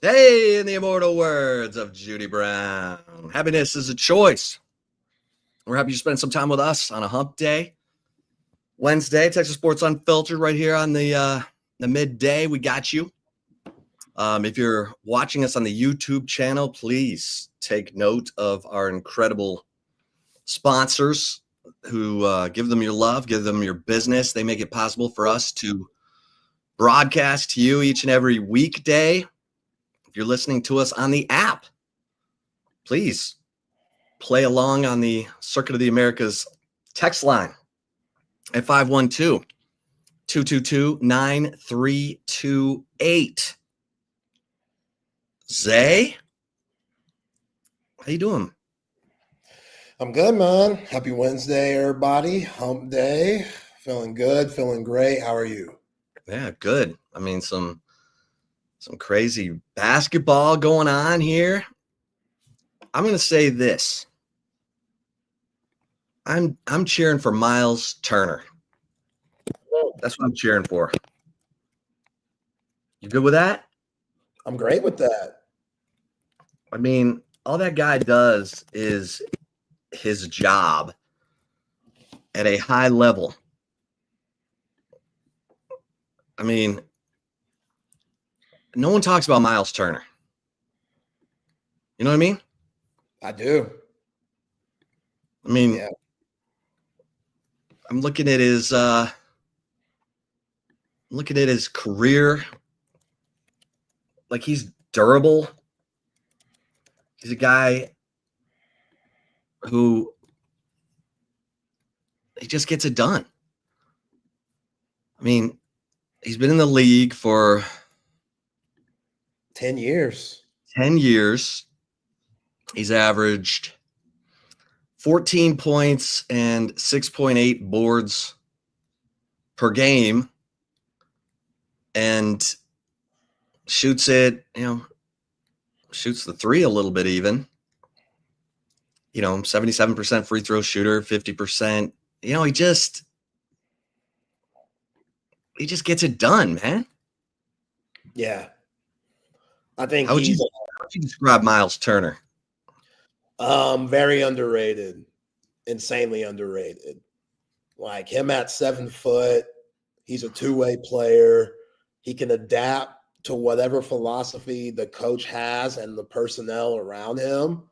Hey, in the immortal words of Judy Brown, happiness is a choice. We're happy you spend some time with us on a hump day. Wednesday, Texas Sports Unfiltered right here on the midday. We got you. If you're watching us on the YouTube channel, please take note of our incredible sponsors who give them your love, give them your business. They make it possible for us to broadcast to you each and every weekday. If you're listening to us on the app, please play along on the Circuit of the Americas text line at 512-222-9328. Zay, how you doing? I'm good, man. Happy Wednesday, everybody. Hump day. Feeling good, feeling great. How are you? Yeah, good. I mean, some crazy basketball going on here. I'm going to say this. I'm cheering for Miles Turner. That's what I'm cheering for. You good with that? I'm great with that. I mean, all that guy does is his job at a high level. I mean, no one talks about Miles Turner. You know what I mean? I do. I mean, yeah. I'm looking at his career. Like, he's durable. He's a guy who he just gets it done. I mean, he's been in the league for 10 years. 10 years. He's averaged 14 points and 6.8 boards per game, and shoots it, shoots the three a little bit even. 77% free throw shooter, 50%. He just gets it done, man. Yeah. I think how would you describe Miles Turner? Very underrated, insanely underrated. Like, him at 7 foot, he's a two-way player. He can adapt to whatever philosophy the coach has and the personnel around him.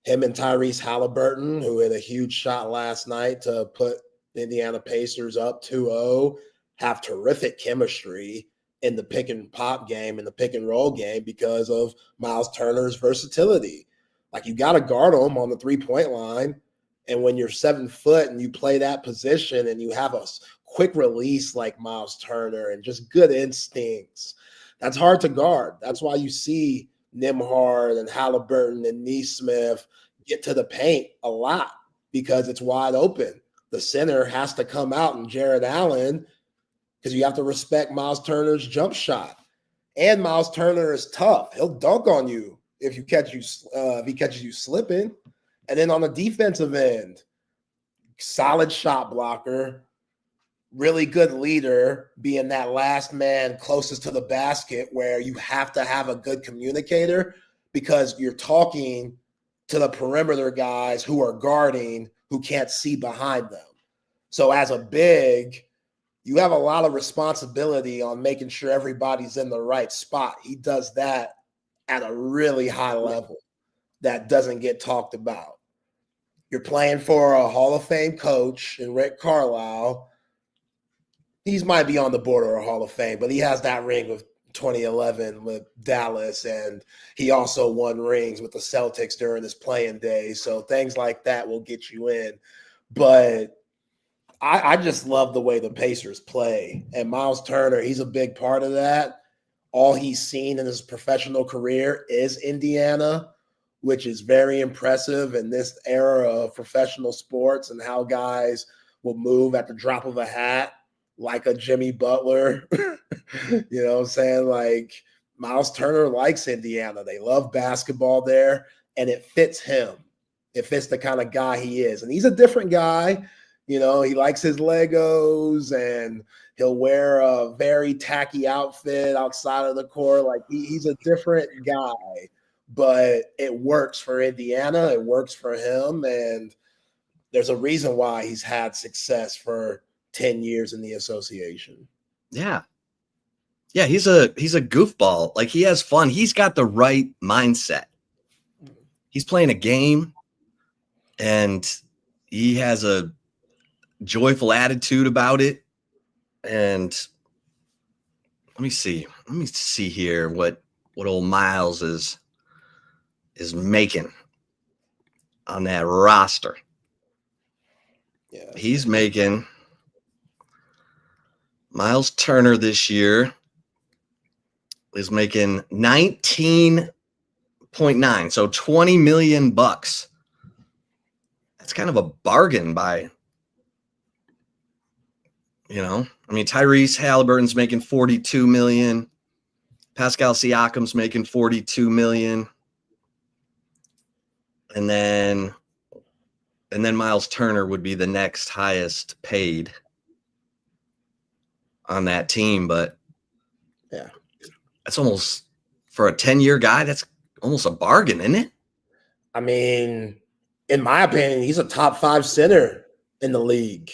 Him and Tyrese Halliburton, who had a huge shot last night to put the Indiana Pacers up 2-0, have terrific chemistry in the pick and pop game and the pick and roll game because of Miles Turner's versatility. Like, you got to guard him on the 3-point line. And when you're 7 foot and you play that position and you have a quick release like Miles Turner and just good instincts, that's hard to guard. That's why you see Nembhard and Halliburton and Nesmith get to the paint a lot, because it's wide open. The center has to come out, and Jared Allen, because you have to respect Miles Turner's jump shot. And Miles Turner is tough. He'll dunk on you if he catches you slipping. And then on the defensive end, solid shot blocker, really good leader, being that last man closest to the basket, where you have to have a good communicator because you're talking to the perimeter guys who are guarding, who can't see behind them. So as a big, you have a lot of responsibility on making sure everybody's in the right spot. He does that at a really high level that doesn't get talked about. You're playing for a Hall of Fame coach in Rick Carlisle. He might be on the border of Hall of Fame, but he has that ring with 2011 with Dallas, and he also won rings with the Celtics during his playing days. So things like that will get you in. But I just love the way the Pacers play. And Miles Turner, he's a big part of that. All he's seen in his professional career is Indiana, which is very impressive in this era of professional sports and how guys will move at the drop of a hat, like a Jimmy Butler. You know what I'm saying? Like, Miles Turner likes Indiana. They love basketball there, and it fits him. It fits the kind of guy he is. And he's a different guy. You know, he likes his Legos and he'll wear a very tacky outfit outside of the court. Like he's a different guy, but it works for Indiana. It works for him. And there's a reason why he's had success for 10 years in the association. Yeah. Yeah, he's a goofball. Like, he has fun. He's got the right mindset. He's playing a game, and he has a joyful attitude about it. And let me see here what old Miles is making on that roster. Yeah, he's making Miles Turner this year is making 19.9, so $20 million. That's kind of a bargain by, I mean, Tyrese Halliburton's making $42 million. Pascal Siakam's making $42 million. And then Miles Turner would be the next highest paid on that team. But yeah, that's almost, for a 10-year guy, that's almost a bargain, isn't it? I mean, in my opinion, he's a top 5 center in the league.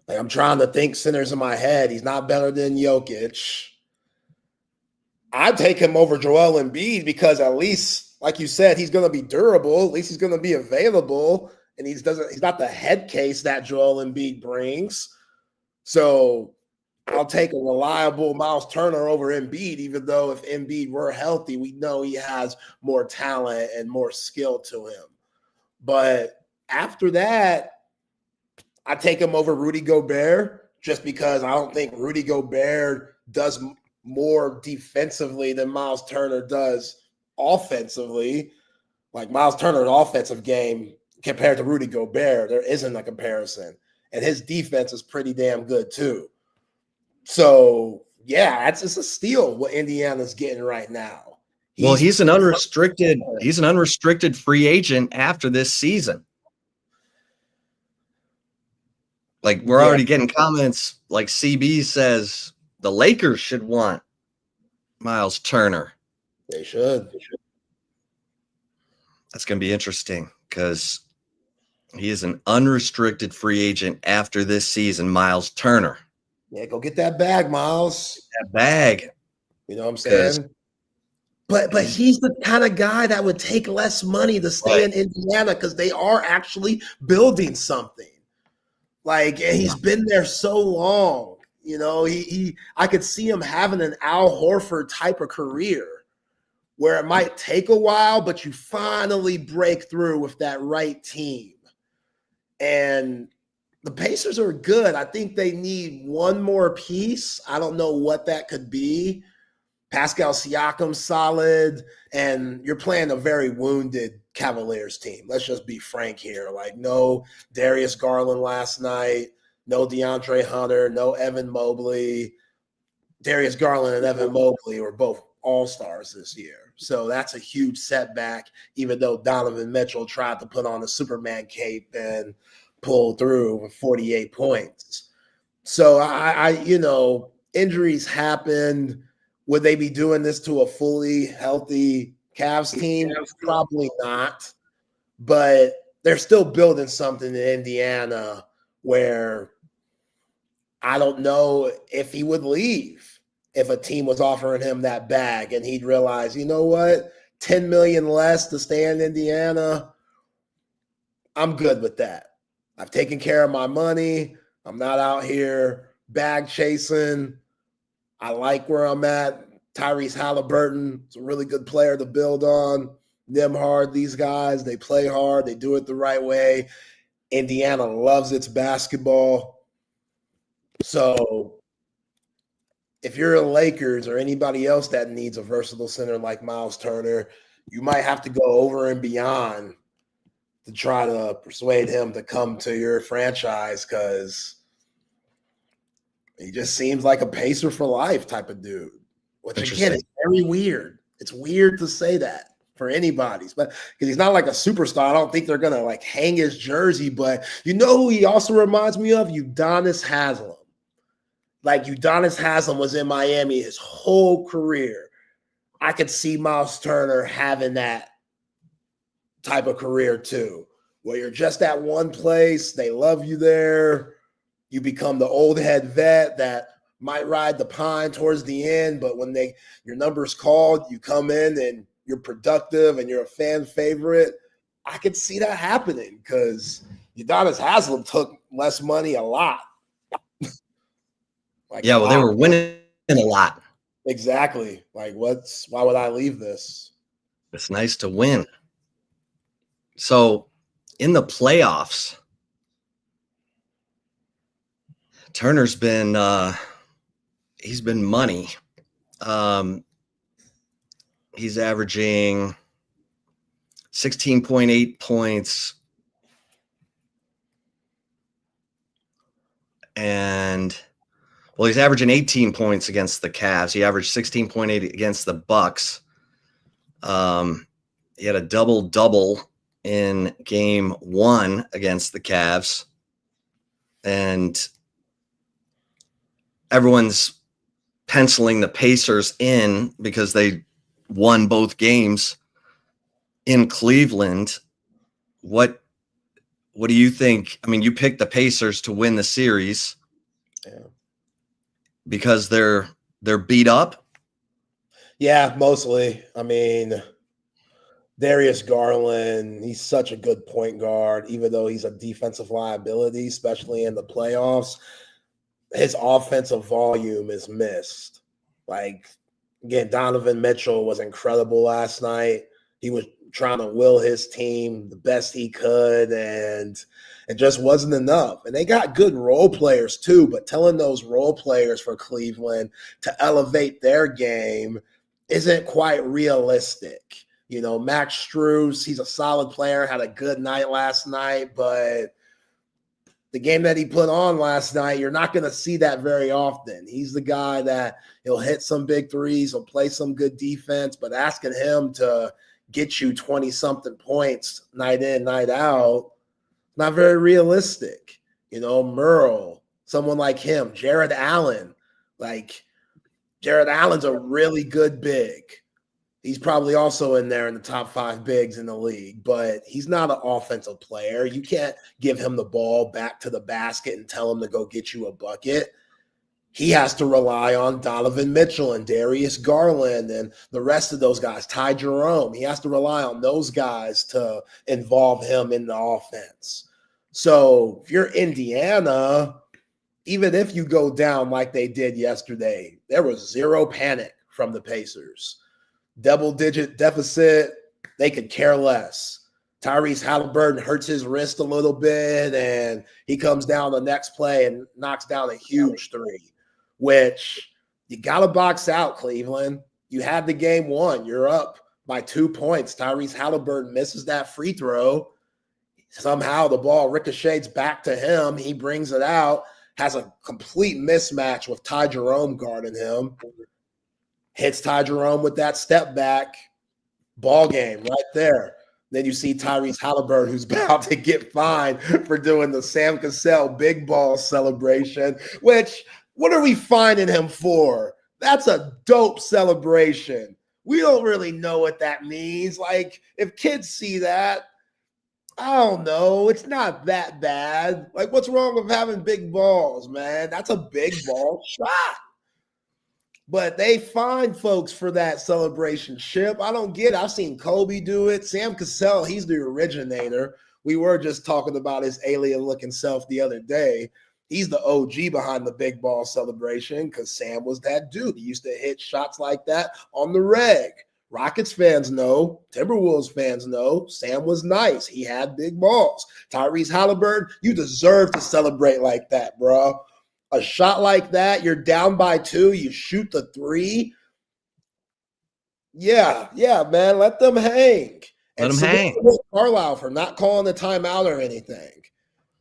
Like, I'm trying to think centers in my head. He's not better than Jokic. I'd take him over Joel Embiid because at least, like you said, he's going to be durable. At least he's going to be available, and he's not the head case that Joel Embiid brings. So I'll take a reliable Miles Turner over Embiid, even though if Embiid were healthy, we know he has more talent and more skill to him. But after that, I take him over Rudy Gobert just because I don't think Rudy Gobert does more defensively than Miles Turner does offensively. Like, Miles Turner's offensive game compared to Rudy Gobert, there isn't a comparison. And his defense is pretty damn good too. So, yeah, it's a steal what Indiana's getting right now. He's an unrestricted free agent after this season. Like, we're already getting comments like CB says the Lakers should want Miles Turner. They should. That's going to be interesting because he is an unrestricted free agent after this season, Miles Turner. Yeah, go get that bag, Miles. That bag. You know what I'm saying? But he's the kind of guy that would take less money to stay in Indiana because they are actually building something. Like, and he's been there so long. You know, I could see him having an Al Horford type of career where it might take a while, but you finally break through with that right team. And the Pacers are good. I think they need one more piece. I don't know what that could be. Pascal Siakam's solid, and you're playing a very wounded Cavaliers team. Let's just be frank here. Like, no Darius Garland last night, no DeAndre Hunter, no Evan Mobley. Darius Garland and Evan Mobley were both all-stars this year. So that's a huge setback, even though Donovan Mitchell tried to put on a Superman cape and pull through with 48 points. So injuries happened. Would they be doing this to a fully healthy Cavs team? Probably not. But they're still building something in Indiana where I don't know if he would leave if a team was offering him that bag and he'd realize, you know what, $10 million less to stay in Indiana, I'm good with that. I've taken care of my money. I'm not out here bag chasing. I like where I'm at. Tyrese Halliburton is a really good player to build on. Nembhard, these guys, they play hard. They do it the right way. Indiana loves its basketball. So if you're a Lakers or anybody else that needs a versatile center like Miles Turner, you might have to go over and beyond to try to persuade him to come to your franchise because he just seems like a Pacer for life type of dude. Which, again, is very weird. It's weird to say that. for anybody's, but because he's not like a superstar, I don't think they're gonna like hang his jersey. But you know who he also reminds me of? Udonis Haslem. Like Udonis Haslem was in Miami his whole career. I could see Miles Turner having that type of career too, where you're just at one place, they love you there, you become the old head vet that might ride the pine towards the end, but when your number's called, you come in and you're productive and you're a fan favorite. I could see that happening because Udonis Haslem took less money a lot. Like yeah, well, they were winning a lot. Exactly. Like, why would I leave this? It's nice to win. So in the playoffs, Turner's been he's been money. He's averaging 16.8 points. And well, he's averaging 18 points against the Cavs. He averaged 16.8 against the Bucks. He had a double-double in game 1 against the Cavs. And everyone's penciling the Pacers in because they won both games in Cleveland. What do you think? I mean, you picked the Pacers to win the series. Yeah. Because they're beat up? Yeah, mostly. I mean, Darius Garland, he's such a good point guard, even though he's a defensive liability, especially in the playoffs. His offensive volume is missed. Like, again, Donovan Mitchell was incredible last night. He was trying to will his team the best he could, and it just wasn't enough. And they got good role players too, but telling those role players for Cleveland to elevate their game isn't quite realistic. You know, Max Strus, he's a solid player, had a good night last night, but the game that he put on last night, you're not going to see that very often. He's the guy that he'll hit some big threes, he'll play some good defense, but asking him to get you 20-something points night in, night out, not very realistic. You know, Merle, someone like him, Jared Allen. Like, Jared Allen's a really good big. He's probably also in there in the top 5 bigs in the league, but he's not an offensive player. You can't give him the ball back to the basket and tell him to go get you a bucket. He has to rely on Donovan Mitchell and Darius Garland and the rest of those guys, Ty Jerome. He has to rely on those guys to involve him in the offense. So if you're Indiana, even if you go down like they did yesterday, there was zero panic from the Pacers. Double-digit deficit, they could care less. Tyrese Halliburton hurts his wrist a little bit, and he comes down the next play and knocks down a huge three, which you got to box out, Cleveland. You had the game won. You're up by 2 points. Tyrese Halliburton misses that free throw. Somehow the ball ricochets back to him. He brings it out, has a complete mismatch with Ty Jerome guarding him. Hits Ty Jerome with that step back, ball game right there. Then you see Tyrese Halliburton, who's about to get fined for doing the Sam Cassell big ball celebration, which, what are we fining him for? That's a dope celebration. We don't really know what that means. Like, if kids see that, I don't know. It's not that bad. Like, what's wrong with having big balls, man? That's a big ball shot. But they find folks for that celebration ship. I don't get it. I've seen Kobe do it. Sam Cassell, he's the originator. We were just talking about his alien-looking self the other day. He's the OG behind the big ball celebration because Sam was that dude. He used to hit shots like that on the reg. Rockets fans know. Timberwolves fans know. Sam was nice. He had big balls. Tyrese Halliburton, you deserve to celebrate like that, bro. A shot like that, you're down by 2, you shoot the 3. Yeah, man, let them hang. Let them hang. Carlisle for not calling the timeout or anything.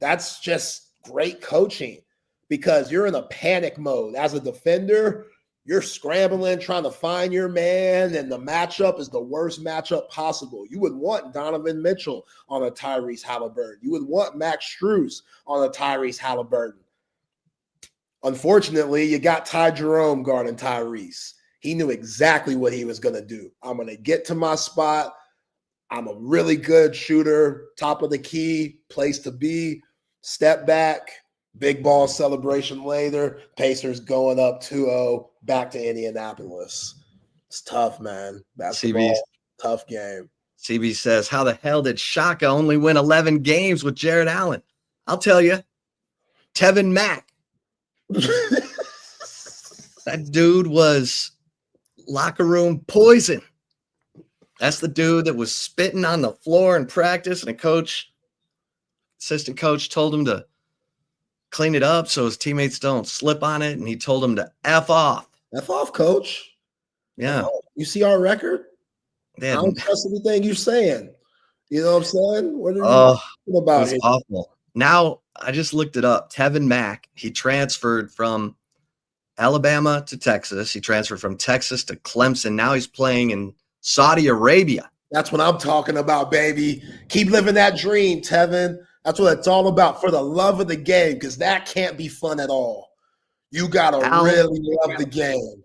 That's just great coaching because you're in a panic mode. As a defender, You're scrambling, trying to find your man, and the matchup is the worst matchup possible. You would want Donovan Mitchell on a Tyrese Halliburton. You would want Max Strus on a Tyrese Halliburton. Unfortunately, you got Ty Jerome guarding Tyrese. He knew exactly what he was going to do. I'm going to get to my spot. I'm a really good shooter, top of the key, place to be, step back, big ball celebration later. Pacers going up 2-0, back to Indianapolis. It's tough, man. Basketball, tough game. CB says, how the hell did Shaka only win 11 games with Jared Allen? I'll tell you, Tevin Mack. That dude was locker room poison. That's the dude that was spitting on the floor in practice, and assistant coach told him to clean it up so his teammates don't slip on it, and he told him to F off. F off, coach. Yeah. You see our record? I don't trust anything you're saying. You know what I'm saying? What are you talking about here? Awful. Now, I just looked it up. Tevin Mack, he transferred from Alabama to Texas. He transferred from Texas to Clemson. Now he's playing in Saudi Arabia. That's what I'm talking about, baby. Keep living that dream, Tevin. That's what it's all about, for the love of the game, because that can't be fun at all. You got to really love the game.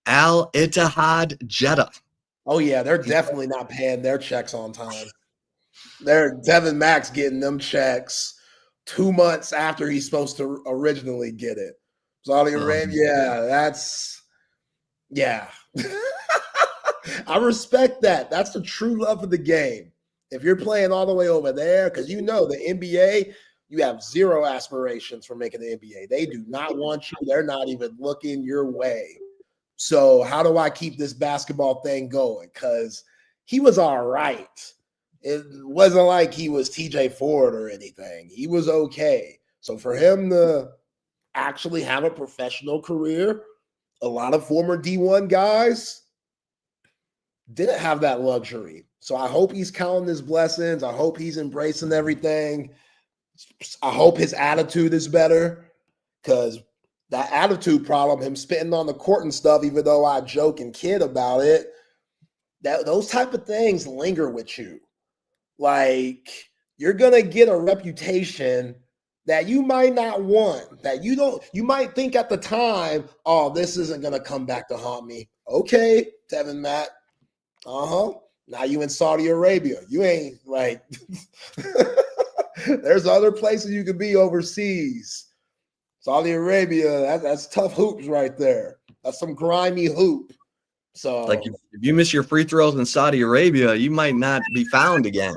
Al Ittihad Jeddah. Oh, yeah, they're definitely not paying their checks on time. Tevin Mack's getting them checks 2 months after he's supposed to originally get it. Saudi Arabia, yeah. I respect that. That's the true love of the game. If you're playing all the way over there, because the NBA, you have zero aspirations for making the NBA. They do not want you. They're not even looking your way. So how do I keep this basketball thing going? Because he was all right. It wasn't like he was TJ Ford or anything. He was okay. So for him to actually have a professional career, a lot of former D1 guys didn't have that luxury. So I hope he's counting his blessings. I hope he's embracing everything. I hope his attitude is better, because that attitude problem, him spitting on the court and stuff, even though I joke and kid about it, those type of things linger with you. Like, you're going to get a reputation that you might not want, that you might think at the time, oh, this isn't going to come back to haunt me. Okay, Tevin Mack. Now you in Saudi Arabia. You ain't like, there's other places you could be overseas. Saudi Arabia, that's tough hoops right there. That's some grimy hoop. So, like, if you miss your free throws in Saudi Arabia, you might not be found again.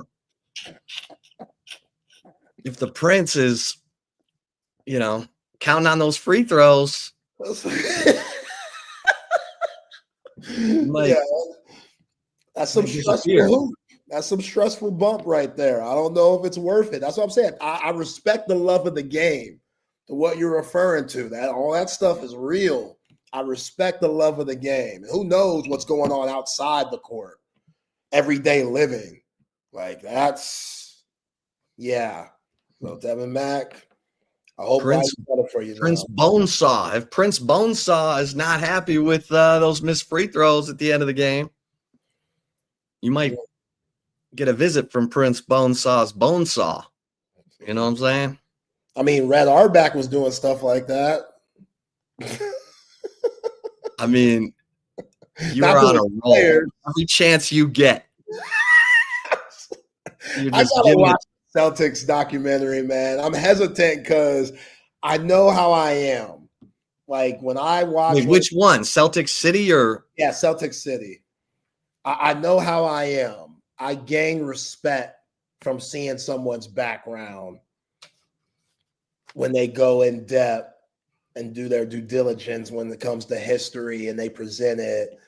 If the prince is, counting on those free throws, that's some stressful hoop. That's some stressful bump right there. I don't know if it's worth it. That's what I'm saying. I respect the love of the game, to what you're referring to. That all that stuff is real. I respect the love of the game. Who knows what's going on outside the court? Everyday living. Like, that's, yeah. So Tevin Mack, I hope that's better for you. Prince Bonesaw. If Prince Bonesaw is not happy with those missed free throws at the end of the game, you might get a visit from Prince Bonesaw's Bonesaw. You know what I'm saying? I mean, Red Auerbach was doing stuff like that. I mean, you're on a roll. Every chance you get. I gotta watch the Celtics documentary, man. I'm hesitant because I know how I am. Like, when I watch— Wait, which one? Celtic City or— Yeah, Celtic City. I know how I am. I gain respect from seeing someone's background when they go in depth and do their due diligence when it comes to history, and they present it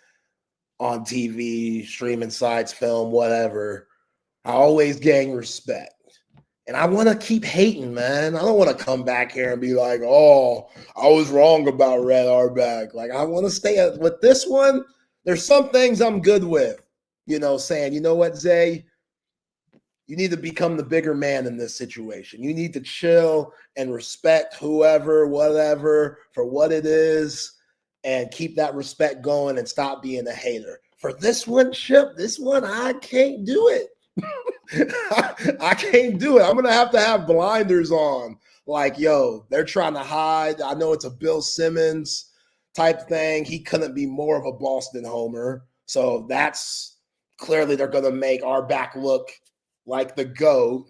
on TV, streaming sites, film, whatever. I always gain respect. And I want to keep hating, man. I don't want to come back here and be like, oh, I was wrong about Red Auerbach. Like, I want to stay with this one. There's some things I'm good with, saying, you know what, Zay? You need to become the bigger man in this situation. You need to chill and respect whoever, whatever, for what it is, and keep that respect going and stop being a hater. For this one, Chip, I can't do it. I can't do it. I'm going to have blinders on. Like, yo, they're trying to hide. I know it's a Bill Simmons type thing. He couldn't be more of a Boston homer. So that's clearly they're going to make our back look like the GOAT.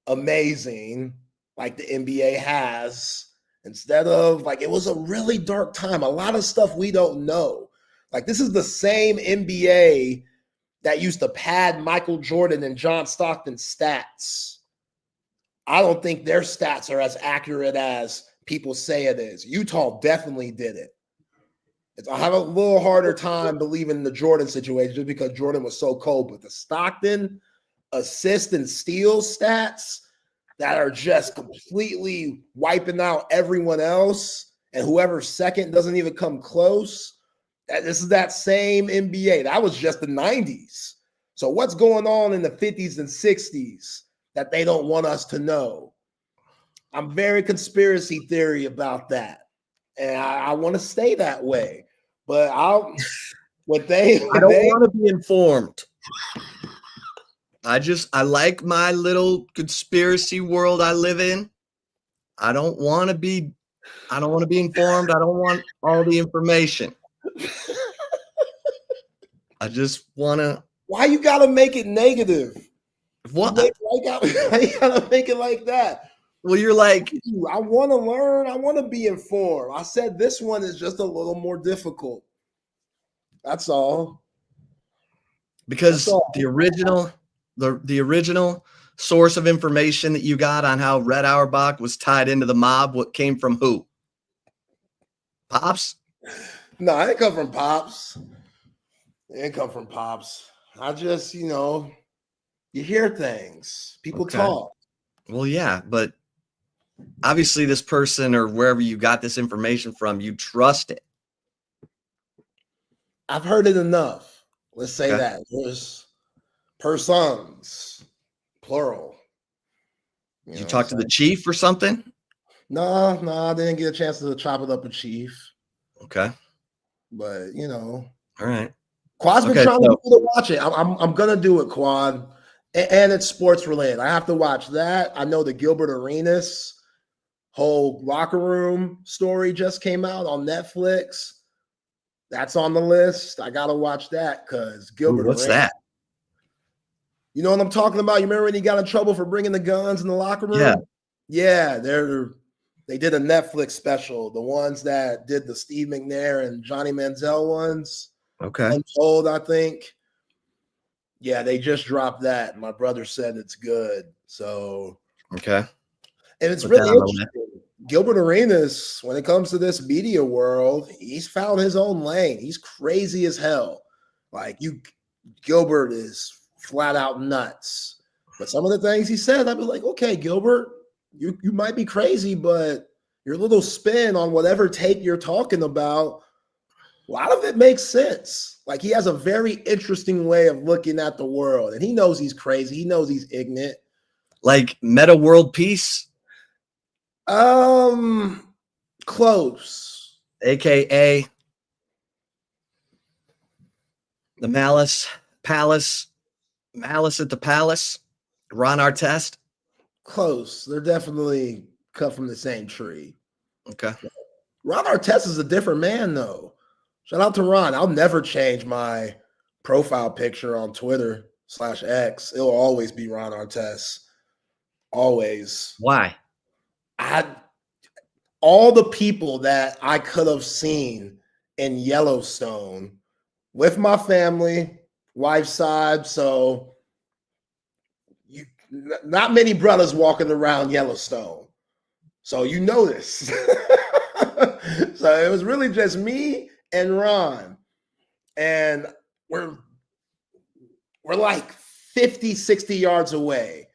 Amazing, like the NBA has. Instead of, like, it was a really dark time. A lot of stuff we don't know. Like, this is the same NBA that used to pad Michael Jordan and John Stockton's stats. I don't think their stats are as accurate as people say it is. Utah definitely did it. I have a little harder time believing the Jordan situation just because Jordan was so cold. But the Stockton assist and steal stats that are just completely wiping out everyone else, and whoever's second doesn't even come close. This is that same NBA. That was just the 90s. So what's going on in the 50s and 60s that they don't want us to know? I'm very conspiracy theory about that. And I want to stay that way. But I don't want to be informed. I like my little conspiracy world I live in. I don't want to be informed. I don't want all the information. I just want to. Why you got to make it negative? What? Why you got to make it like that? Well, you're like, I want to learn. I want to be informed. I said this one is just a little more difficult. That's all. Because the original source of information that you got on how Red Auerbach was tied into the mob, what came from who? Pops? No, it didn't come from Pops. It didn't come from Pops. I just, you hear things. People talk. Well, yeah, but obviously this person or wherever you got this information from, you trust it. I've heard it enough. Let's say that. There's persons, plural. Did you talk to the chief or something? No, I didn't get a chance to chop it up with Chief. Okay. But, All right. Quad's been trying to watch it. I'm going to do it, Quad. And it's sports related. I have to watch that. I know the Gilbert Arenas whole locker room story just came out on Netflix. That's on the list. I got to watch that because Gilbert What's Arenas. that? You know what I'm talking about? You remember when he got in trouble for bringing the guns in the locker room? Yeah. They did a Netflix special. The ones that did the Steve McNair and Johnny Manziel ones. Okay. Untold, I think. Yeah, they just dropped that. My brother said it's good. So, okay. And it's really interesting. Gilbert Arenas, when it comes to this media world, he's found his own lane. He's crazy as hell. Gilbert is flat out nuts. But some of the things he said, I'd be like, okay, Gilbert, you might be crazy, but your little spin on whatever take you're talking about, a lot of it makes sense. Like, he has a very interesting way of looking at the world, and he knows he's crazy. He knows he's ignorant. Like meta world peace? Close. AKA the Malice at the Palace, Ron Artest. Close. They're definitely cut from the same tree. Okay. Ron Artest is a different man, though. Shout out to Ron. I'll never change my profile picture on Twitter/X. It'll always be Ron Artest. Always. Why? All the people that I could have seen in Yellowstone with my family, wife's side. So not many brothers walking around Yellowstone. So you know this. So it was really just me and Ron. And we're like 50, 60 yards away.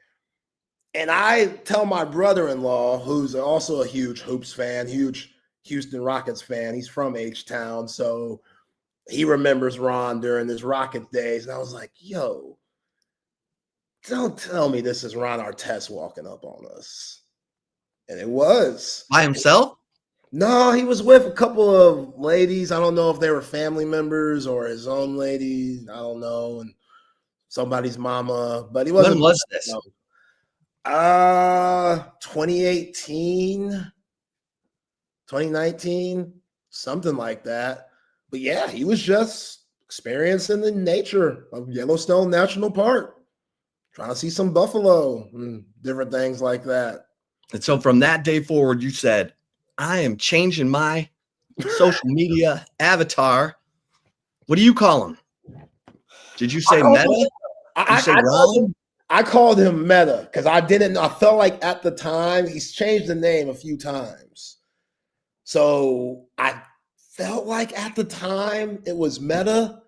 And I tell my brother-in-law, who's also a huge Hoops fan, huge Houston Rockets fan. He's from H-Town, so he remembers Ron during his Rocket days. And I was like, yo, don't tell me this is Ron Artest walking up on us. And it was. By himself? No, he was with a couple of ladies. I don't know if they were family members or his own ladies. I don't know. And somebody's mama, but he wasn't. When was this? 2018, 2019, something like that. But yeah, he was just experiencing the nature of Yellowstone National Park, trying to see some buffalo and different things like that. And so from that day forward, you said, I am changing my social media avatar. What do you call him? Did you say Meta? I called him Meta because I felt like at the time he's changed the name a few times. So I felt like at the time it was Meta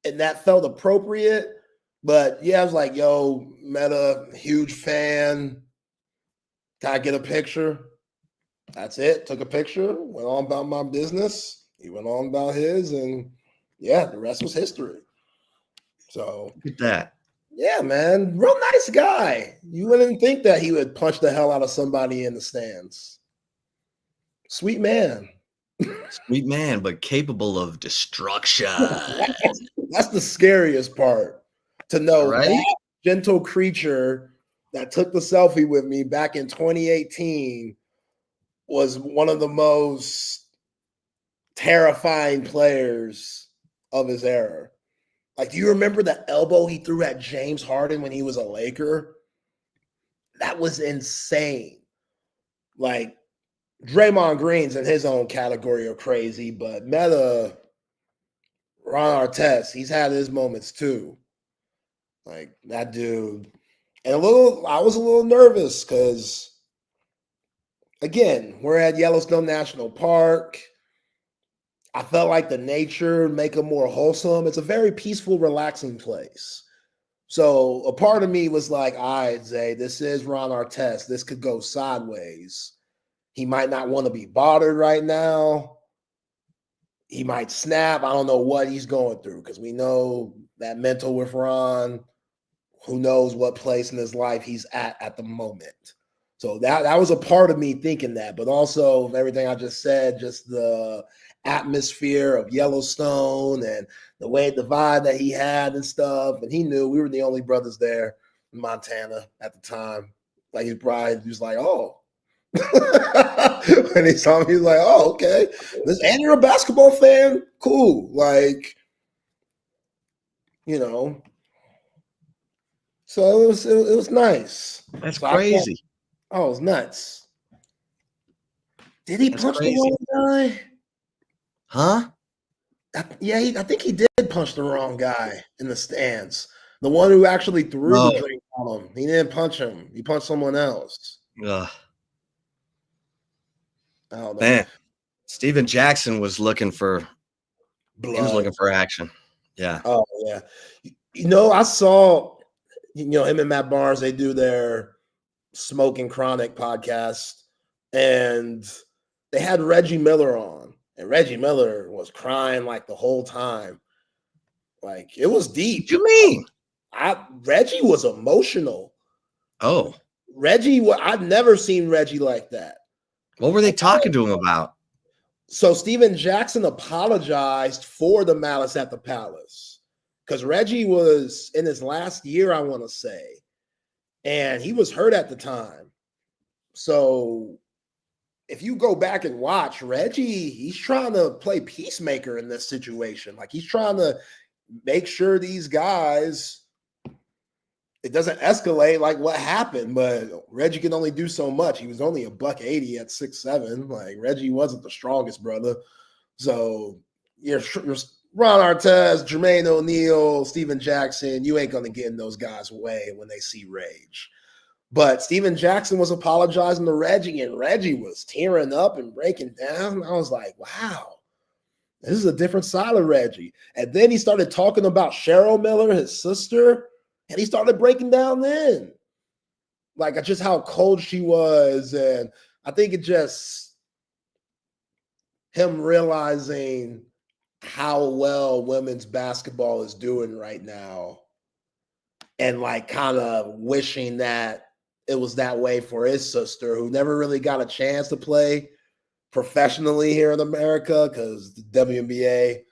and that felt appropriate. But yeah, I was like, yo, Meta, huge fan. Can I get a picture? That's it. Took a picture, went on about my business. He went on about his, and yeah, the rest was history. So look at that. Yeah, man. Real nice guy. You wouldn't think that he would punch the hell out of somebody in the stands. Sweet man. Sweet man, but capable of destruction. That's the scariest part. To know Right? that gentle creature that took the selfie with me back in 2018 was one of the most terrifying players of his era. Like, do you remember the elbow he threw at James Harden when he was a Laker? That was insane. Like, Draymond Green's in his own category of crazy, but Meta, Ron Artest, he's had his moments too. Like, that dude. And I was a little nervous because, again, we're at Yellowstone National Park. I felt like the nature make it more wholesome. It's a very peaceful, relaxing place. So a part of me was like, all right, Zay, this is Ron Artest. This could go sideways. He might not want to be bothered right now. He might snap. I don't know what he's going through because we know that mental with Ron, who knows what place in his life he's at the moment. So that was a part of me thinking that, but also everything I just said, just the atmosphere of Yellowstone and the vibe that he had and stuff. And he knew we were the only brothers there in Montana at the time. Like his bride was like, oh. When he saw me, he was like, oh, okay. And you're a basketball fan? Cool. Like, you know. So it was nice. That's crazy. Oh, it was nuts. Did he punch the wrong guy? Huh? I think he did punch the wrong guy in the stands. The one who actually threw the drink on him. He didn't punch him. He punched someone else. Ugh. I don't know. Man, Steven Jackson was looking for blood. He was looking for action. Yeah. Oh, yeah. You know, I saw, him and Matt Barnes, they do their Smoking Chronic podcast, and they had Reggie Miller on. And Reggie Miller was crying like the whole time. Like, it was deep. What do you mean? Reggie was emotional. Oh. I've never seen Reggie like that. What were they talking to him about? So Steven Jackson apologized for the malice at the palace because Reggie was in his last year, I want to say, and he was hurt at the time. So if you go back and watch Reggie, he's trying to play peacemaker in this situation. Like, he's trying to make sure these guys, it doesn't escalate like what happened, but Reggie can only do so much. He was only $180 at 6'7". Like, Reggie wasn't the strongest brother. So you're Ron Artest, Jermaine O'Neal, Steven Jackson, you ain't going to get in those guys' way when they see rage. But Steven Jackson was apologizing to Reggie, and Reggie was tearing up and breaking down. I was like, wow, this is a different side of Reggie. And then he started talking about Cheryl Miller, his sister, and he started breaking down then. Like, just how cold she was. And I think it just him realizing how well women's basketball is doing right now, and like kind of wishing that it was that way for his sister, who never really got a chance to play professionally here in America because the WNBA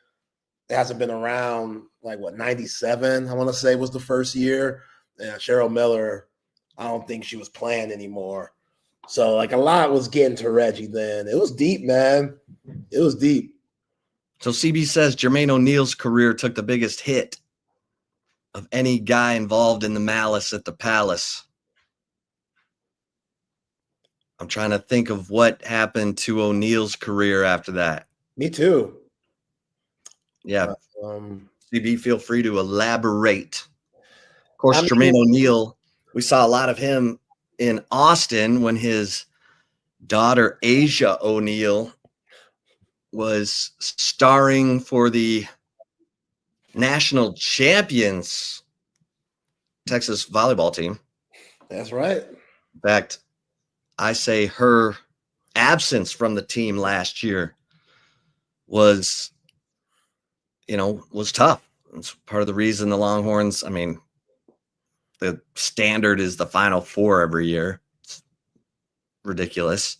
hasn't been around like 97, I want to say was the first year. And Cheryl Miller, I don't think she was playing anymore. So like a lot was getting to Reggie then. It was deep, man. It was deep. So CB says Jermaine O'Neal's career took the biggest hit of any guy involved in the malice at the Palace. I'm trying to think of what happened to O'Neal's career after that. Me too. Yeah. CB, feel free to elaborate. Of course, I mean, Jermaine O'Neal, we saw a lot of him in Austin when his daughter, Asia O'Neal, was starring for the national champions Texas volleyball team. That's right. In fact, I say her absence from the team last year was tough. It's part of the reason the Longhorns, I mean, the standard is the Final Four every year. It's ridiculous.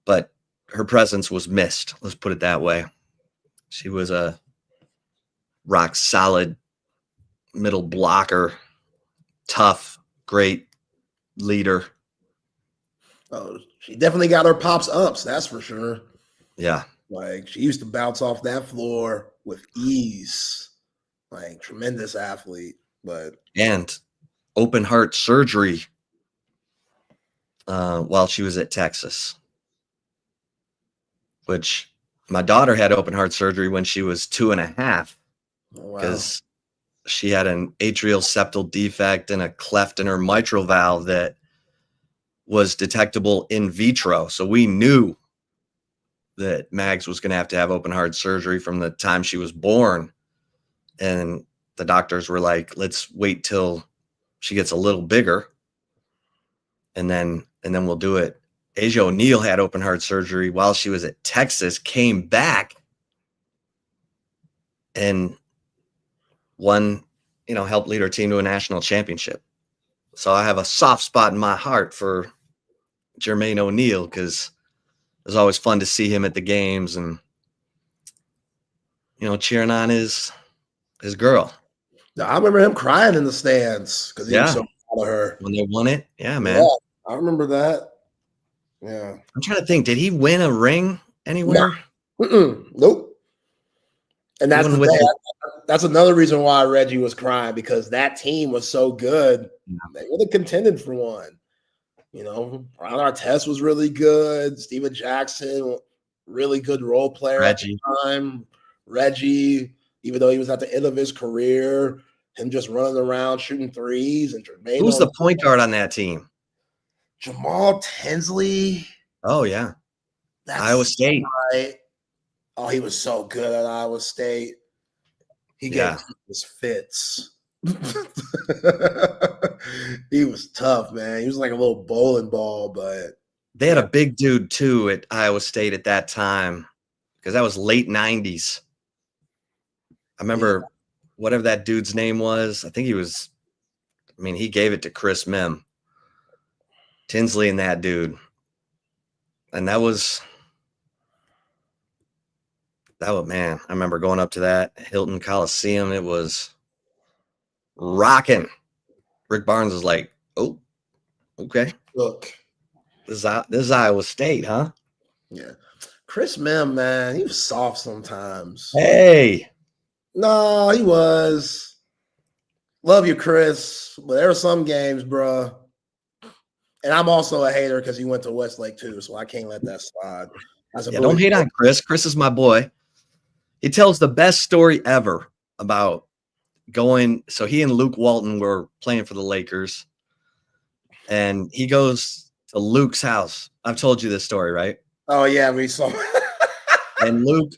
But her presence was missed. Let's put it that way. She was a rock solid middle blocker, tough, great leader. Oh, she definitely got her pops ups, that's for sure. Yeah. Like she used to bounce off that floor with ease. Like tremendous athlete, and open heart surgery while she was at Texas, which my daughter had open heart surgery when she was 2.5 because she had an atrial septal defect and a cleft in her mitral valve that was detectable in vitro. So we knew that Mags was going to have open heart surgery from the time she was born. And the doctors were like, let's wait till she gets a little bigger and then we'll do it. Asia O'Neal had open heart surgery while she was at Texas, came back and won, helped lead her team to a national championship. So I have a soft spot in my heart for Jermaine O'Neal because it was always fun to see him at the games and, cheering on his girl. I remember him crying in the stands because he was so proud of her. When they won it. Yeah, man. Yeah, I remember that. Yeah. I'm trying to think. Did he win a ring anywhere? Nope. And that's another reason why Reggie was crying because that team was so good. Yeah. They would have contended for one. Ron Artest was really good. Steven Jackson, really good role player at the time. Reggie, even though he was at the end of his career, him just running around shooting threes. And Jermaine who's the point guard on that team? Jamal Tinsley. Oh, yeah. Iowa State. Right. Oh, he was so good at Iowa State. He gave his fits. He was tough, man. He was like a little bowling ball, but they had a big dude too at Iowa State at that time because that was late 90s. I remember whatever that dude's name was. I think he gave it to Chris Mim. Tinsley and that dude. And that was, man, I remember going up to that Hilton Coliseum. It was rocking. Rick Barnes was like, oh, okay. Look. This is Iowa State, huh? Yeah. Chris Mim, man, he was soft sometimes. Hey. No, he was. Love you, Chris. But there were some games, bro. And I'm also a hater because he went to Westlake too, so I can't let that slide. Don't hate on Chris. Chris is my boy. He tells the best story ever about going. So he and Luke Walton were playing for the Lakers, and he goes to Luke's house. I've told you this story, right? Oh yeah, we saw. And Luke's,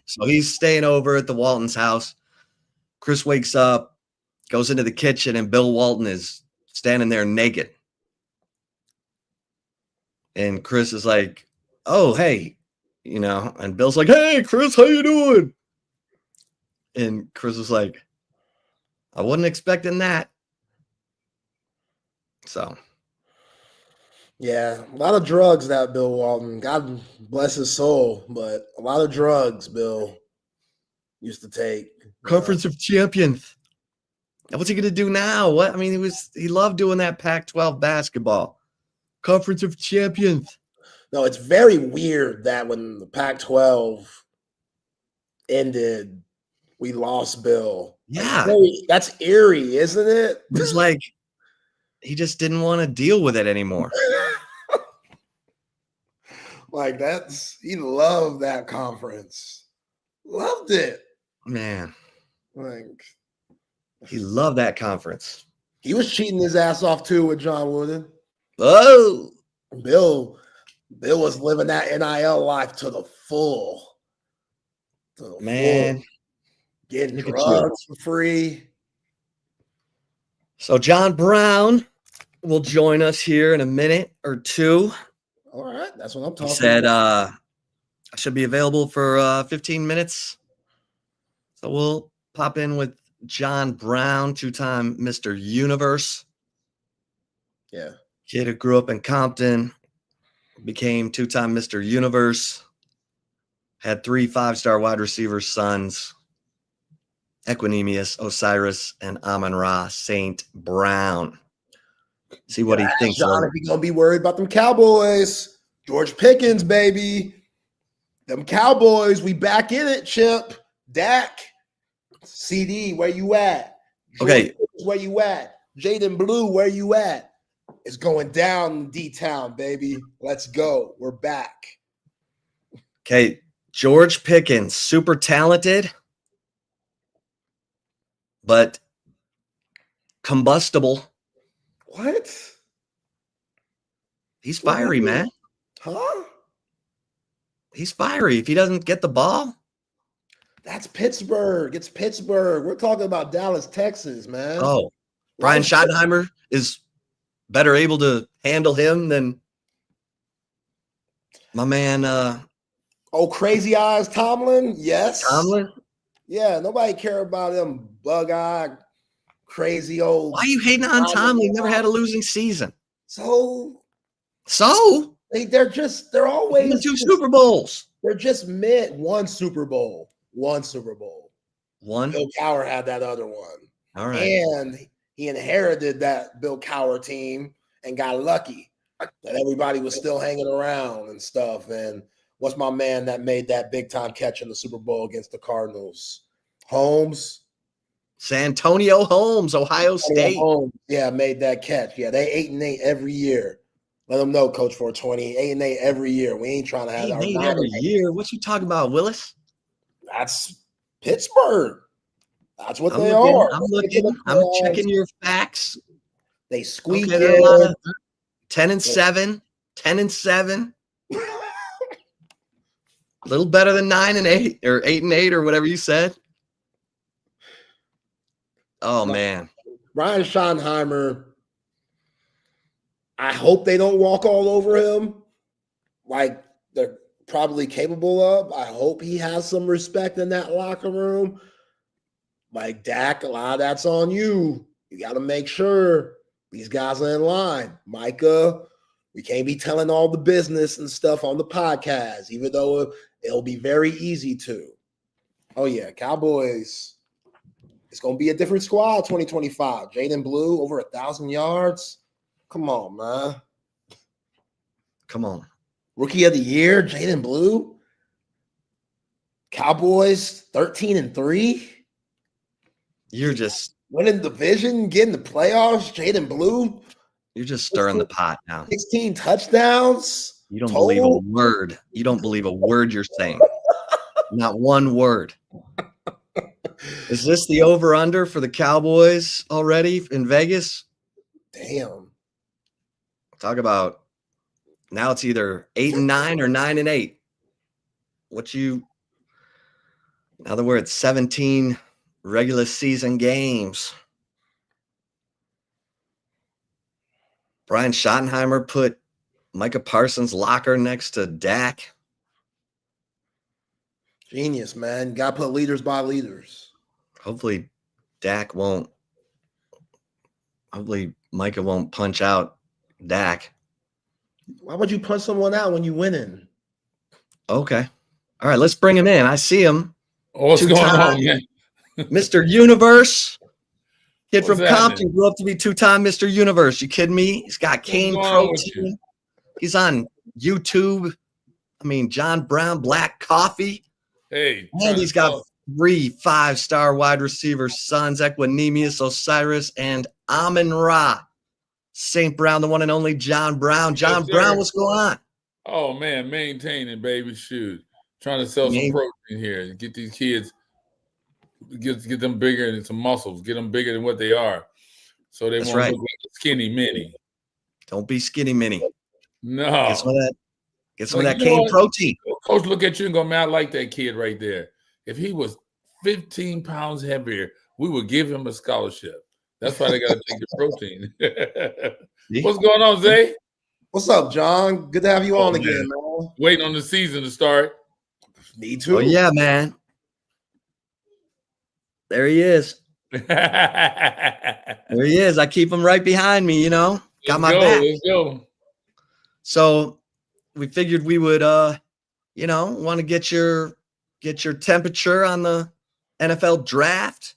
so he's staying over at the Walton's house. Chris wakes up, goes into the kitchen, and Bill Walton is standing there naked. And Chris is like, oh, hey, and Bill's like, hey, Chris, how you doing? And Chris was like, I wasn't expecting that. So. Yeah, a lot of drugs that Bill Walton. God bless his soul, but a lot of drugs Bill used to take. Conference of Champions. What's he gonna do now? What I mean, he loved doing that Pac-12 basketball. Conference of Champions. No, it's very weird that when the Pac-12 ended, we lost Bill. Yeah. That's eerie, isn't it? It was like he just didn't want to deal with it anymore. Like he loved that conference. Loved it. Man. Like He loved that conference. he was cheating his ass off too with John Wooden. Oh, Bill was living that NIL life to the full. Man. Full. Getting Look at drugs for free. So John Brown will join us here in a minute or two. All right, that's what I'm talking He said about. I should be available for 15 minutes. So we'll pop in with John Brown, two-time Mr. Universe. Yeah. Kid who grew up in Compton, became two-time Mr. Universe, had 3 5-star wide receiver sons, Equinemius, Osiris, and Amon-Ra St. Brown. See what he thinks. John, if you're going to be worried about them Cowboys, George Pickens, baby. Them Cowboys, we back in it, Chip. Dak. CD, where you at? Okay. Pickens, where you at? Jaden Blue, where you at? It's going down in D-Town, baby. Let's go. We're back. Okay. George Pickens, super talented, but combustible. What? He's fiery, man. Huh? He's fiery. If he doesn't get the ball. That's Pittsburgh. It's Pittsburgh. We're talking about Dallas, Texas, man. Oh, Brian Schottenheimer is better able to handle him than my man. Crazy Eyes Tomlin. Yes. Tomlin? Yeah, nobody care about them bug-eyed, crazy old. Why are you hating on Tomlin? He never had a losing season. So they're always 2 Super Bowls. They're just one Super Bowl. One Super Bowl. One. Bill Cowher had that other one. All right. And he inherited that Bill Cowher team and got lucky that everybody was still hanging around and stuff. And what's my man that made that big time catch in the Super Bowl against the Cardinals? Holmes. Santonio Holmes, Ohio State. Holmes, yeah, made that catch. Yeah, they 8-8 every year. Let them know, Coach 420. 8-8 every year. We ain't trying to have 8-8 every year. What you talking about, Willis? That's Pittsburgh. That's what they are. I'm checking your facts. They squeak in. 10-7. 10-7. A little better than 9-8 or 8-8 or whatever you said. Oh man. Brian Schottenheimer. I hope they don't walk all over him like they're probably capable of. I hope he has some respect in that locker room. Like Dak, a lot of that's on you. You got to make sure these guys are in line. Micah, we can't be telling all the business and stuff on the podcast, even though it'll be very easy to. Oh, yeah, Cowboys. It's going to be a different squad 2025. Jaden Blue, over 1,000 yards. Come on, man. Come on. Rookie of the year, Jaden Blue. Cowboys, 13-3. You're just winning the division, getting the playoffs. Jaden Blue. You're just stirring the pot now. 16 touchdowns. You don't believe a word. You don't believe a word you're saying. Not one word. Is this the over-under for the Cowboys already in Vegas? Damn. Talk about now it's either 8-9 or 9-8. Now that we're at 17 regular season games. Brian Schottenheimer put Micah Parsons' locker next to Dak. Genius, man. Got to put leaders by leaders. Hopefully Micah won't punch out Dak. Why would you punch someone out when you winning? Okay. All right, let's bring him in. I see him. What's going on, man? Mr. Universe. Kid What's from Compton grew up to be 2-time Mr. Universe. You kidding me? He's got cane protein. He's on YouTube. I mean, John Brown, Black Coffee. Hey. And he's got 3 5-star wide receivers, sons, Equanimous, Osiris, and Amon-Ra. St. Brown, the one and only John Brown. John Brown, what's going on? Oh, man, maintaining, baby. Shoot. Trying to sell some protein here. Get these kids, get them bigger and some muscles. Get them bigger than what they are. So they won't look like a skinny mini. Don't be skinny mini. No. Get some of that cane protein. Coach, look at you and go, man, I like that kid right there. If he was 15 pounds heavier, we would give him a scholarship. That's why they got to take the protein. What's going on, Zay? What's up, John? Good to have you on again, man. Waiting on the season to start. Me too. Oh, yeah, man. There he is. There he is. I keep him right behind me, Got my back. Let's go. So we figured we would, want to get your temperature on the NFL draft.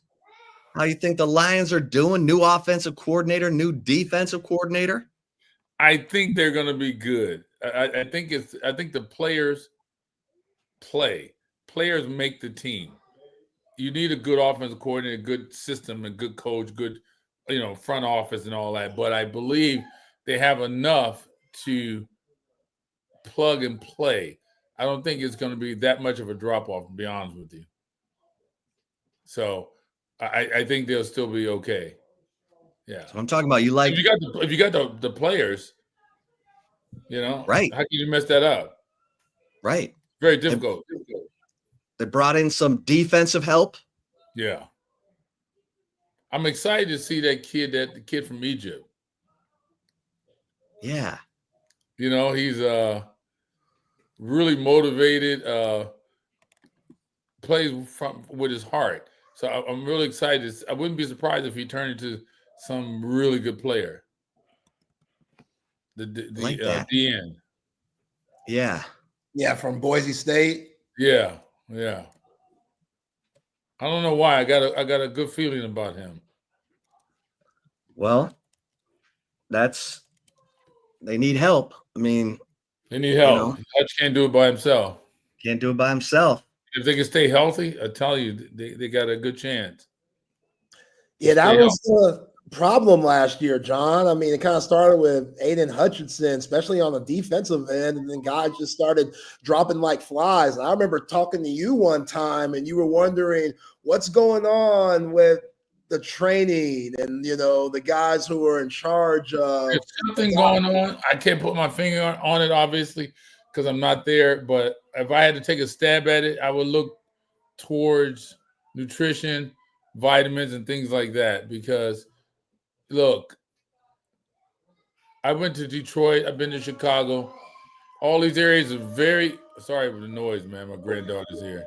How you think the Lions are doing? New offensive coordinator, new defensive coordinator. I think they're going to be good. I think the players play. Players make the team. You need a good offensive coordinator, good system, a good coach, good, front office and all that. But I believe they have enough to plug and play. I don't think it's going to be that much of a drop-off, to be honest with you. So I think they'll still be okay. Yeah. So I'm talking about you like if you got the players, right. How can you mess that up? Right. Very difficult. They brought in some defensive help. Yeah. I'm excited to see the kid from Egypt. Yeah. He's really motivated, plays with his heart. So I'm really excited. I wouldn't be surprised if he turned into some really good player. The DN. Yeah. Yeah, from Boise State. Yeah. I don't know why. I got a good feeling about him. Well, they need help. I mean, they need help. Hutch can't do it by himself. Can't do it by himself. If they can stay healthy, I tell you, they got a good chance. Yeah, that was the problem last year, John. I mean, it kind of started with Aiden Hutchinson, especially on the defensive end, and then guys just started dropping like flies. And I remember talking to you one time, and you were wondering what's going on with the training and, the guys who are in charge of. There's something going on. I can't put my finger on it, obviously, because I'm not there. But if I had to take a stab at it, I would look towards nutrition, vitamins, and things like that. Because, look, I went to Detroit. I've been to Chicago. All these areas are very – sorry for the noise, man. My granddaughter's here.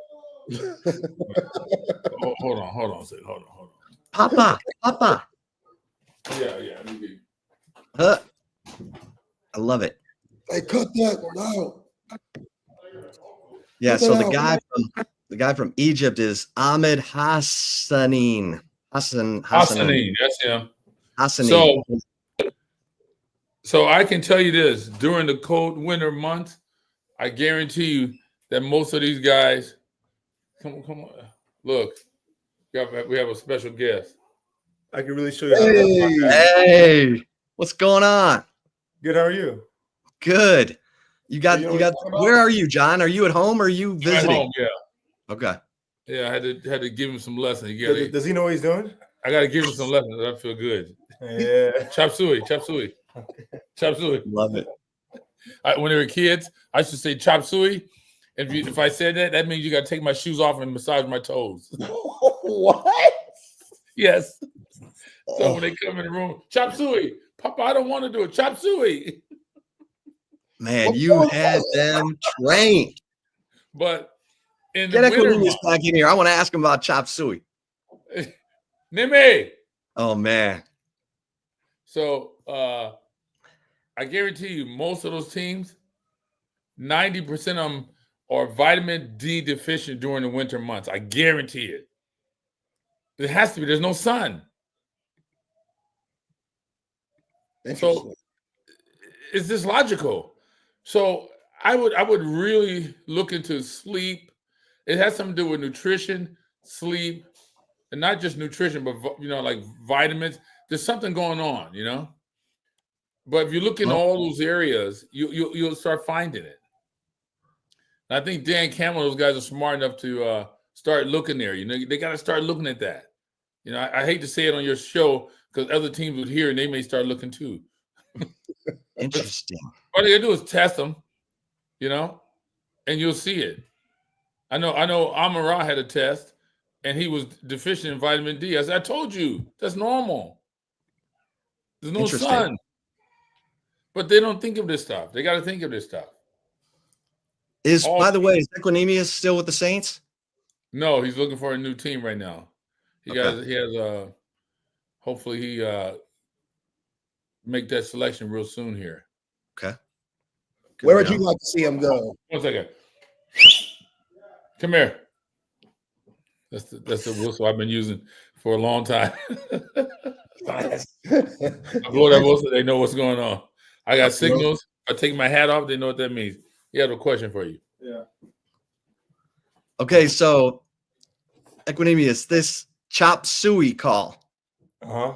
Hold on a second. Hold on. Papa. Yeah. I love it. Hey, cut that out. Yeah, so the guy from Egypt is Ahmed Hassanin. Hassanin, that's him. Hassanin. So I can tell you this: during the cold winter months, I guarantee you that most of these guys, come on, look, we have a special guest. I can really show you. Hey, what's going on? Good. How are you? Good. You got. Where are you, John? Are you at home or are you visiting? At home, yeah. Okay. Yeah, I had to give him some lessons. Does he know what he's doing? I got to give him some lessons. I feel good. Yeah. Chop suey. Love it. When they were kids, I used to say chop suey. If I said that means you got to take my shoes off and massage my toes. What? Yes. So when they come in the room, chop suey. Papa, I don't want to do it. Chop suey. Man, you had them trained. But in the Get winter back in here. I want to ask him about chop suey. Nime. Oh man. So I guarantee you, most of those teams, 90% of them are vitamin D deficient during the winter months. I guarantee it. It has to be. There's no sun. So it's just logical. So I would really look into sleep. It has something to do with nutrition, sleep, and not just nutrition, but like vitamins. There's something going on, But if you look in all those areas, you'll start finding it. And I think Dan Campbell, those guys are smart enough to start looking there. They got to start looking at that. I hate to say it on your show because other teams would hear and they may start looking too. Interesting. All they gotta do is test them, and you'll see it. I know Amara had a test and he was deficient in vitamin D. I told you, that's normal. There's no sun. But they don't think of this stuff. They got to think of this stuff. By the way, is Equanimeous still with the Saints? No, he's looking for a new team right now. He has hopefully he make that selection real soon here. Okay. Where would you like to see him go? 1 second. Come here. That's the whistle I've been using for a long time. I blow that whistle, they know what's going on. I got signals. I take my hat off, they know what that means. He had a question for you. Yeah. Okay, so Equanimeous, this chop suey call. Uh-huh.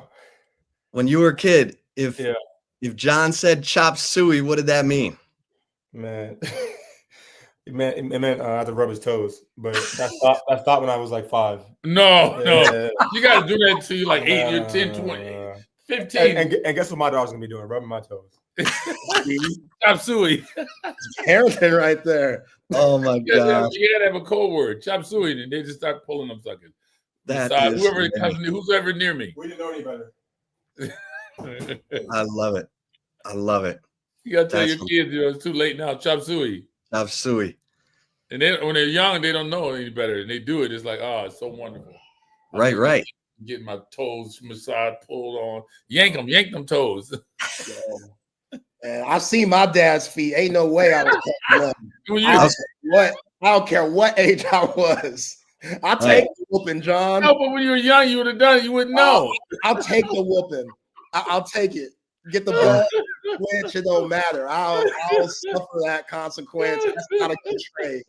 When you were a kid, if John said chop suey, what did that mean? Man, it meant I had to rub his toes, but I stopped when I was like 5. No. You got to do that to you like 8, you're 10, 20, 15. And guess what my dog's going to be doing? Rubbing my toes. Chop suey. Parenting right there. Oh, my God. You got to have a code word. Chop suey, and they just start pulling them suckers. Who's ever near me. We didn't know any better. I love it. You got to tell your kids, it's too late now. Chop suey. Chop suey. And then when they're young, they don't know any better. And they do it. It's like, oh, it's so wonderful. Right. Getting my toes massaged, pulled on. Yank them toes. Man, I've seen my dad's feet. Ain't no way I was I don't care what age I was. I'll take the whooping, John. No, but when you were young, you would have done it. You wouldn't know. I'll take the whooping. I'll take it. Get the blood. Which it don't matter. I'll suffer that consequence. That's not a good trade.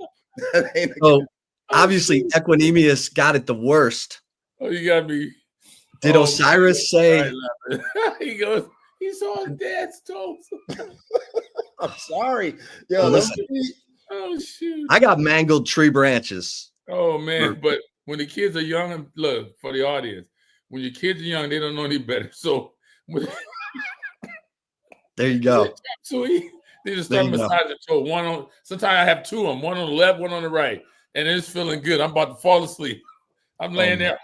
Obviously, Equanimeous got it the worst. Oh, you got me. Did Osiris say? He goes, he saw his dad's toes. I'm sorry. Oh, shoot. I got mangled tree branches. Oh, man. But when the kids are young, look, for the audience, when your kids are young, they don't know any better. So, there you go. So they just start massaging the toe. Sometimes I have 2 of them, one on the left, one on the right. And it's feeling good. I'm about to fall asleep. I'm laying there.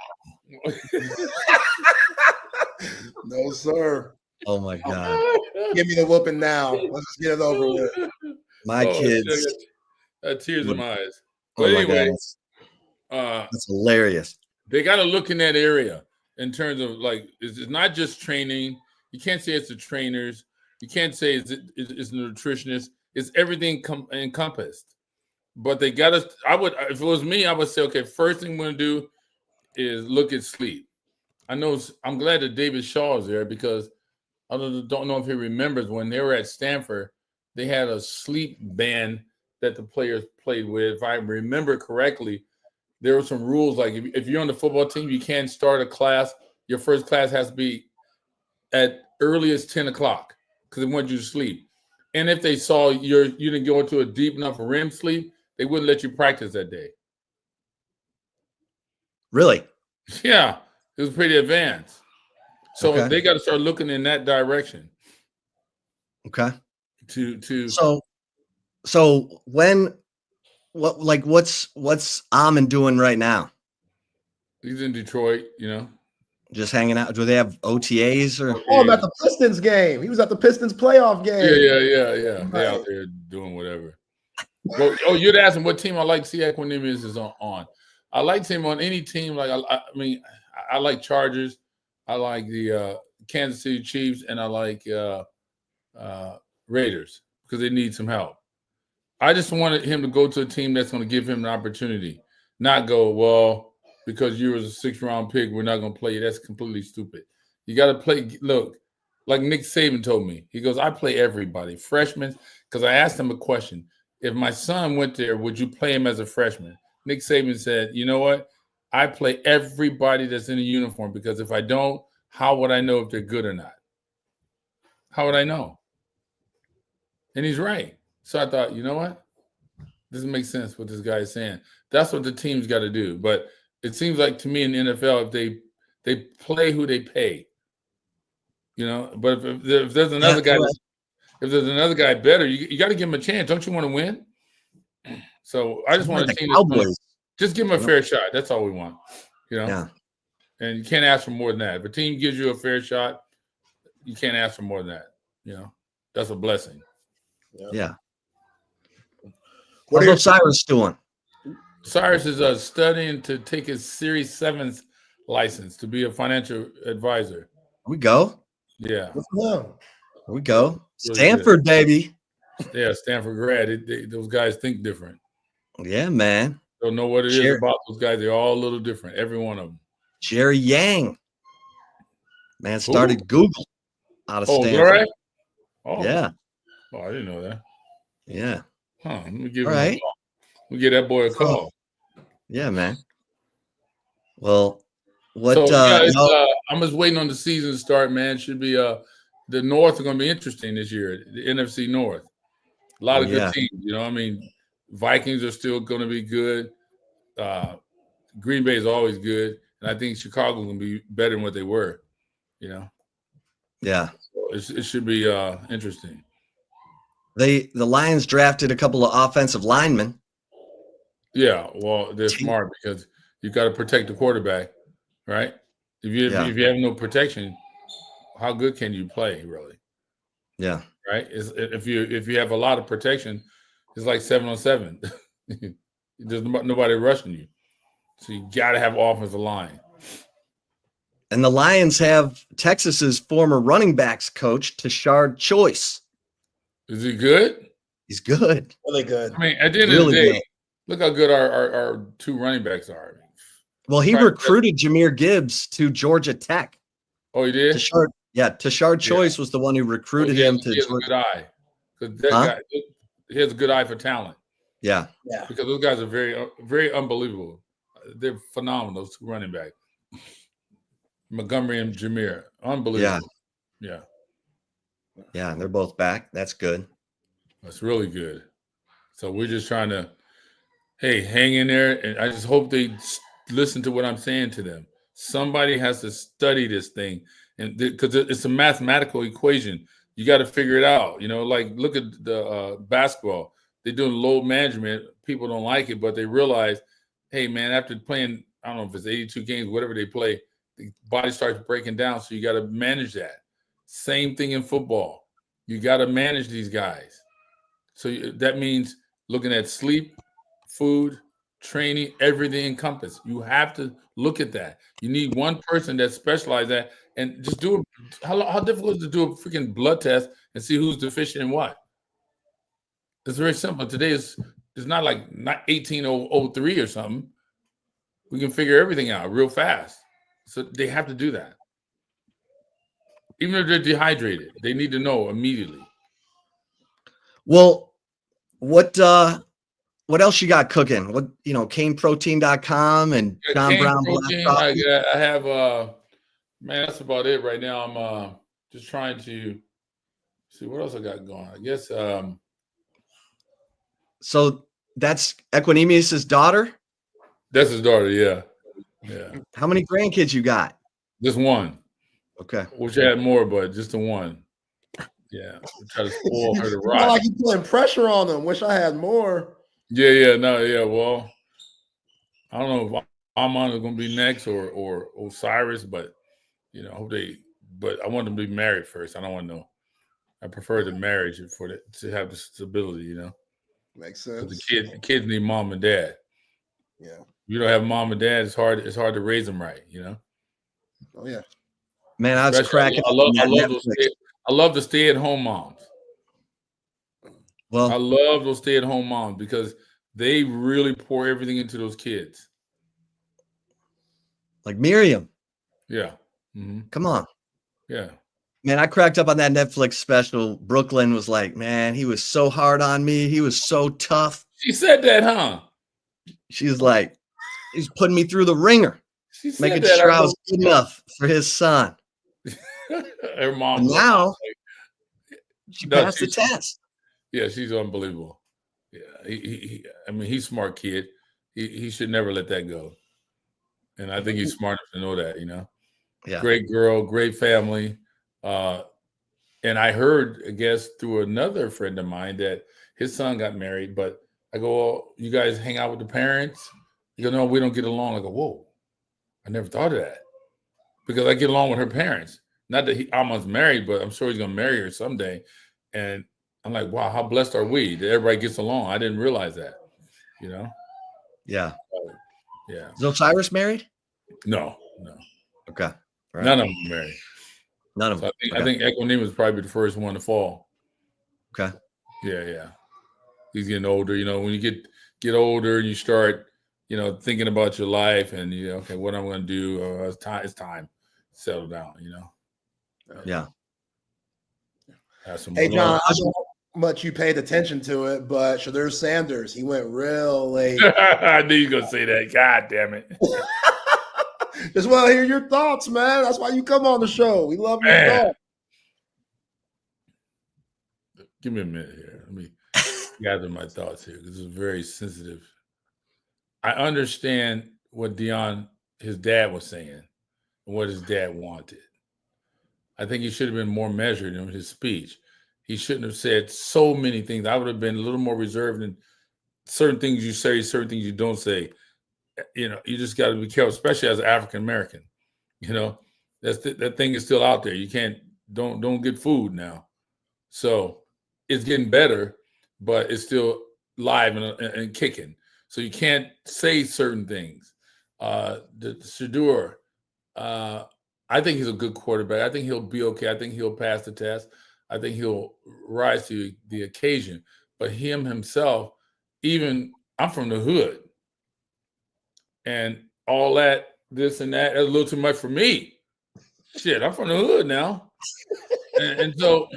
No, sir. Oh, my God. Give me the whooping now. Let's just get it over with. My kids. Tears in my eyes. But anyway, that's hilarious. They got to look in that area in terms of it's not just training. You can't say it's the trainers. You can't say it's the nutritionist. It's everything encompassed. But they got to. If it was me, I would say, okay, first thing I'm going to do is look at sleep. I'm glad that David Shaw is there because I don't know if he remembers when they were at Stanford, they had a sleep band that the players played with. If I remember correctly, there were some rules like if you're on the football team, you can't start a class. Your first class has to be at earliest 10 o'clock because they want you to sleep. And if they saw you didn't go into a deep enough REM sleep, they wouldn't let you practice that day. Really? Yeah, it was pretty advanced. So they got to start looking in that direction. Okay. So what's Amon doing right now? He's in Detroit, Just hanging out. Do they have OTAs or? Oh, I'm at the Pistons game. He was at the Pistons playoff game. Yeah. They're out there doing whatever. You'd ask him what team I like to see Equanimeous is on. I like him on any team. I like Chargers. I like the Kansas City Chiefs, and I like Raiders because they need some help. I just wanted him to go to a team that's going to give him an opportunity, not go, well, because you was a 6th-round pick, we're not going to play you. That's completely stupid. You got to play. Look, like Nick Saban told me, he goes, I play everybody, freshmen, because I asked him a question. If my son went there, would you play him as a freshman? Nick Saban said, you know what? I play everybody that's in a uniform because if I don't, how would I know if they're good or not? How would I know? And he's right. So I thought, you know what? This makes sense what this guy is saying. That's what the team's got to do. But it seems like to me in the NFL, if they play who they pay, you know. But if there's another guy, if there's another guy better, you got to give him a chance. Don't you want to win? So I just want a team that's just give him a fair shot. That's all we want, you know. Yeah. And you can't ask for more than that. If a team gives you a fair shot, you can't ask for more than that. You know, that's a blessing. Yeah. What's Osiris doing? Cyrus is studying to take his Series 7 license to be a financial advisor. Here we go. Yeah. Here we go. Stanford, baby. Yeah, Stanford grad. Those guys think different. Yeah, man. Don't know what it is about those guys. They're all a little different, every one of them. Jerry Yang. Man, started Google out of Stanford. All right? Oh, yeah. Oh, I didn't know that. Yeah. Huh. Let me give him a call. We give that boy a call. Yeah, man. Well, what? So, I'm just waiting on the season to start, man. Should be the North is going to be interesting this year. The NFC North, a lot of good teams. You know, I mean, Vikings are still going to be good. Green Bay is always good, and I think Chicago is going to be better than what they were. You know. Yeah. So it should be interesting. The Lions drafted a couple of offensive linemen. Yeah, well, they're smart because you got to protect the quarterback, right? If you have no protection, how good can you play, really? Yeah. Right. If you have a lot of protection, it's like 7-on-7. There's nobody rushing you, so you got to have offensive line. And the Lions have Texas's former running backs coach, Tashard Choice. Is he good? He's good. Really good. I mean, at the end of the day, look how good our 2 running backs are. Well, he recruited Jahmyr Gibbs to Georgia Tech. Oh, he did? Tashard Choice was the one who recruited him to Georgia. He has a good eye. Because that guy, he has a good eye for talent. Yeah. Because those guys are very, very unbelievable. They're phenomenal, those 2 running backs. Montgomery and Jahmyr. Unbelievable. Yeah. Yeah, they're both back. That's good. That's really good. So we're just trying to, hang in there. And I just hope they listen to what I'm saying to them. Somebody has to study this thing. And because it's a mathematical equation. You got to figure it out. You know, like look at the basketball. They're doing load management. People don't like it, but they realize, hey, man, after playing, I don't know if it's 82 games, whatever they play, the body starts breaking down. So you got to manage that. Same thing in football. You got to manage these guys. So that means looking at sleep, food, training, everything encompassed. You have to look at that. You need one person that specializes that and just do it. How difficult is it to do a freaking blood test and see who's deficient in what? It's very simple. Today it's not like 1803 or something. We can figure everything out real fast. So they have to do that. Even if they're dehydrated, they need to know immediately. Well, what else you got cooking? What, caneprotein.com and John Brown. I have man, that's about it right now. I'm just trying to see what else I got going. I guess so that's Equinemius's daughter? That's his daughter, yeah. How many grandkids you got? Just one. Okay. Wish I had more, but just the one. Yeah. Try to spoil her to rock. Not like you putting pressure on them. Wish I had more. Well, I don't know if Armand is gonna be next or Osiris, but but I want them to be married first. I don't want to know. I prefer the marriage to have the stability, Makes sense. The kids need mom and dad. Yeah. You don't have mom and dad, it's hard to raise them right, Oh yeah. Man, I was cracking. I I love the stay-at-home moms. I Well, love those stay-at-home moms because they really pour everything into those kids. like Miriam, Yeah. Mhm. come on. Yeah. Man, I cracked up on that Netflix special. Brooklyn was like, man, he was so hard on me. He was so tough. She said that, huh? She was like, he's putting me through the ringer, She said making that. sure I was good enough for his son. Her mom. And now she No, passed the test. Yeah, she's unbelievable. Yeah, I mean, he's a smart kid. He should never let that go. And I think he's smart enough to know that, you know. Yeah. Great girl, great family. And I heard, I guess, through another friend of mine that his son got married. But I go, well, you guys hang out with the parents? You go, no, we don't get along. I go, whoa, I never thought of that. Because I get along with her parents. Not that he almost married, but I'm sure he's going to marry her someday. And I'm like, wow, how blessed are we that everybody gets along? I didn't realize that, you know? Yeah. Yeah. Is Osiris married? No. Okay. Right. None of them married. None of So them. I think Equanimous was probably the first one to fall. Okay. Yeah. He's getting older. You know, when you get older, you start, you know, thinking about your life and okay, what I'm going to do. It's time. Settle down. You know. Yeah. Hey, John, I don't know how much you paid attention to it, but Shadur Sanders, he went real late. I knew you were going to say that. God damn it. Just want to hear your thoughts, man. That's why you come on the show. We love your thoughts. Give me a minute here. Let me gather my thoughts here. This is very sensitive. I understand what Deion, his dad, was saying and what his dad wanted. I think he should have been more measured in his speech. He shouldn't have said so many things. I would have been a little more reserved in certain things you say, certain things you don't say. You know, you just got to be careful, especially as an African American. You know, that thing is still out there. You don't get food now. So it's getting better, but it's still live and kicking. So you can't say certain things. Shadur, I think he's a good quarterback. I think he'll be okay. I think he'll pass the test. I think he'll rise to the occasion. But himself, even I'm from the hood. And all that, this and that's a little too much for me. Shit, I'm from the hood now. and so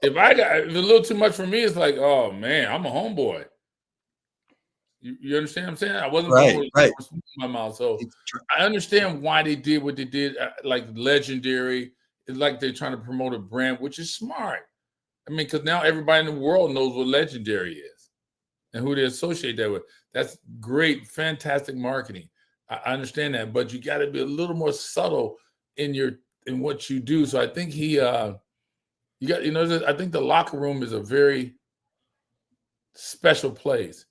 if it's a little too much for me, it's like, oh man, I'm a homeboy. You understand what I'm saying? I wasn't born with in my mouth. So I understand why they did what they did, like legendary. It's like they're trying to promote a brand, which is smart. I mean, because now everybody in the world knows what legendary is and who they associate that with. That's great, fantastic marketing. I understand that, but you got to be a little more subtle in what you do. So I think I think the locker room is a very special place.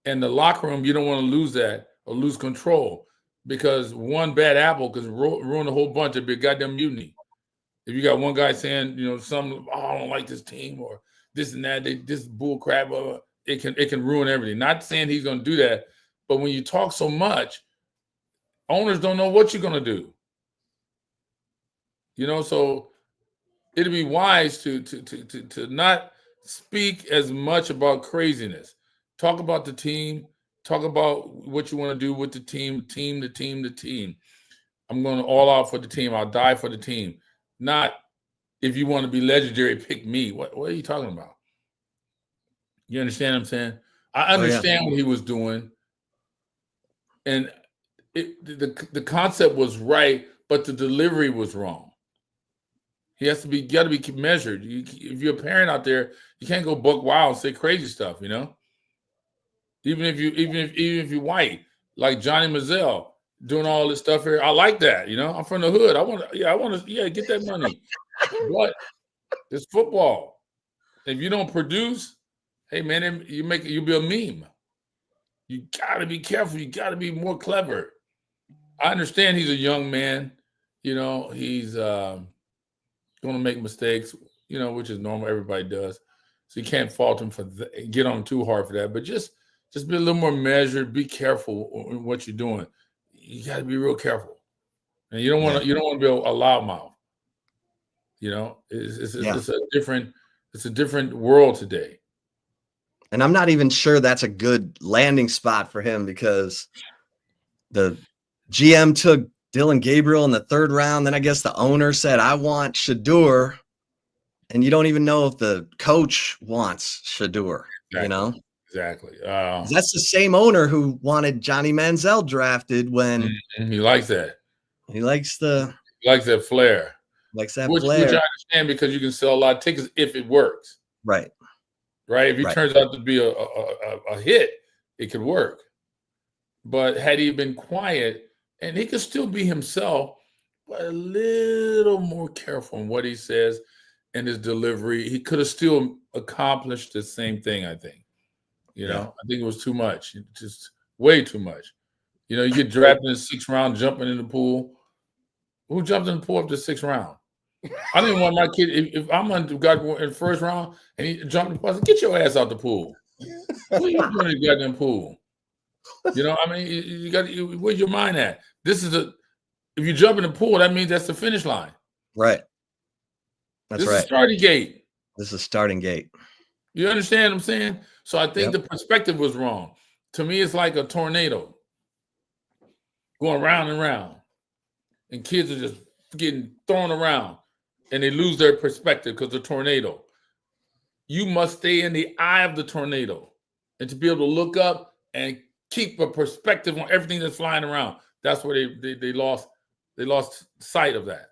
And the locker room, you don't want to lose that or lose control because one bad apple could ruin a whole bunch. It'd be a goddamn mutiny. If you got one guy saying, I don't like this team or this and that, this bull crap, it can ruin everything. Not saying he's going to do that, but when you talk so much, owners don't know what you're going to do. So it'd be wise to not speak as much about craziness. Talk about the team. Talk about what you want to do with the team. I'm going all out for the team. I'll die for the team. Not if you want to be legendary, pick me. What are you talking about? You understand what I'm saying? I understand what he was doing. And the concept was right, but the delivery was wrong. He has to be, got to be measured. If you're a parent out there, you can't go buck wild and say crazy stuff, Even if you're white, like Johnny Manziel doing all this stuff here, I like that. I'm from the hood. I want to get that money. But it's football. If you don't produce, hey man, you'll be a meme. You gotta be careful. You gotta be more clever. I understand he's a young man. He's going to make mistakes. Which is normal. Everybody does. So you can't fault him get on him too hard for that. But just be a little more measured. Be careful in what you're doing. You got to be real careful, and you don't want to be a loudmouth. It's a different world today. And I'm not even sure that's a good landing spot for him because the GM took Dylan Gabriel in the 3rd round. Then I guess the owner said, I want Shador. And you don't even know if the coach wants Shador, Exactly. That's the same owner who wanted Johnny Manziel drafted when he likes that. He likes that flair. Likes that which flair. I understand because you can sell a lot of tickets if it works. Right. If he turns out to be a hit, it could work. But had he been quiet, and he could still be himself, but a little more careful in what he says and his delivery, he could have still accomplished the same thing, I think. I think it was too much, just way too much. You get drafted in the 6th round, jumping in the pool. Who jumped in the pool up to the 6th round? I didn't want my kid, if I'm got in the 1st round and he jumped in the pool, I said, get your ass out the pool. What are you doing in the goddamn pool? You got where's your mind at? If you jump in the pool, that means that's the finish line. Right. That's right. This is starting gate. This is starting gate. You understand what I'm saying? So I think the perspective was wrong. To me, it's like a tornado going round and round. And kids are just getting thrown around. And they lose their perspective because of the tornado. You must stay in the eye of the tornado. And to be able to look up and keep a perspective on everything that's flying around. That's where they lost sight of that.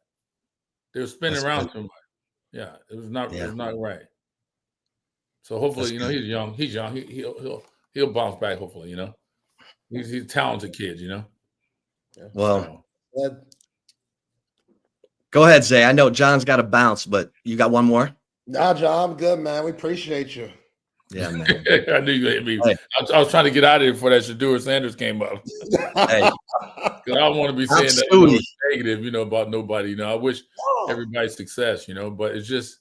They were spinning around too much. Yeah, it was not right. So hopefully, he's young. He's young. He'll bounce back. Hopefully, he's a talented kid. Well, go ahead, Zay. I know John's got to bounce, but you got one more? Nah, John, I'm good, man. We appreciate you. Yeah, man. I knew you hit me. Hey. I was trying to get out of here before that Shador Sanders came up. Hey, because I don't want to be saying that negative, about nobody. I wish everybody success, but it's just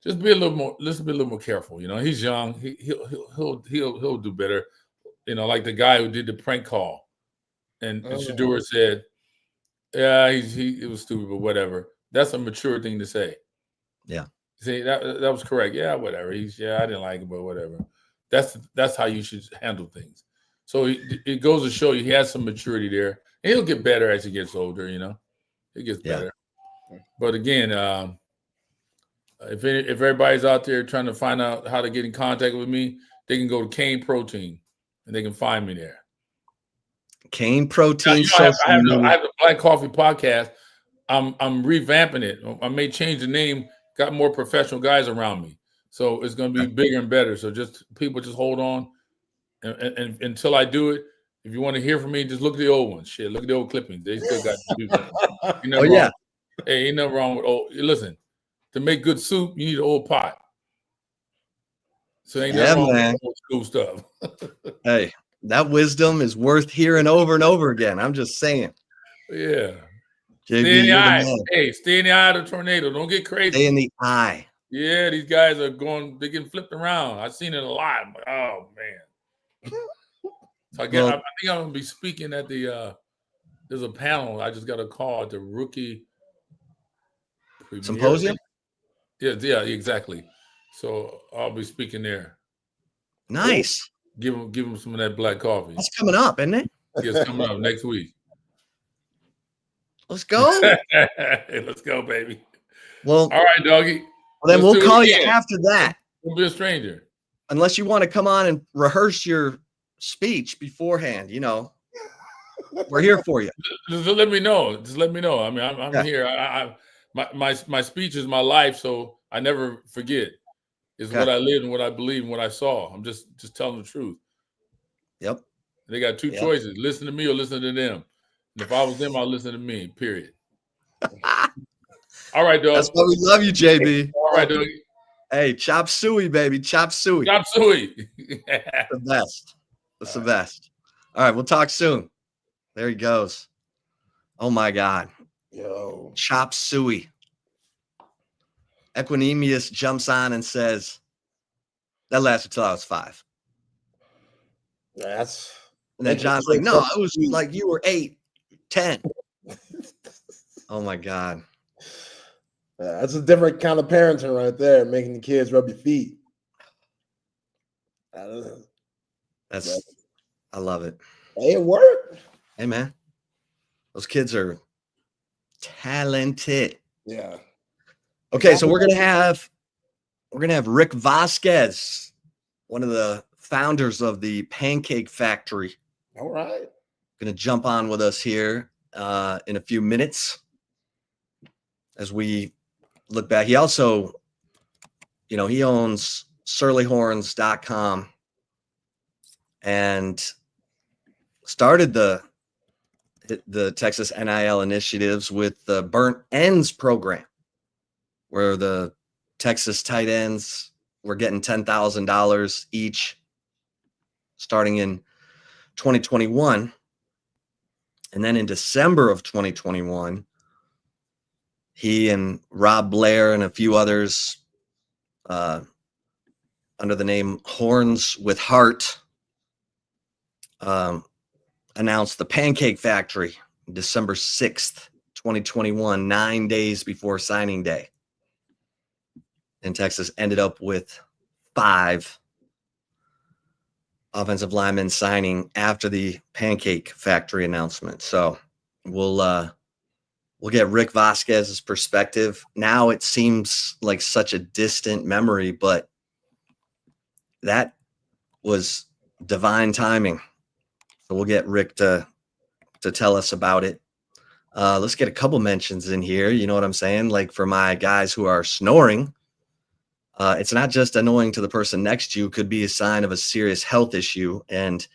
be a little more. Let's be a little more careful. He's young. He'll do better. Like the guy who did the prank call, and Shador said, "Yeah, it was stupid, but whatever." That's a mature thing to say. Yeah. See, that was correct. Yeah, whatever. I didn't like it, but whatever. That's how you should handle things. So it goes to show you he has some maturity there. And he'll get better as he gets older, He gets better. But again, if everybody's out there trying to find out how to get in contact with me, they can go to Cane Protein and they can find me there. Cane Protein. I have the Black Coffee Podcast. I'm revamping it. I may change the name. Got more professional guys around me, so it's going to be bigger and better. So people just hold on, and until I do it, if you want to hear from me, just look at the old ones. Shit, look at the old clippings. They still got to do that. Hey, ain't nothing wrong with old. Listen, to make good soup, you need an old pot. So ain't nothing wrong with old school stuff. Hey, that wisdom is worth hearing over and over again. I'm just saying. Yeah. JB, stay in the eye. Hey, stay in the eye of the tornado. Don't get crazy. Stay in the eye. Yeah, these guys are they're getting flipped around. I've seen it a lot. I'm like, oh man. So I think I'm gonna be speaking at there's a panel. I just got a call at the rookie symposium. Yeah, exactly. So I'll be speaking there. Nice. Give them some of that black coffee. That's coming up, isn't it? Yeah, it's coming up next week. Let's go. Let's go, baby. Well, all right, doggy. Well, then we'll call you after that. Don't be a stranger. Unless you want to come on and rehearse your speech beforehand, we're here for you. Just let me know. I mean, I'm here. My speech is my life, so I never forget. It's what I lived and what I believe and what I saw. I'm just telling the truth. Yep. They got two choices: listen to me or listen to them. And if I was them, I'll listen to me. Period. All right, dog. That's why we love you, JB. All right, dog. Hey, chop suey, baby. Chop suey. Chop suey. The best. That's the best. All right, we'll talk soon. There he goes. Oh my God. Yo. Chop suey. Equanimous jumps on and says, that lasted till I was 5. And then John's like, no, it was like you were 8, 10. Oh my God. Yeah, that's a different kind of parenting right there, making the kids rub your feet. I don't know. I love it. Hey, it worked. Hey, man. Those kids are talented. Yeah. Okay, so we're gonna have Rick Vasquez, one of the founders of the Pancake Factory, All right. gonna jump on with us here in a few minutes as we look back. He also, he owns surlyhorns.com and started the Texas NIL initiatives with the Burnt Ends program, where the Texas tight ends were getting $10,000 each starting in 2021. And then in December of 2021, he and Rob Blair and a few others under the name Horns with Heart announced the Pancake Factory December 6th, 2021, 9 days before signing day. And Texas ended up with 5 offensive linemen signing after the Pancake Factory announcement. So we'll get Rick Vasquez's perspective. Now it seems like such a distant memory, but that was divine timing. So we'll get Rick to tell us about it. Let's get a couple mentions in here. You know what I'm saying? Like for my guys who are snoring, it's not just annoying to the person next to you, it could be a sign of a serious health issue. And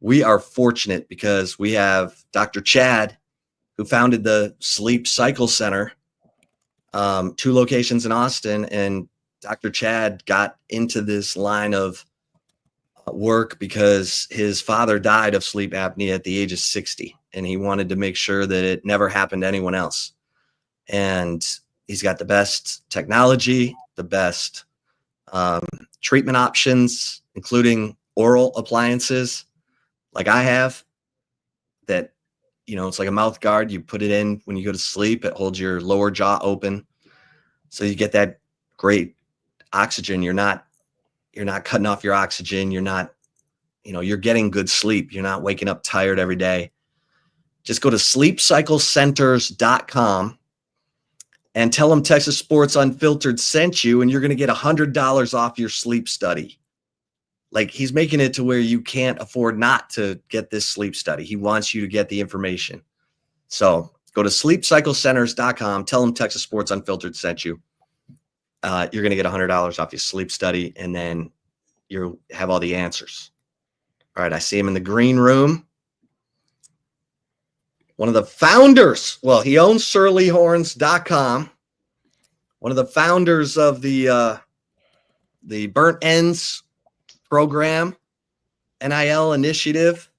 we are fortunate because we have Dr. Chad, who founded the Sleep Cycle Center, 2 locations in Austin. And Dr. Chad got into this line of work because his father died of sleep apnea at the age of 60. And he wanted to make sure that it never happened to anyone else. And he's got the best technology, the best treatment options, including oral appliances like I have that, it's like a mouth guard. You put it in when you go to sleep. It holds your lower jaw open. So you get that great oxygen. You're not cutting off your oxygen. You're not, you're getting good sleep. You're not waking up tired every day. Just go to sleepcyclecenters.com and tell them Texas Sports Unfiltered sent you, and you're going to get $100 off your sleep study. Like, he's making it to where you can't afford not to get this sleep study. He wants you to get the information. So go to sleepcyclecenters.com, tell them Texas Sports Unfiltered sent you. You're going to get $100 off your sleep study, and then you'll have all the answers. All right, I see him in the green room. One of the founders, well, he owns surlyhorns.com. One of the founders of the Burnt Ends program, NIL initiative,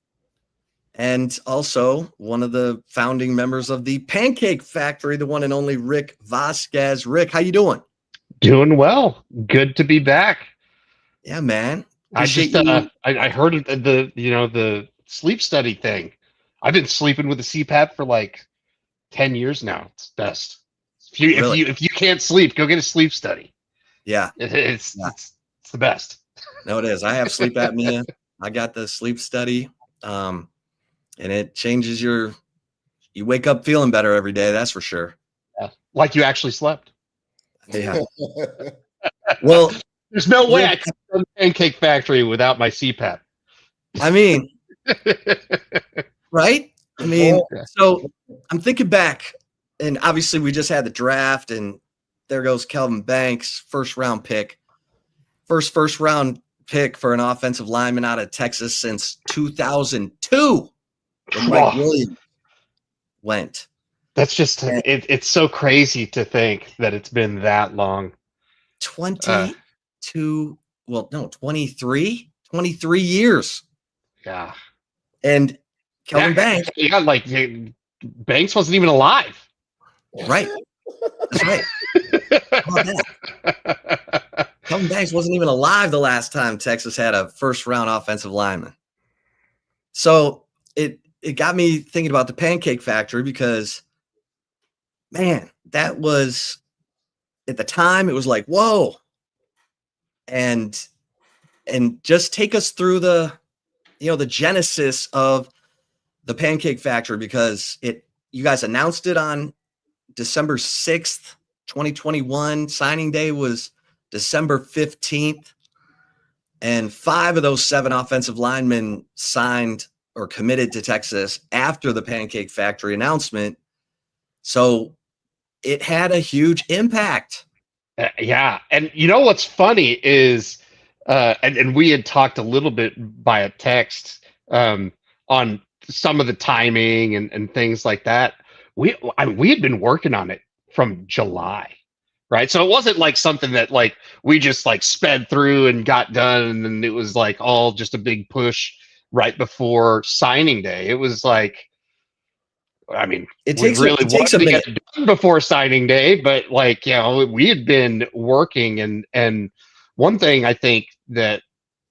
and also one of the founding members of the Pancake Factory, the one and only Rick Vasquez. Rick, how you doing? Doing well. Good to be back. Yeah, man. I heard of the sleep study thing. I've been sleeping with a CPAP for like 10 years now. It's best. If you can't sleep, go get a sleep study. Yeah. It's the best. No, it is. I have sleep apnea. I got the sleep study. And it changes you wake up feeling better every day. That's for sure. Yeah. Like you actually slept. Yeah. Well, there's no way I could run the Pancake Factory without my CPAP. I mean, right? I mean, so I'm thinking back, and obviously we just had the draft, and there goes Kelvin Banks, first round pick round pick for an offensive lineman out of Texas since 2002 when Mike Williams went. That's just it's so crazy to think that it's been that long. 23 years. Yeah. And Kelvin Banks. Banks wasn't even alive. Right. That's right. How about that? Kelvin Banks wasn't even alive the last time Texas had a first round offensive lineman. So it got me thinking about the Pancake Factory because, man, that was at the time, it was like, whoa. And just take us through the genesis of the Pancake Factory, because you guys announced it on December 6th, 2021. Signing day was December 15th. And 5 of those 7 offensive linemen signed or committed to Texas after the Pancake Factory announcement. So it had a huge impact. Yeah. And you know what's funny is, and we had talked a little bit via text on some of the timing and things like that. We had been working on it from July, right? So it wasn't like something that like we just like sped through and got done, and it was like all just a big push right before signing day. It was like, I mean, it takes a minute. Get it done before signing day, but like, we had been working, and one thing I think that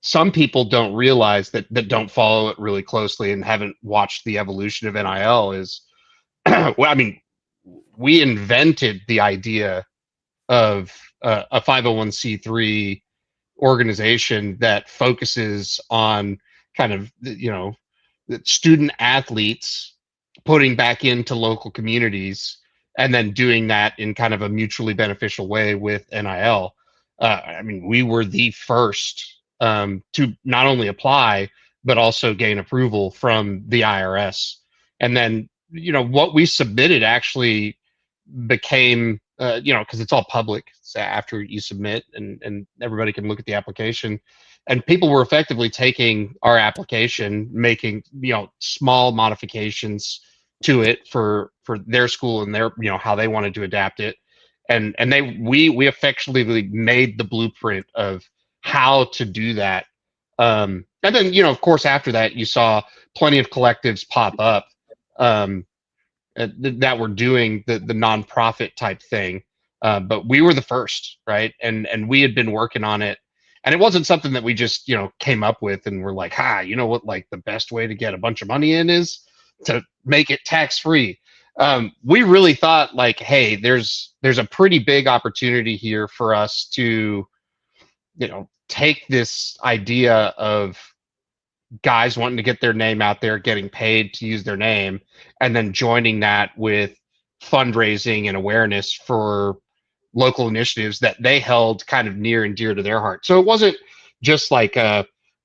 some people don't realize that don't follow it really closely and haven't watched the evolution of NIL is, well, I mean, we invented the idea of a 501c3 organization that focuses on kind of, student athletes putting back into local communities and then doing that in kind of a mutually beneficial way with NIL. I mean, we were the first to not only apply, but also gain approval from the IRS. And then, what we submitted actually became, because it's all public after you submit, and everybody can look at the application. And people were effectively taking our application, making, small modifications to it for their school and their, how they wanted to adapt it. And we effectively made the blueprint of how to do that. And then, of course, after that, you saw plenty of collectives pop up that were doing the nonprofit type thing. But we were the first, right? And we had been working on it. And it wasn't something that we just, came up with and we're like, you know what, like the best way to get a bunch of money in is to make it tax-free. We really thought like, hey, there's a pretty big opportunity here for us to, take this idea of guys wanting to get their name out there, getting paid to use their name, and then joining that with fundraising and awareness for local initiatives that they held kind of near and dear to their heart. So it wasn't just like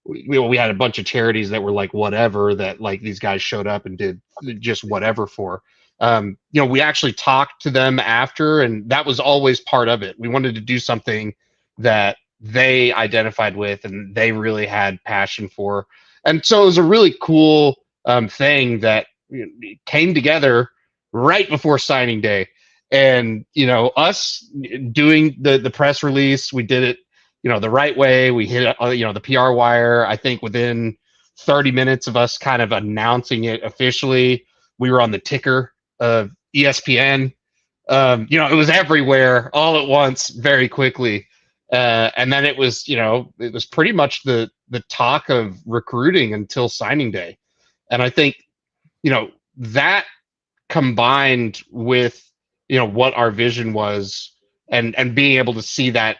we had a bunch of charities that were like whatever, that like these guys showed up and did just whatever for. We actually talked to them after, and that was always part of it. We wanted to do something that they identified with and they really had passion for. And so it was a really cool thing that came together right before signing day. And, us doing the press release, we did it, the right way. We hit, the PR wire. I think within 30 minutes of us kind of announcing it officially, we were on the ticker of ESPN. It was everywhere all at once very quickly. And then it was pretty much the talk of recruiting until signing day. And I think, that combined with, what our vision was and being able to see that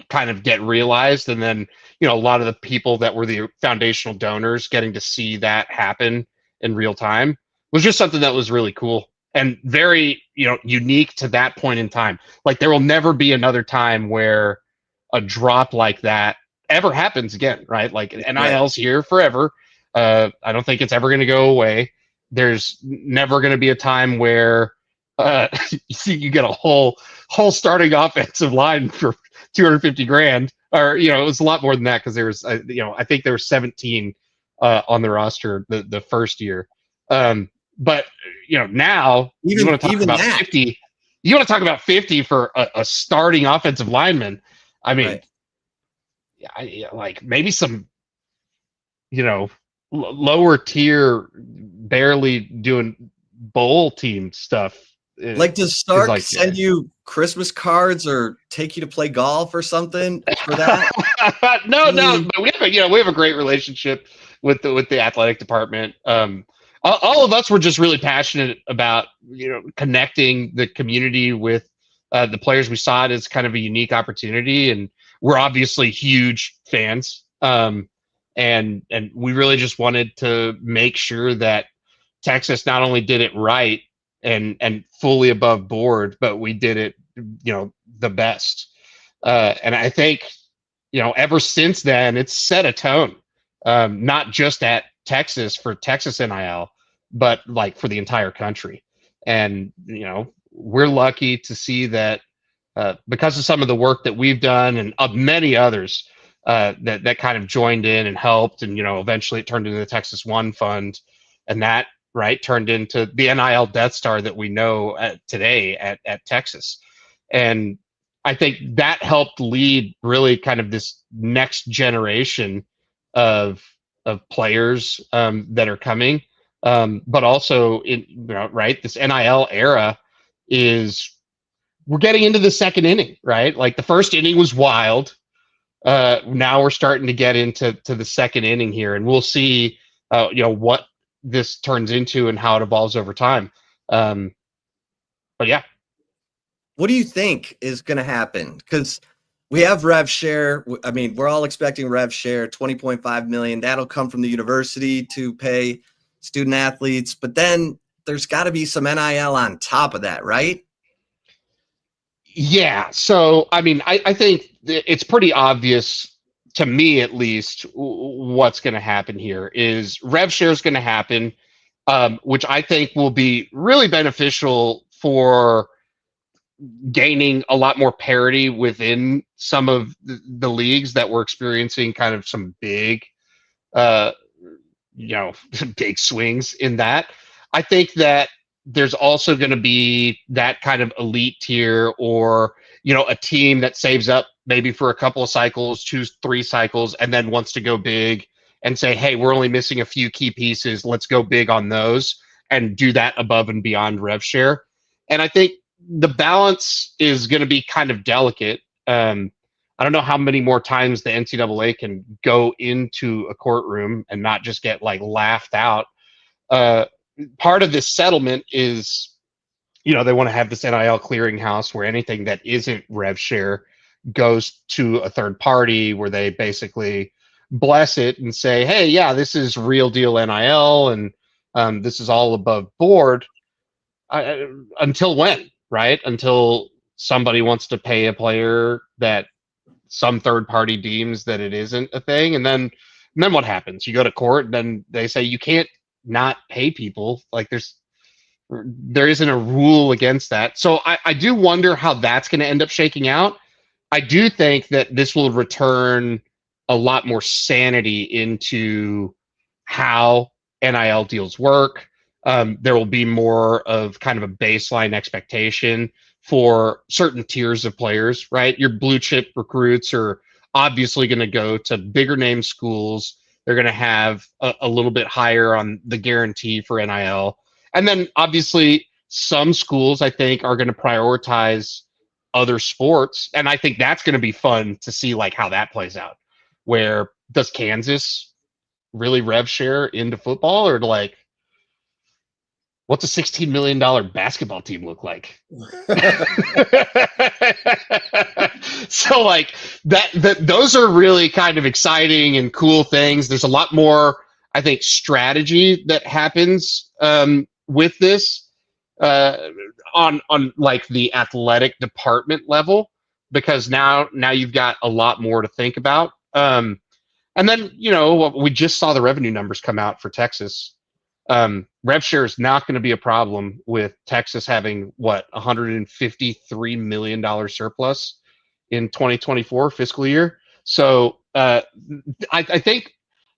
kind of get realized. And then, a lot of the people that were the foundational donors getting to see that happen in real time was just something that was really cool and very, unique to that point in time. Like there will never be another time where a drop like that ever happens again, right? Like NIL's here forever. I don't think it's ever going to go away. There's never going to be a time where you get a whole starting offensive line for $250,000, or it was a lot more than that because there was I think there were 17 on the roster the first year. But now you want to talk about 50. You want to talk about 50 for a starting offensive lineman. I mean, right. Like maybe some, lower tier, barely doing bowl team stuff. Like, does Stark send you Christmas cards or take you to play golf or something for that? No, but we have a great relationship with the athletic department. All of us were just really passionate about connecting the community with The players, we saw it as kind of a unique opportunity, and we're obviously huge fans. And we really just wanted to make sure that Texas not only did it right and fully above board, but we did it, the best. And I think, ever since then, it's set a tone, not just at Texas for Texas NIL, but like for the entire country. And, we're lucky to see that because of some of the work that we've done and of many others that kind of joined in and helped. And, eventually it turned into the Texas One Fund, and that turned into the NIL Death Star that we know today at Texas. And I think that helped lead really kind of this next generation of players that are coming. But also this NIL era we're getting into the second inning, right? Like the first inning was wild. Now we're starting to get into the second inning here, and we'll see what this turns into and how it evolves over time. But yeah. What do you think is going to happen? Because we have rev share. I mean, we're all expecting rev share, $20.5 million. That'll come from the university to pay student athletes. But then there's got to be some NIL on top of that, right? Yeah. So, I mean, I think it's pretty obvious to me, at least, what's going to happen here is rev share is going to happen, which I think will be really beneficial for gaining a lot more parity within some of the leagues that were experiencing kind of some big, big swings in that. I think that there's also going to be that kind of elite tier, or, a team that saves up maybe for a couple of cycles, 2-3 cycles, and then wants to go big and say, hey, we're only missing a few key pieces. Let's go big on those and do that above and beyond rev share. And I think the balance is going to be kind of delicate. I don't know how many more times the NCAA can go into a courtroom and not just get laughed out. Part of this settlement is, they want to have this NIL clearinghouse where anything that isn't rev share goes to a third party, where they basically bless it and say, hey, yeah, this is real deal NIL, and this is all above board. Until when? Right? Until somebody wants to pay a player that some third party deems that it isn't a thing. And then what happens? You go to court, and then they say you can't not pay people. There isn't a rule against that. So I do wonder how that's going to end up shaking out. I do think that this will return a lot more sanity into how NIL deals work. There will be more of kind of a baseline expectation for certain tiers of players, right? Your blue chip recruits are obviously going to go to bigger name schools. They're going to have a little bit higher on the guarantee for NIL. And then obviously some schools, I think, are going to prioritize other sports. And I think that's going to be fun to see how that plays out. Where does Kansas really rev share into football, or what's a $16 million basketball team look like? So those are really kind of exciting and cool things. There's a lot more, I think, strategy that happens with this on the athletic department level, because now you've got a lot more to think about. And then, we just saw the revenue numbers come out for Texas. Rev share is not going to be a problem with Texas having $153 million surplus in 2024 fiscal year. So I think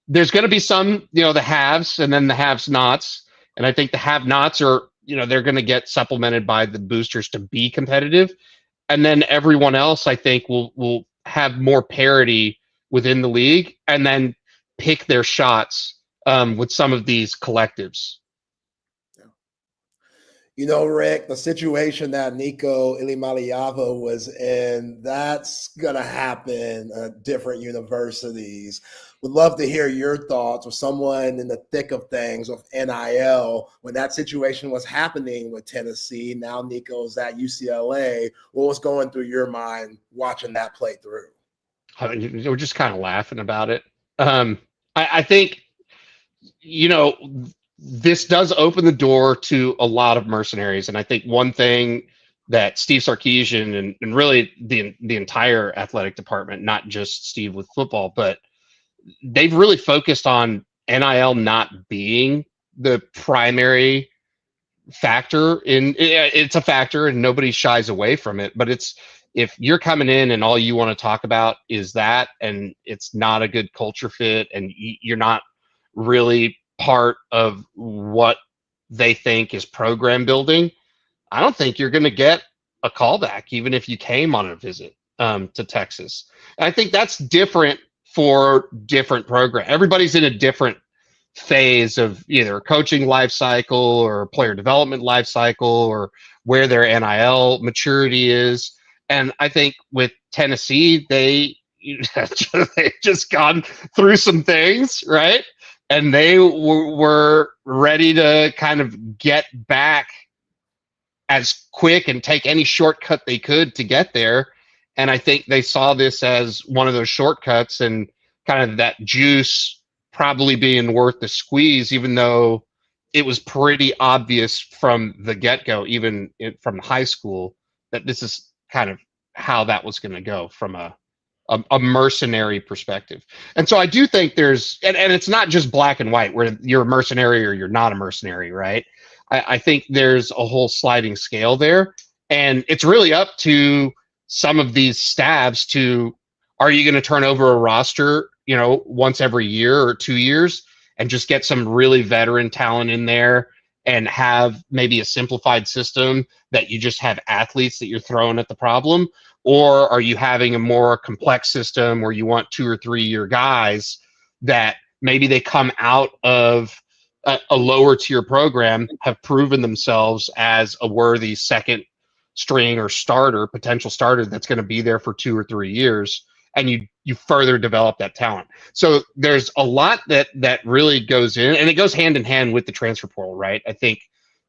there's going to be some, the haves and then the haves nots. And I think the have nots are, they're going to get supplemented by the boosters to be competitive. And then everyone else, I think, will have more parity within the league, and then pick their shots with some of these collectives. You know, Rick, the situation that Nico Ilimaliava was in, that's going to happen at different universities. Would love to hear your thoughts with someone in the thick of things with NIL when that situation was happening with Tennessee. Now Nico's at UCLA. What was going through your mind watching that play through? We're just kind of laughing about it. I think, you know, this does open the door to a lot of mercenaries. And I think one thing that Steve Sarkisian and really the entire athletic department, not just Steve with football, but they've really focused on NIL not being the primary factor it's a factor and nobody shies away from it, but if you're coming in and all you want to talk about is that, and it's not a good culture fit and you're not really part of what they think is program building, I don't think you're going to get a callback, even if you came on a visit to Texas. And I think that's different for different programs. Everybody's in a different phase of either coaching life cycle or player development life cycle or where their NIL maturity is. And I think with Tennessee, they've just gone through some things, right? And they were ready to kind of get back as quick and take any shortcut they could to get there. And I think they saw this as one of those shortcuts and kind of that juice probably being worth the squeeze, even though it was pretty obvious from the get-go, even from high school, that this is kind of how that was going to go from a mercenary perspective. And so I do think there's, and it's not just black and white where you're a mercenary or you're not a mercenary, right? I think there's a whole sliding scale there. And it's really up to some of these stabs to, are you going to turn over a roster, you know, once every year or 2 years and just get some really veteran talent in there and have maybe a simplified system that you just have athletes that you're throwing at the problem? Or are you having a more complex system where you want 2 or 3 year guys that maybe they come out of a lower tier program, have proven themselves as a worthy second string or starter, potential starter that's going to be there for 2 or 3 years, and you further develop that talent. So there's a lot that really goes in, and it goes hand in hand with the transfer portal, right? I think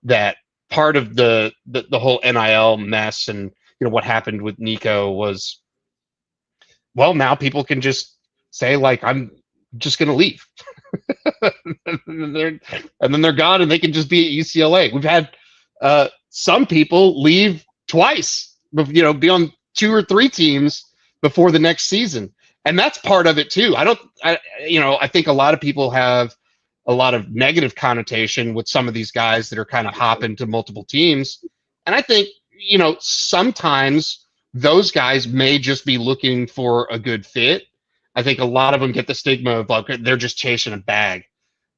that part of the whole NIL mess and, you know, what happened with Nico was, well, now people can just say, like, I'm just going to leave. and then they're gone and they can just be at UCLA. We've had some people leave twice, you know, be on 2 or 3 teams before the next season. And that's part of it too. I think a lot of people have a lot of negative connotation with some of these guys that are kind of hopping to multiple teams. And I think, you know, sometimes those guys may just be looking for a good fit. I think a lot of them get the stigma of, like, they're just chasing a bag.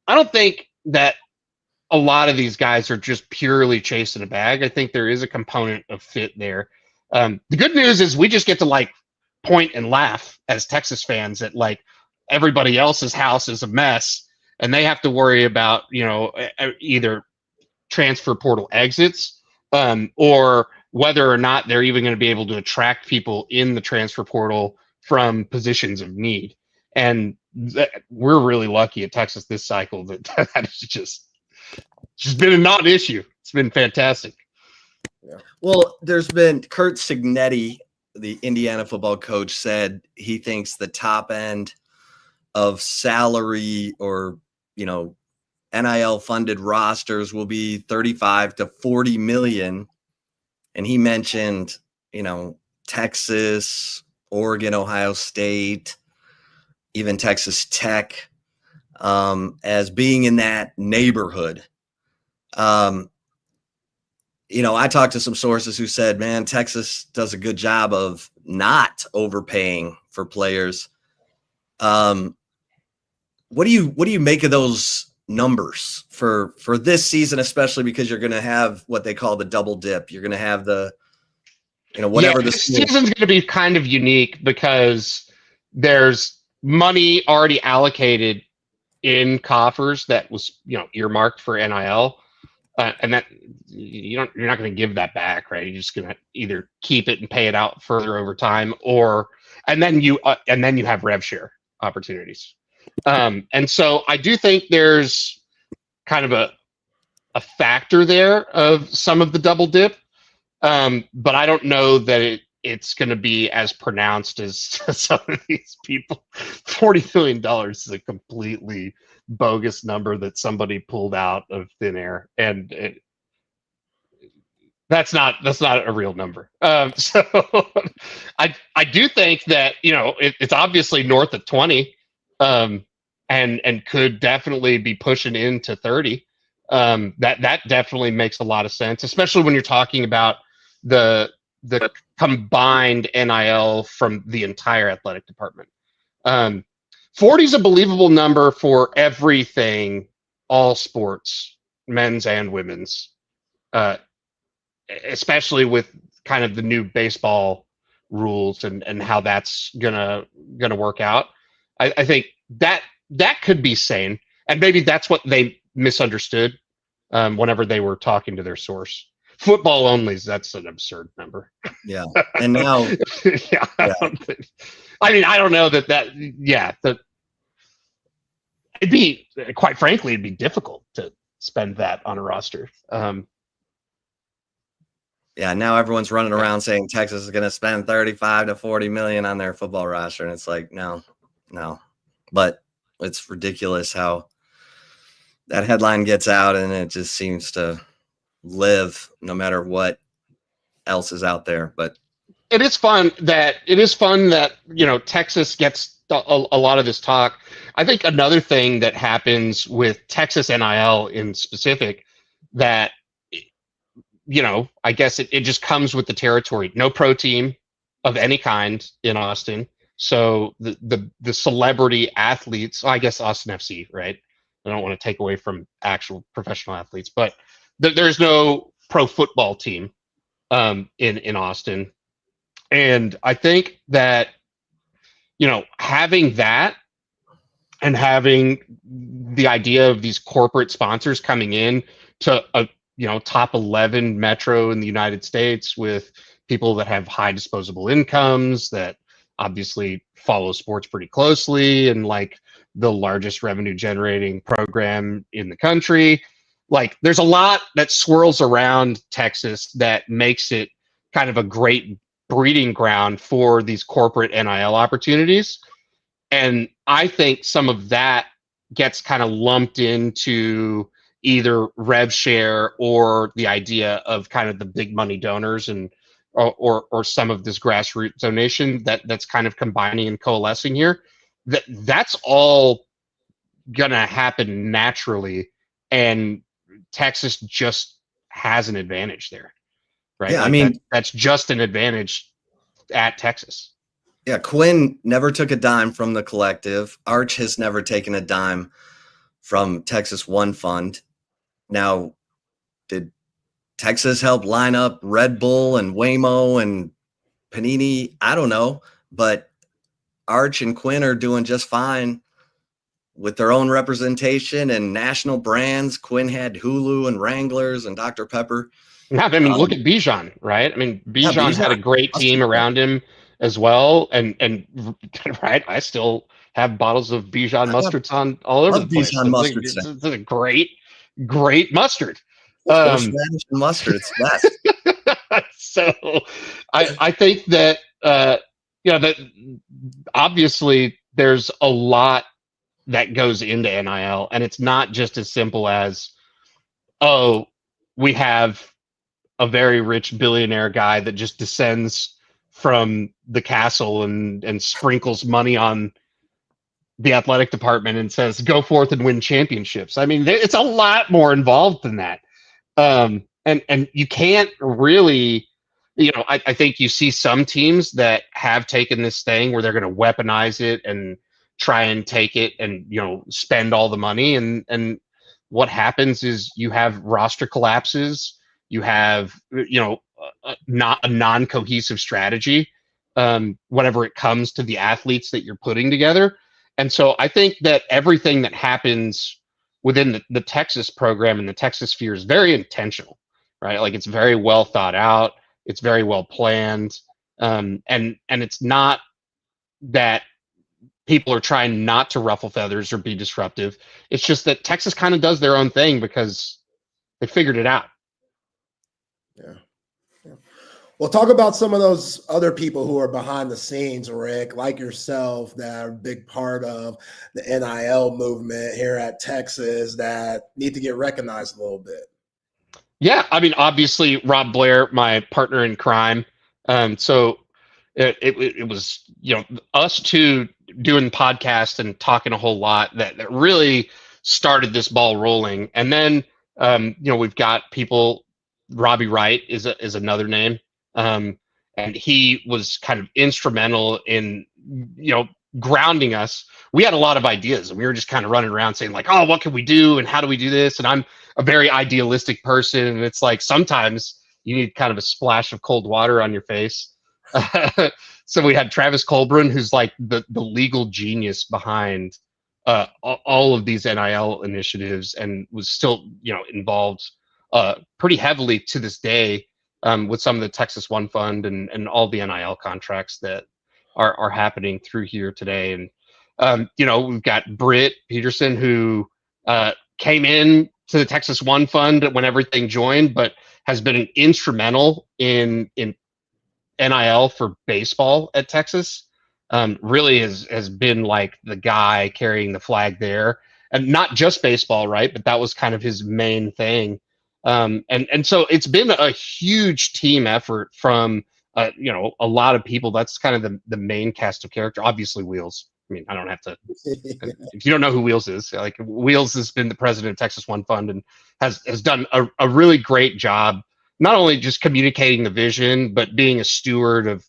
I don't think that a lot of these guys are just purely chasing a bag. I think there is a component of fit there. The good news is we just get to, like, point and laugh as Texas fans at, like, everybody else's house is a mess and they have to worry about, you know, either transfer portal exits or whether or not they're even going to be able to attract people in the transfer portal from positions of need. And we're really lucky at Texas this cycle that has just been a non-issue. It's been fantastic. Yeah. Well, there's been Kurt Cignetti, the Indiana football coach, said he thinks the top end of salary or, you know, NIL funded rosters will be 35 to 40 million. And he mentioned, you know, Texas, Oregon, Ohio State, even Texas Tech, as being in that neighborhood. You know, I talked to some sources who said, man, Texas does a good job of not overpaying for players. What do you make of those numbers for this season, especially because you're going to have what they call the double dip? You're going to have the, you know, whatever this season's going to be kind of unique because there's money already allocated in coffers that was, you know, earmarked for NIL. And that you're not going to give that back, right? You're just going to either keep it and pay it out further over time, and then you have rev share opportunities. And so I do think there's kind of a factor there of some of the double dip, but I don't know that it's going to be as pronounced as some of these people. $40 million is a completely bogus number that somebody pulled out of thin air, and that's not a real number. So I do think that it's obviously north of 20, and could definitely be pushing into 30. That definitely makes a lot of sense, especially when you're talking about the combined NIL from the entire athletic department. 40 is a believable number for everything, all sports, men's and women's, especially with kind of the new baseball rules and how that's gonna work out. I think that could be sane, and maybe that's what they misunderstood whenever they were talking to their source. Football only, that's an absurd number. Yeah. And now, yeah. I don't know that it'd be, quite frankly, it'd be difficult to spend that on a roster. Yeah, now everyone's running around saying Texas is going to spend 35 to 40 million on their football roster. And it's like, no. But it's ridiculous how that headline gets out, and it just seems to live no matter what else is out there. But it is fun that Texas gets a lot of this talk. I think another thing that happens with Texas NIL in specific that I guess it just comes with the territory. No pro team of any kind in Austin. So the celebrity athletes, I guess Austin FC, right? I don't want to take away from actual professional athletes, but there's no pro football team in Austin. And I think that, having that and having the idea of these corporate sponsors coming in to a top 11 metro in the United States with people that have high disposable incomes that obviously follow sports pretty closely and like the largest revenue generating program in the country. Like there's a lot that swirls around Texas that makes it kind of a great breeding ground for these corporate NIL opportunities. And I think some of that gets kind of lumped into either rev share or the idea of kind of the big money donors and or some of this grassroots donation that's kind of combining and coalescing here. That's all gonna happen naturally, and Texas just has an advantage there, right? Yeah, that's just an advantage at Texas. Yeah, Quinn never took a dime from the collective. Arch has never taken a dime from Texas One Fund. Now, did Texas help line up Red Bull and Waymo and Panini? I don't know, but Arch and Quinn are doing just fine with their own representation and national brands. Quinn had Hulu and Wranglers and Dr. Pepper. Look at Bijan, right? Bijan had a great team around him as well, and right, I still have bottles of Bijan mustards on all over the place. It's a great mustard. Spanish and mustard, it's best. So I think that that obviously there's a lot that goes into NIL, and it's not just as simple as, oh, we have a very rich billionaire guy that just descends from the castle and sprinkles money on the athletic department and says, go forth and win championships. It's a lot more involved than that. And you can't really, I think you see some teams that have taken this thing where they're going to weaponize it and try and take it and, spend all the money. And what happens is you have roster collapses. You have, not a non-cohesive strategy, whenever it comes to the athletes that you're putting together. And so I think that everything that happens within the Texas program and the Texas sphere is very intentional, right? Like it's very well thought out, it's very well planned, and it's not that people are trying not to ruffle feathers or be disruptive. It's just that Texas kind of does their own thing because they figured it out. Yeah. Well, talk about some of those other people who are behind the scenes, Rick, like yourself, that are a big part of the NIL movement here at Texas that need to get recognized a little bit. Yeah, I mean, obviously, Rob Blair, my partner in crime. So it was, us two doing podcasts and talking a whole lot that really started this ball rolling. And then, we've got people. Robbie Wright is another name. And he was kind of instrumental in, grounding us. We had a lot of ideas and we were just kind of running around saying like, oh, what can we do? And how do we do this? And I'm a very idealistic person. And it's like, sometimes you need kind of a splash of cold water on your face. So we had Travis Colburn, who's like the legal genius behind all of these NIL initiatives and was still, involved pretty heavily to this day with some of the Texas One Fund and all the NIL contracts that are happening through here today. And, we've got Britt Peterson, who came in to the Texas One Fund when everything joined, but has been instrumental in NIL for baseball at Texas. Really has been like the guy carrying the flag there, and not just baseball, right? But that was kind of his main thing. And so it's been a huge team effort from a lot of people. That's kind of the main cast of character. Obviously, Wheels. I mean, I don't have to. If you don't know who Wheels is, like Wheels has been the president of Texas One Fund and has done a really great job, not only just communicating the vision, but being a steward of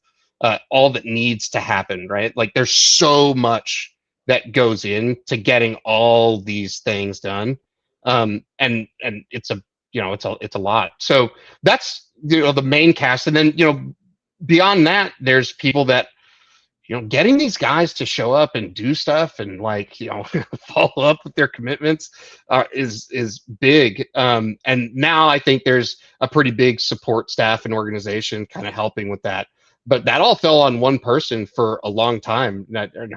all that needs to happen. Right? Like there's so much that goes into getting all these things done, and it's a lot. So that's the main cast, and then beyond that, there's people that getting these guys to show up and do stuff and follow up with their commitments is big. And now I think there's a pretty big support staff and organization kind of helping with that. But that all fell on one person for a long time.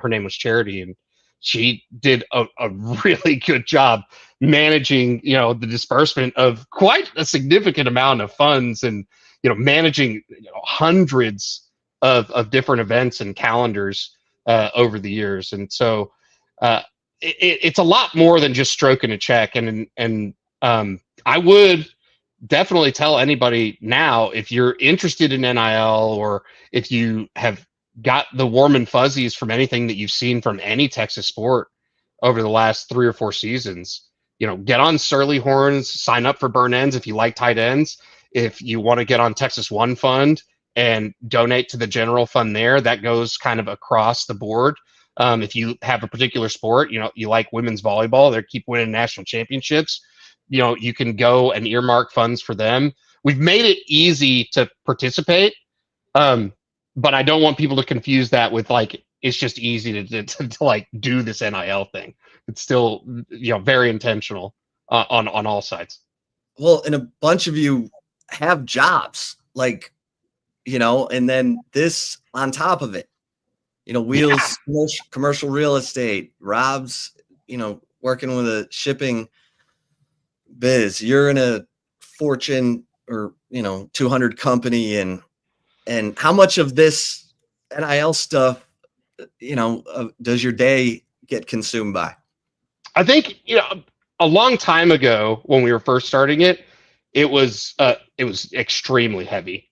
Her name was Charity, and she did a really good job managing, the disbursement of quite a significant amount of funds and, managing hundreds of different events and calendars over the years. And so it's a lot more than just stroking a check. And I would definitely tell anybody now, if you're interested in NIL or if you have got the warm and fuzzies from anything that you've seen from any Texas sport over the last 3 or 4 seasons, get on Surly Horns, sign up for Burn Ends if you like tight ends. If you want to get on Texas One Fund and donate to the general fund there, that goes kind of across the board. If you have a particular sport, you like women's volleyball, they keep winning national championships, you can go and earmark funds for them. We've made it easy to participate. But I don't want people to confuse that with it's just easy to do this NIL thing. It's still, very intentional on all sides. Well, and a bunch of you have jobs and then this on top of it, Wheels, commercial real estate, Rob's, working with a shipping biz. You're in a Fortune or, 200 company and how much of this NIL stuff, does your day get consumed by? I think, a long time ago when we were first starting it, it was extremely heavy.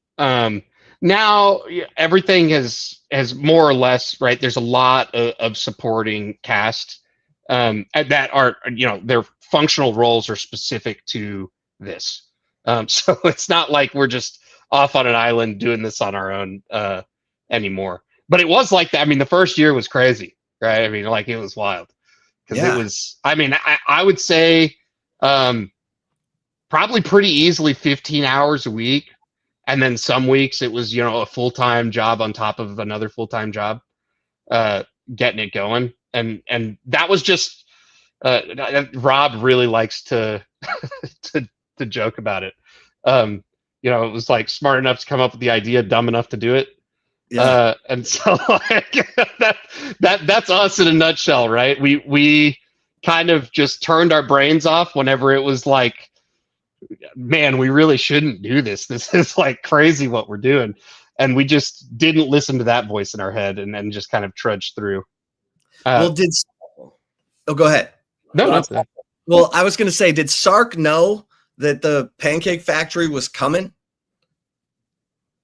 Now everything has more or less, right. There's a lot of supporting cast that are, their functional roles are specific to this. So it's not like we're just off on an island doing this on our own anymore. But it was like that. I mean, the first year was crazy, right? I mean, it was wild because it was. I mean, I would say probably pretty easily 15 hours a week, and then some weeks it was a full-time job on top of another full-time job, getting it going, and that was just Rob really likes to to joke about it. You know, it was like smart enough to come up with the idea, dumb enough to do it. Yeah. And so like, that's us in a nutshell, right? We kind of just turned our brains off whenever it was like, man, we really shouldn't do this. This is like crazy what we're doing. And we just didn't listen to that voice in our head and then just kind of trudged through. Well, go ahead. No. Well, I was going to say, did Sark know that the Pancake Factory was coming?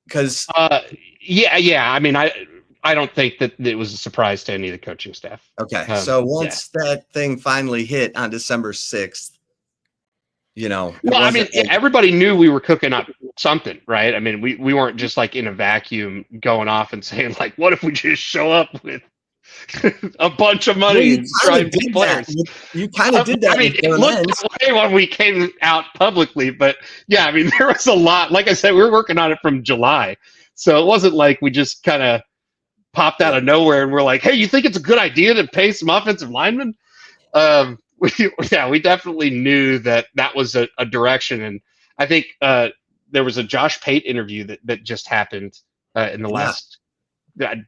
Because yeah. I mean, I don't think that it was a surprise to any of the coaching staff. okay, so once that thing finally hit on December 6th, you know. Well, I mean, everybody knew we were cooking up something, right? I mean, we weren't just like in a vacuum going off and saying like, what if we just show up with a bunch of money and try and beat players? You kind of did that. I mean, it looked that way when we came out publicly, but yeah, I mean, there was a lot. Like I said, we were working on it from July, so it wasn't like we just kind of popped out of nowhere and we're like, hey, you think it's a good idea to pay some offensive linemen? We definitely knew that was a direction, and I think there was a Josh Pate interview that just happened in the last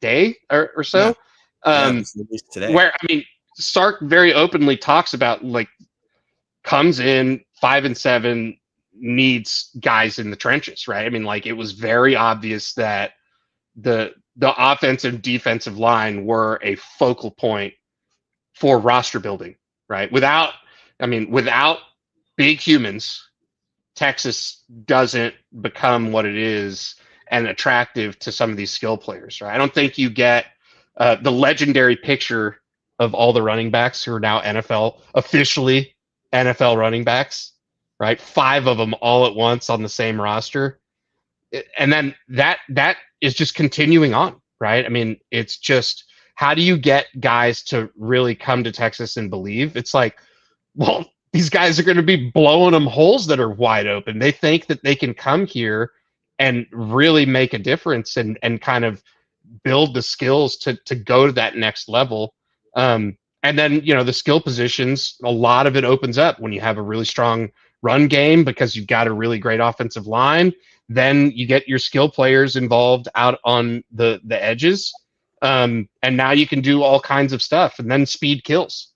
day or so. Today. Where I mean, Sark very openly talks about like comes in 5-7, needs guys in the trenches, right? I mean, like it was very obvious that the offensive defensive line were a focal point for roster building, right? Without big humans, Texas doesn't become what it is and attractive to some of these skill players, right? I don't think you get the legendary picture of all the running backs who are now officially NFL running backs, right? 5 of them all at once on the same roster. And then that is just continuing on, right? I mean, it's just, how do you get guys to really come to Texas and believe? It's like, well, these guys are going to be blowing them holes that are wide open. They think that they can come here and really make a difference and kind of build the skills to go to that next level. And then, you know, the skill positions, a lot of it opens up when you have a really strong run game because you've got a really great offensive line. Then you get your skill players involved out on the edges. And now you can do all kinds of stuff, and then speed kills.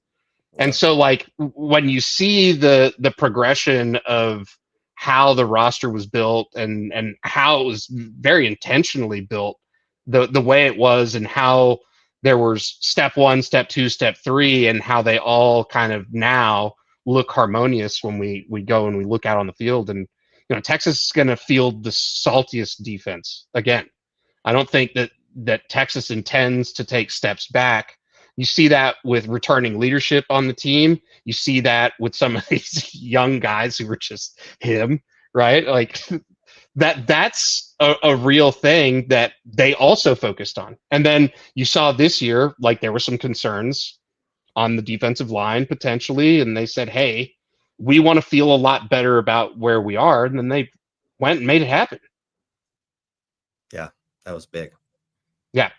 And so like when you see the progression of how the roster was built and how it was very intentionally built, the way it was, and how there was step 1, step 2, step 3, and how they all kind of now look harmonious when we go and we look out on the field. And, you know, Texas is going to field the saltiest defense again. I don't think that Texas intends to take steps back. You see that with returning leadership on the team. You see that with some of these young guys who were just him, right? Like that's a real thing that they also focused on. And then you saw this year, like there were some concerns on the defensive line potentially, and they said, hey, we want to feel a lot better about where we are. And then they went and made it happen. Yeah, that was big. Yeah.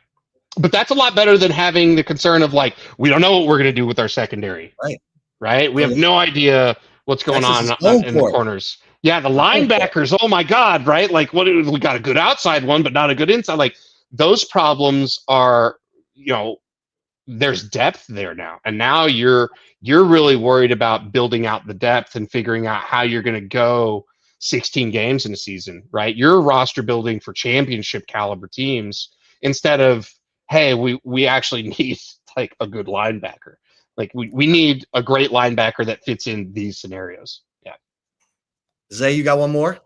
But that's a lot better than having the concern of like, we don't know what we're going to do with our secondary. Right. We have no idea what's going on in the corners. Yeah. The linebackers. Oh my God. Right. Like we got a good outside one, but not a good inside. Like those problems are, you know, there's depth there now. And now you're really worried about building out the depth and figuring out how you're going to go 16 games in a season, right? You're roster building for championship caliber teams instead of, hey, we actually need like a good linebacker. Like we need a great linebacker that fits in these scenarios. Yeah. Zay, you got one more?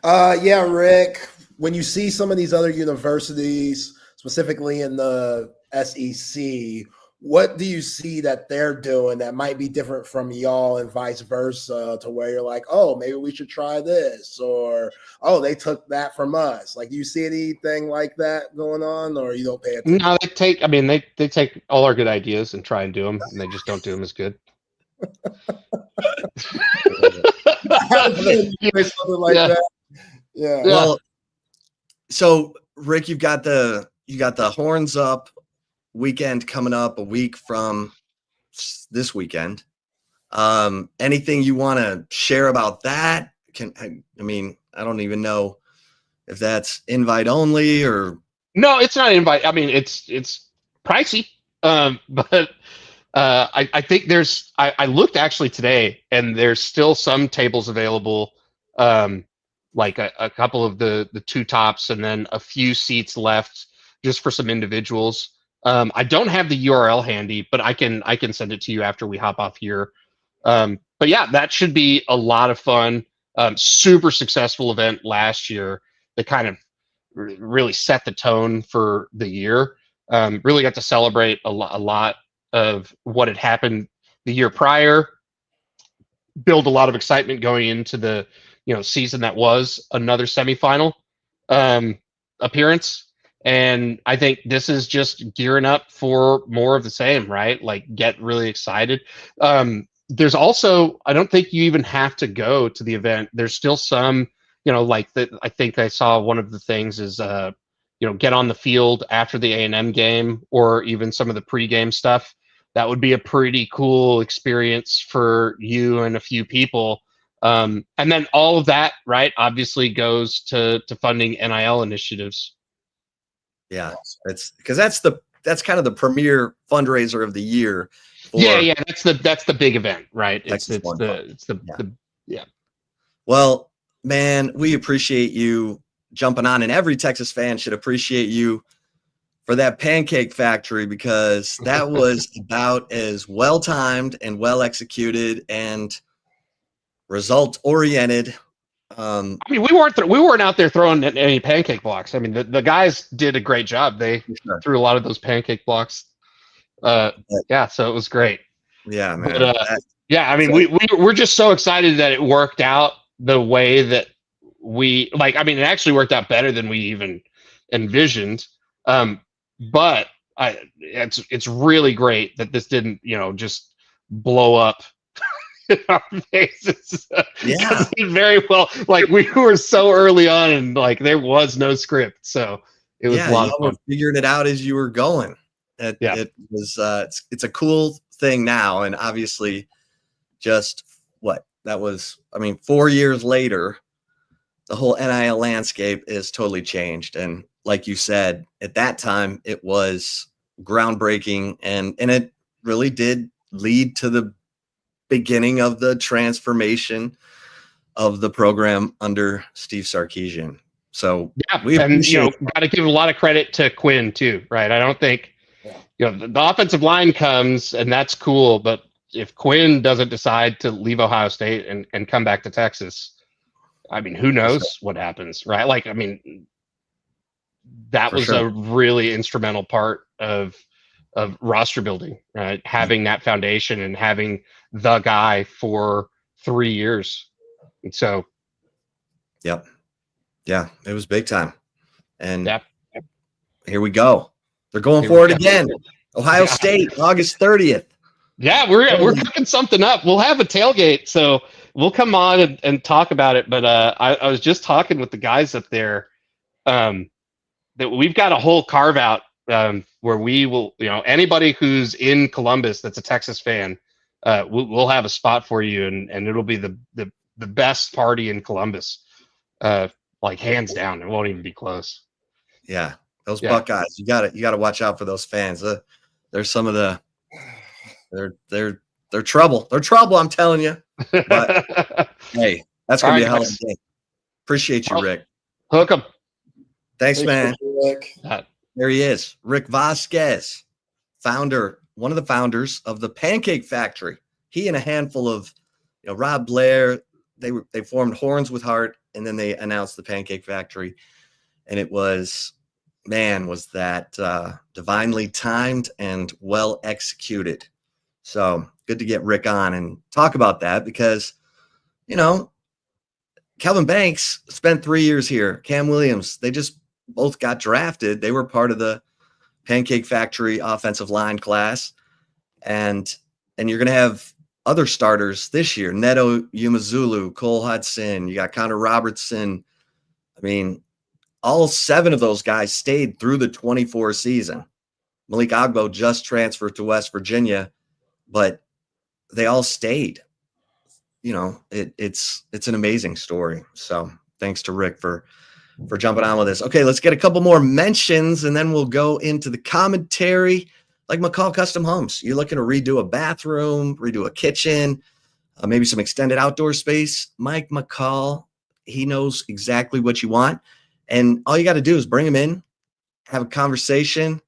Yeah, Rick, when you see some of these other universities, specifically in the SEC, what do you see that they're doing that might be different from y'all and vice versa, to where you're like, oh, maybe we should try this, or, oh, they took that from us? Like, do you see anything like that going on, or you don't pay attention? No, they take all our good ideas and try and do them, and they just don't do them as good. Something like that. Yeah. Well, so Rick, you got the Horns Up weekend coming up a week from this weekend. Anything you want to share about that? I mean, I don't even know if that's invite only or. No, it's not invite. I mean, it's pricey. But I think there's. I looked actually today, and there's still some tables available. Like a couple of the two tops, and then a few seats left just for some individuals. I don't have the URL handy, but I can send it to you after we hop off here. But yeah, that should be a lot of fun. Super successful event last year that kind of really set the tone for the year. Really got to celebrate a lot of what had happened the year prior. Build a lot of excitement going into the season that was another semifinal appearance. And I think this is just gearing up for more of the same, right? Like, get really excited. There's also, I don't think you even have to go to the event. There's still some, I think I saw one of the things is, get on the field after the A&M game, or even some of the pregame stuff. That would be a pretty cool experience for you and a few people. And then all of that, right, obviously goes to funding NIL initiatives. Yeah, it's because that's kind of the premier fundraiser of the year. Yeah, that's the big event, right? It's yeah. Well, man, we appreciate you jumping on, and every Texas fan should appreciate you for that Pancake Factory, because that was about as well timed and well executed and result oriented. I mean, we weren't out there throwing any pancake blocks. I mean, the guys did a great job. They threw a lot of those pancake blocks. Yeah, so it was great. Yeah, man. But, yeah, I mean, we're just so excited that it worked out the way that we like. I mean, it actually worked out better than we even envisioned. But it's really great that this didn't, just blow up in our faces. Yeah, very well. Like, we were so early on, and like there was no script, so it was a lot of fun. Figuring it out as you were going. It was. It's a cool thing now, and obviously, just what that was. I mean, 4 years later, the whole NIL landscape is totally changed, and like you said, at that time, it was groundbreaking, and it really did lead to the beginning of the transformation of the program under Steve Sarkisian. So yeah, we got to give a lot of credit to Quinn too, right? I don't think the offensive line comes, and that's cool, but if Quinn doesn't decide to leave Ohio State and come back to Texas, I mean, who knows what happens, right? Like, I mean, that was a really instrumental part of roster building, right? Having that foundation and having the guy for 3 years. And so, yeah, it was big time. And here we go. They're going for it again. Ohio State, August 30th. Yeah, we're cooking something up. We'll have a tailgate, so we'll come on and talk about it. But I was just talking with the guys up there that we've got a whole carve out where we will, anybody who's in Columbus that's a Texas fan, we'll have a spot for you, and it'll be the best party in Columbus, like hands down. It won't even be close. Yeah, those Buckeyes, you got to watch out for those fans. They're some of the they're trouble. They're trouble, I'm telling you. But hey, that's gonna be a hell of a day. Appreciate you, Rick. Hook 'em. Thanks, man. Rick. There he is, Rick Vasquez, one of the founders of the Pancake Factory. He and a handful of, Rob Blair, they formed Horns with Heart, and then they announced the Pancake Factory, and it was that divinely timed and well executed. So good to get Rick on and talk about that, because, Kelvin Banks spent 3 years here. Cam Williams, they just both got drafted. They were part of the Pancake Factory offensive line class. And you're going to have other starters this year. Neto Umazulu, Cole Hudson, you got Connor Robertson. I mean, all 7 of those guys stayed through the 24 season. Malik Agbo just transferred to West Virginia but they all stayed. You know, it's an amazing story. So thanks to Rick for jumping on with us. Okay, let's get a couple more mentions, and then we'll go into the commentary. Like McCall Custom Homes, you're looking to redo a bathroom, redo a kitchen, maybe some extended outdoor space. Mike McCall, he knows exactly what you want, and all you got to do is bring him in, have a conversation.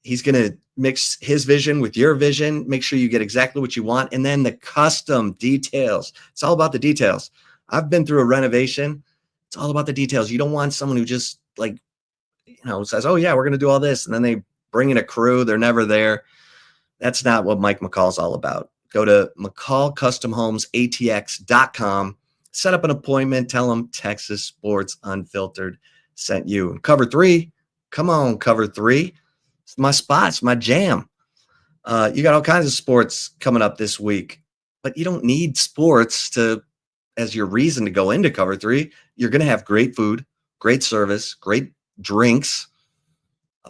He's going to mix his vision with your vision, make sure you get exactly what you want, and then the custom details. It's all about the details. I've been through a renovation. It's all about the details. You don't want someone who just says, oh yeah, we're going to do all this. And then they bring in a crew. They're never there. That's not what Mike McCall's all about. Go to McCallCustomHomesATX.com, set up an appointment, tell them Texas Sports Unfiltered sent you. And Cover 3, come on, Cover 3. It's my spot. It's my jam. You got all kinds of sports coming up this week, but you don't need sports as your reason to go into Cover 3. You're going to have great food, great service, great drinks.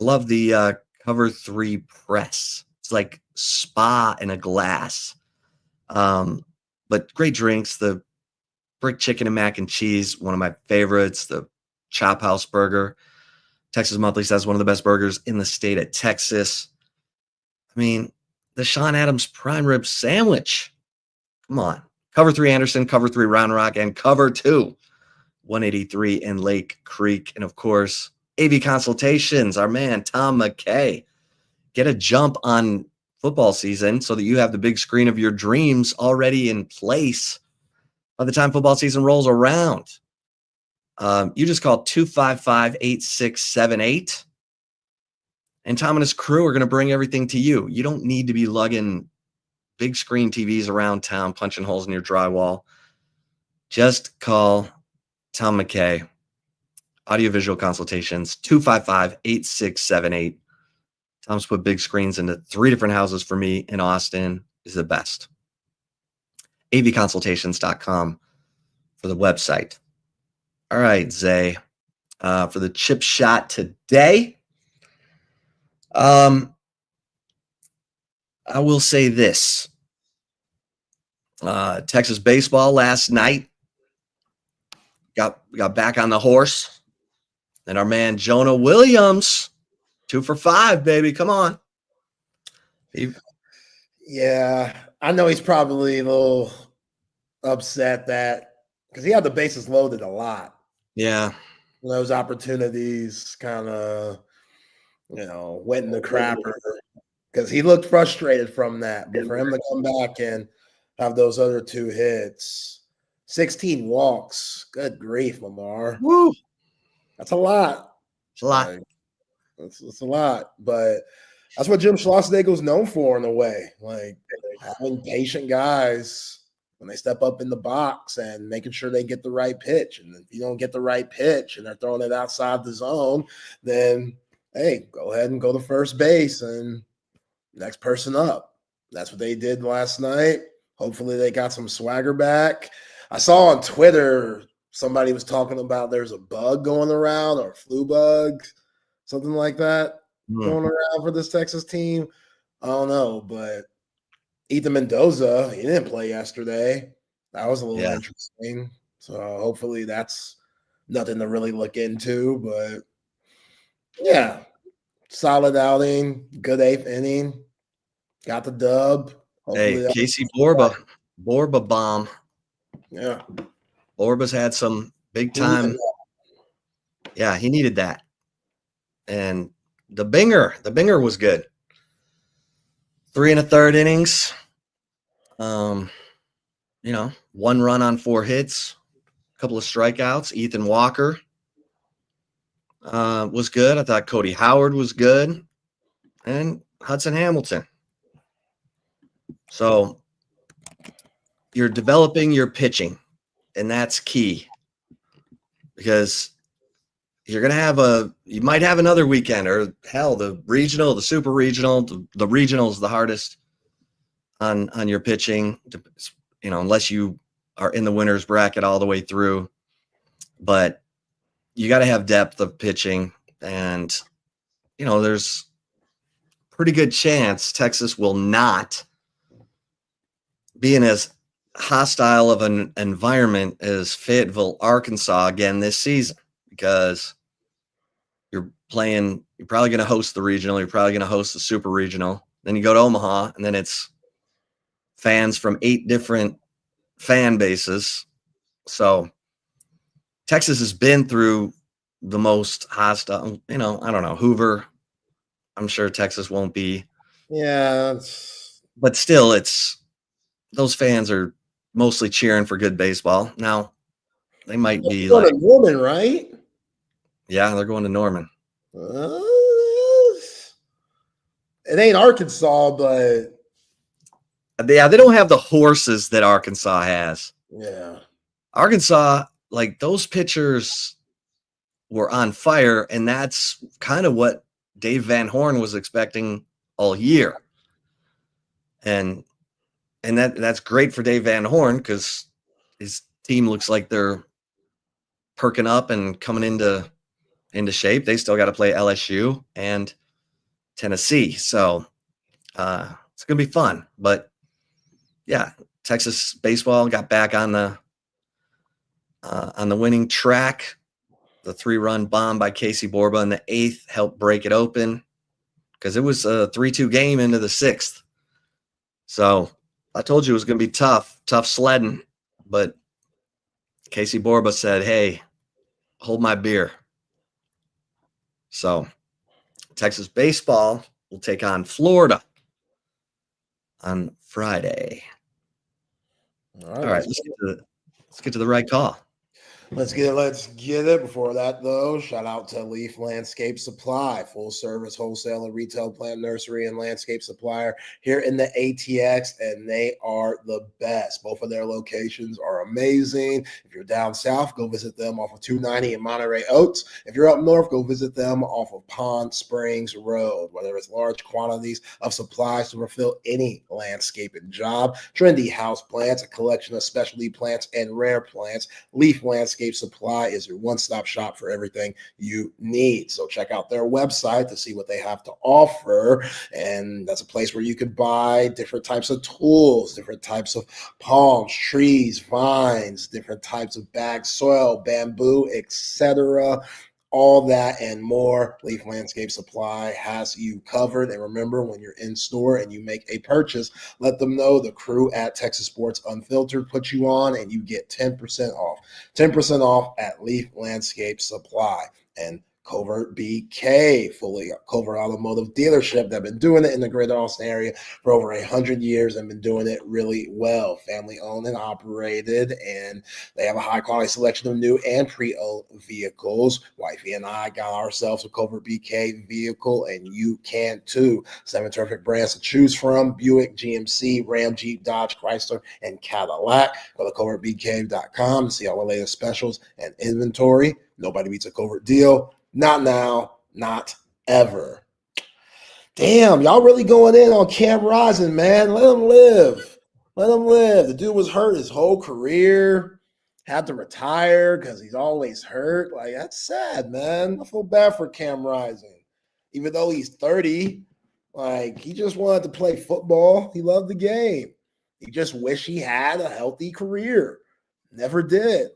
I love the Cover 3 press. It's like spa in a glass. But great drinks. The brick chicken and mac and cheese, one of my favorites. The Chop House burger. Texas Monthly says one of the best burgers in the state of Texas. I mean, the Sean Adams prime rib sandwich. Come on. Cover 3 Anderson, Cover 3 Round Rock, and Cover 2 183 in Lake Creek. And of course, AV Consultations, our man Tom McKay. Get a jump on football season so that you have the big screen of your dreams already in place by the time football season rolls around. You just call 255-8678, and Tom and his crew are going to bring everything to you. You don't need to be lugging big screen TVs around town, punching holes in your drywall. Just call Tom McKay, Audiovisual Consultations, 255-8678. Tom's put big screens into 3 different houses for me in Austin. Is the best. avconsultations.com for the website. All right, Zay, for the chip shot today, I will say this. Texas baseball last night got back on the horse, and our man Jonah Williams, 2 for 5, baby. Come on. Yeah, I know he's probably a little upset because he had the bases loaded a lot. Yeah. Those opportunities kind of, went in the crapper because he looked frustrated from that. But for him to come back and have those other 2 hits, 16 walks, good grief, Lamar. Woo. That's a lot. It's a lot. It's a lot. But that's what Jim Schlossnagle's known for in a way, like having patient guys when they step up in the box and making sure they get the right pitch. And if you don't get the right pitch and they're throwing it outside the zone, then, hey, go ahead and go to first base and next person up. That's what they did last night. Hopefully they got some swagger back. I saw on Twitter somebody was talking about there's a bug going around, or a flu bug, something like that going around for this Texas team. I don't know, but Ethan Mendoza, he didn't play yesterday. That was a little interesting. So hopefully that's nothing to really look into. But yeah, solid outing, good 8th inning, got the dub. Hopefully Casey Borba bomb. Yeah, Borba's had some big time. Yeah, he needed that. And the Binger was good. 3 1/3 innings. 1 run on 4 hits, a couple of strikeouts. Ethan Walker was good. I thought Cody Howard was good, and Hudson Hamilton. So you're developing your pitching, and that's key, because you're going to you might have another weekend, or hell, the regional, the super regional, the regional is the hardest on your pitching, unless you are in the winner's bracket all the way through. But you got to have depth of pitching, and there's pretty good chance Texas will not being as hostile of an environment as Fayetteville, Arkansas again this season, because you're probably going to host the regional, you're probably going to host the super regional. Then you go to Omaha, and then it's fans from 8 different fan bases. So Texas has been through the most hostile, I don't know, Hoover. I'm sure Texas won't be. Yeah. But still, those fans are mostly cheering for good baseball. Now, they might be going like, to Norman, right? yeah, they're going to Norman. It ain't Arkansas, but Yeah, they don't have the horses that Arkansas has. yeah. Arkansas, like those pitchers were on fire, and that's kind of what Dave Van Horn was expecting all year. And that's great for Dave Van Horn because his team looks like they're perking up and coming into shape. They still got to play LSU and Tennessee, so it's gonna be fun. But yeah, Texas baseball got back on the winning track. The 3-run bomb by Casey Borba in the 8th helped break it open because it was a 3-2 game into the 6th. So I told you it was going to be tough sledding, but Casey Borba said, "Hey, hold my beer." So Texas baseball will take on Florida on Friday. All right, let's get to the right call. Let's get it. Before that, though, shout out to Leaf Landscape Supply, full service wholesale and retail plant nursery and landscape supplier here in the ATX, and they are the best. Both of their locations are amazing. If you're down south, go visit them off of 290 in Monterey Oaks. If you're up north, go visit them off of Pond Springs Road. Whether it's large quantities of supplies to fulfill any landscaping job, trendy house plants, a collection of specialty plants and rare plants, Leaf Landscape Supply is your one-stop shop for everything you need. So check out their website to see what they have to offer. And that's a place where you could buy different types of tools, different types of palms, trees, vines, different types of bagged soil, bamboo, etc. All that and more, Leaf Landscape Supply has you covered. And remember, when you're in store and you make a purchase, let them know the crew at Texas Sports Unfiltered put you on, and you get 10% off. 10% off at Leaf Landscape Supply. And Covert BK, fully covert automotive dealership. They've been doing it in the greater Austin area for over 100 years and been doing it really well. Family owned and operated, and they have a high quality selection of new and pre-owned vehicles. Wifey and I got ourselves a Covert BK vehicle, and you can too. 7 terrific brands to choose from: Buick, GMC, Ram, Jeep, Dodge, Chrysler, and Cadillac. Go to covertbk.com to see all the latest specials and inventory. Nobody beats a Covert deal. Not now, not ever. Damn, y'all really going in on Cam Rising, man. Let him live. Let him live. The dude was hurt his whole career. Had to retire because he's always hurt. Like, that's sad, man. I feel bad for Cam Rising. Even though he's 30, like, he just wanted to play football. He loved the game. He just wished he had a healthy career. Never did.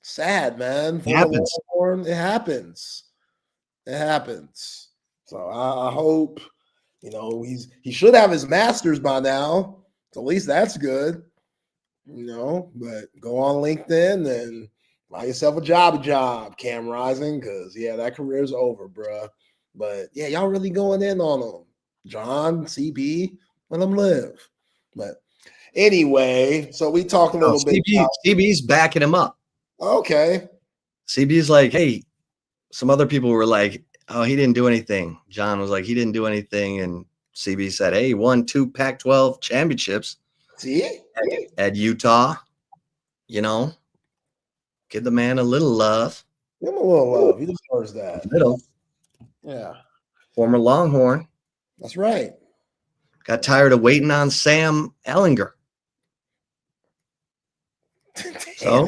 Sad, man. It happens. It happens. It happens. So I hope, he should have his master's by now. So at least that's good. But go on LinkedIn and buy yourself a job, Cam Rising, because, yeah, that career's over, bruh. But, yeah, y'all really going in on him. John, CB, let him live. But anyway, so we talked a little bit. CB's backing him up. Okay. CB's like, hey, some other people were like, oh, he didn't do anything. John was like, he didn't do anything. And CB said, hey, he won 2 Pac-12 championships. See? At Utah. Give the man a little love. Give him a little love. He deserves that. Little. Yeah. Former Longhorn. That's right. Got tired of waiting on Sam Ellinger. Damn, So?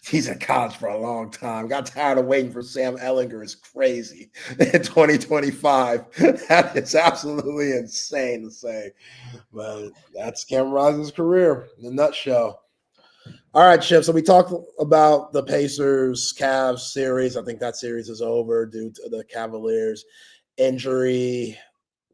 He's in college for a long time. Got tired of waiting for Sam Ehlinger. Is crazy in 2025. That is absolutely insane to say. But that's Cameron Rising's career in a nutshell. All right, Chip. So we talked about the Pacers Cavs series. I think that series is over due to the Cavaliers injury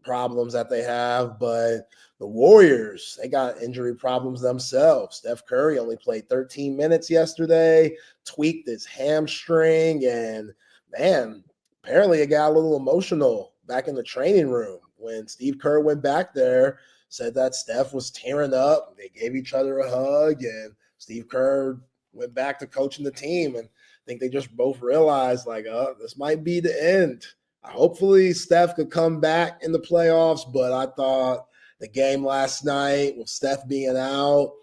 problems that they have. But the Warriors, they got injury problems themselves. Steph Curry only played 13 minutes yesterday, tweaked his hamstring, and man, apparently it got a little emotional back in the training room when Steve Kerr went back there, said that Steph was tearing up. They gave each other a hug, and Steve Kerr went back to coaching the team. And I think they just both realized, like, this might be the end. Hopefully Steph could come back in the playoffs, but I thought the game last night with Steph being out,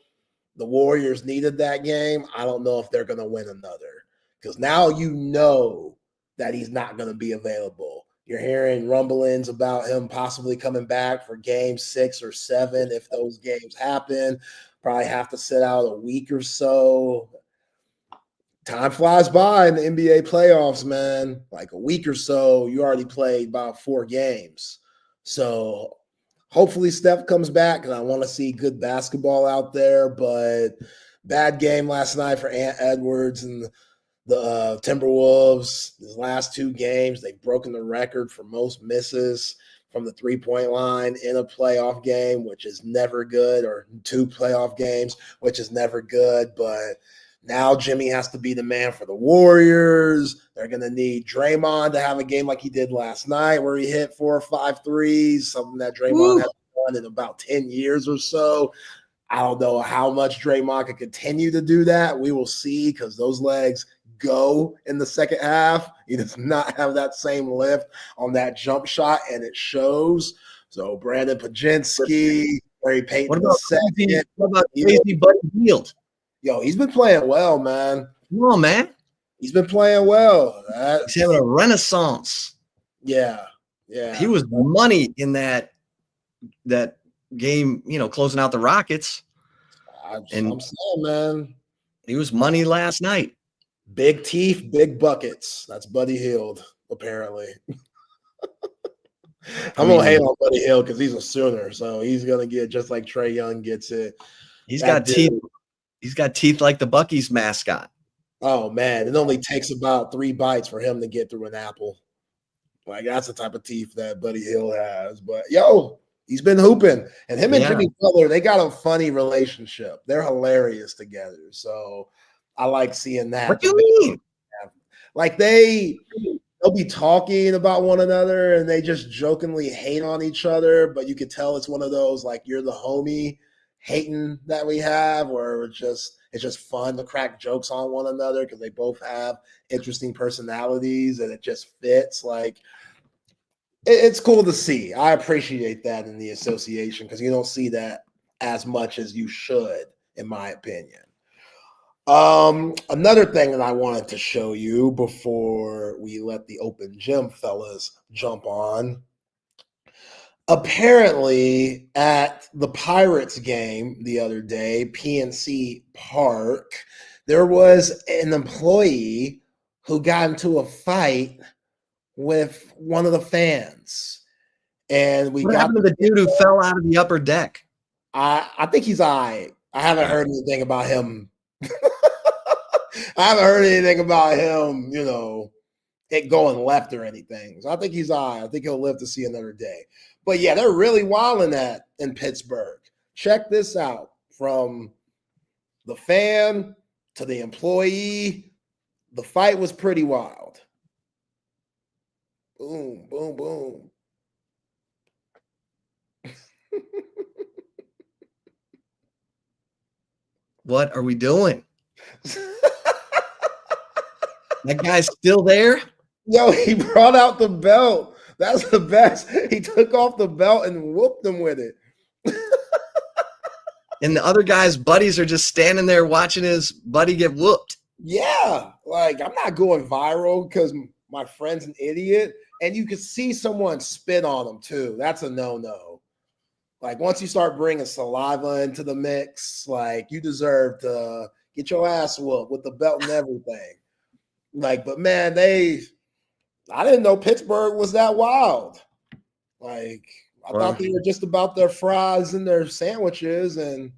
the Warriors needed that game. I don't know if they're going to win another because now you know that he's not going to be available. You're hearing rumblings about him possibly coming back for game 6 or 7 if those games happen. Probably have to sit out a week or so. Time flies by in the NBA playoffs, man. Like a week or so, you already played about 4 games. So hopefully Steph comes back, and I want to see good basketball out there. But bad game last night for Ant Edwards and the Timberwolves. His last 2 games, they've broken the record for most misses from the three-point line in a playoff game, which is never good, or 2 playoff games, which is never good. But now Jimmy has to be the man for the Warriors. They're going to need Draymond to have a game like he did last night where he hit 4 or 5 threes, something that Draymond hasn't done in about 10 years or so. I don't know how much Draymond can continue to do that. We will see because those legs go in the second half. He does not have that same lift on that jump shot, and it shows. So Brandon Pajinski, Larry Payton II. What about crazy Buddy Hield? Yo, he's been playing well, man. Come on, man. He's been playing well. He's having a renaissance. Yeah. He was money in that game, closing out the Rockets. I'm saying, man. He was money last night. Big teeth, big buckets. That's Buddy Hield, apparently. I'm going to hate on Buddy Hield because he's a Sooner, so he's going to get just like Trae Young gets it. He's got teeth. He's got teeth like the Bucky's mascot. Oh, man. It only takes about 3 bites for him to get through an apple. Like, that's the type of teeth that Buddy Hield has. But, yo, he's been hooping. And him and Jimmy Butler, they got a funny relationship. They're hilarious together. So I like seeing that. What do you mean? Like, they'll be talking about one another and they just jokingly hate on each other. But you could tell it's one of those, like, you're the homie hating that we have, where it's just fun to crack jokes on one another because they both have interesting personalities and it just fits. Like, it's cool to see. I appreciate that in the association because you don't see that as much as you should, in my opinion. Another thing that I wanted to show you before we let the open gym fellas jump on. Apparently, at the Pirates game the other day, PNC Park, there was an employee who got into a fight with one of the fans. And what happened to the dude who fell out of the upper deck? I think he's all right. I haven't heard anything about him. I haven't heard anything about him, it going left or anything. So I think he's all right. I think he'll live to see another day. But yeah, they're really wilding that in Pittsburgh. Check this out. From the fan to the employee, the fight was pretty wild. Boom, boom, boom. What are we doing? That guy's still there? Yo, he brought out the belt. That's the best. He took off the belt and whooped him with it. And the other guy's buddies are just standing there watching his buddy get whooped. Yeah. Like, I'm not going viral because my friend's an idiot. And you can see someone spit on him too. That's a no-no. Like, once you start bringing saliva into the mix, like, you deserve to Get your ass whooped with the belt and everything. Like, but man, I didn't know Pittsburgh was that wild. Like, I thought they were just about their fries and their sandwiches, and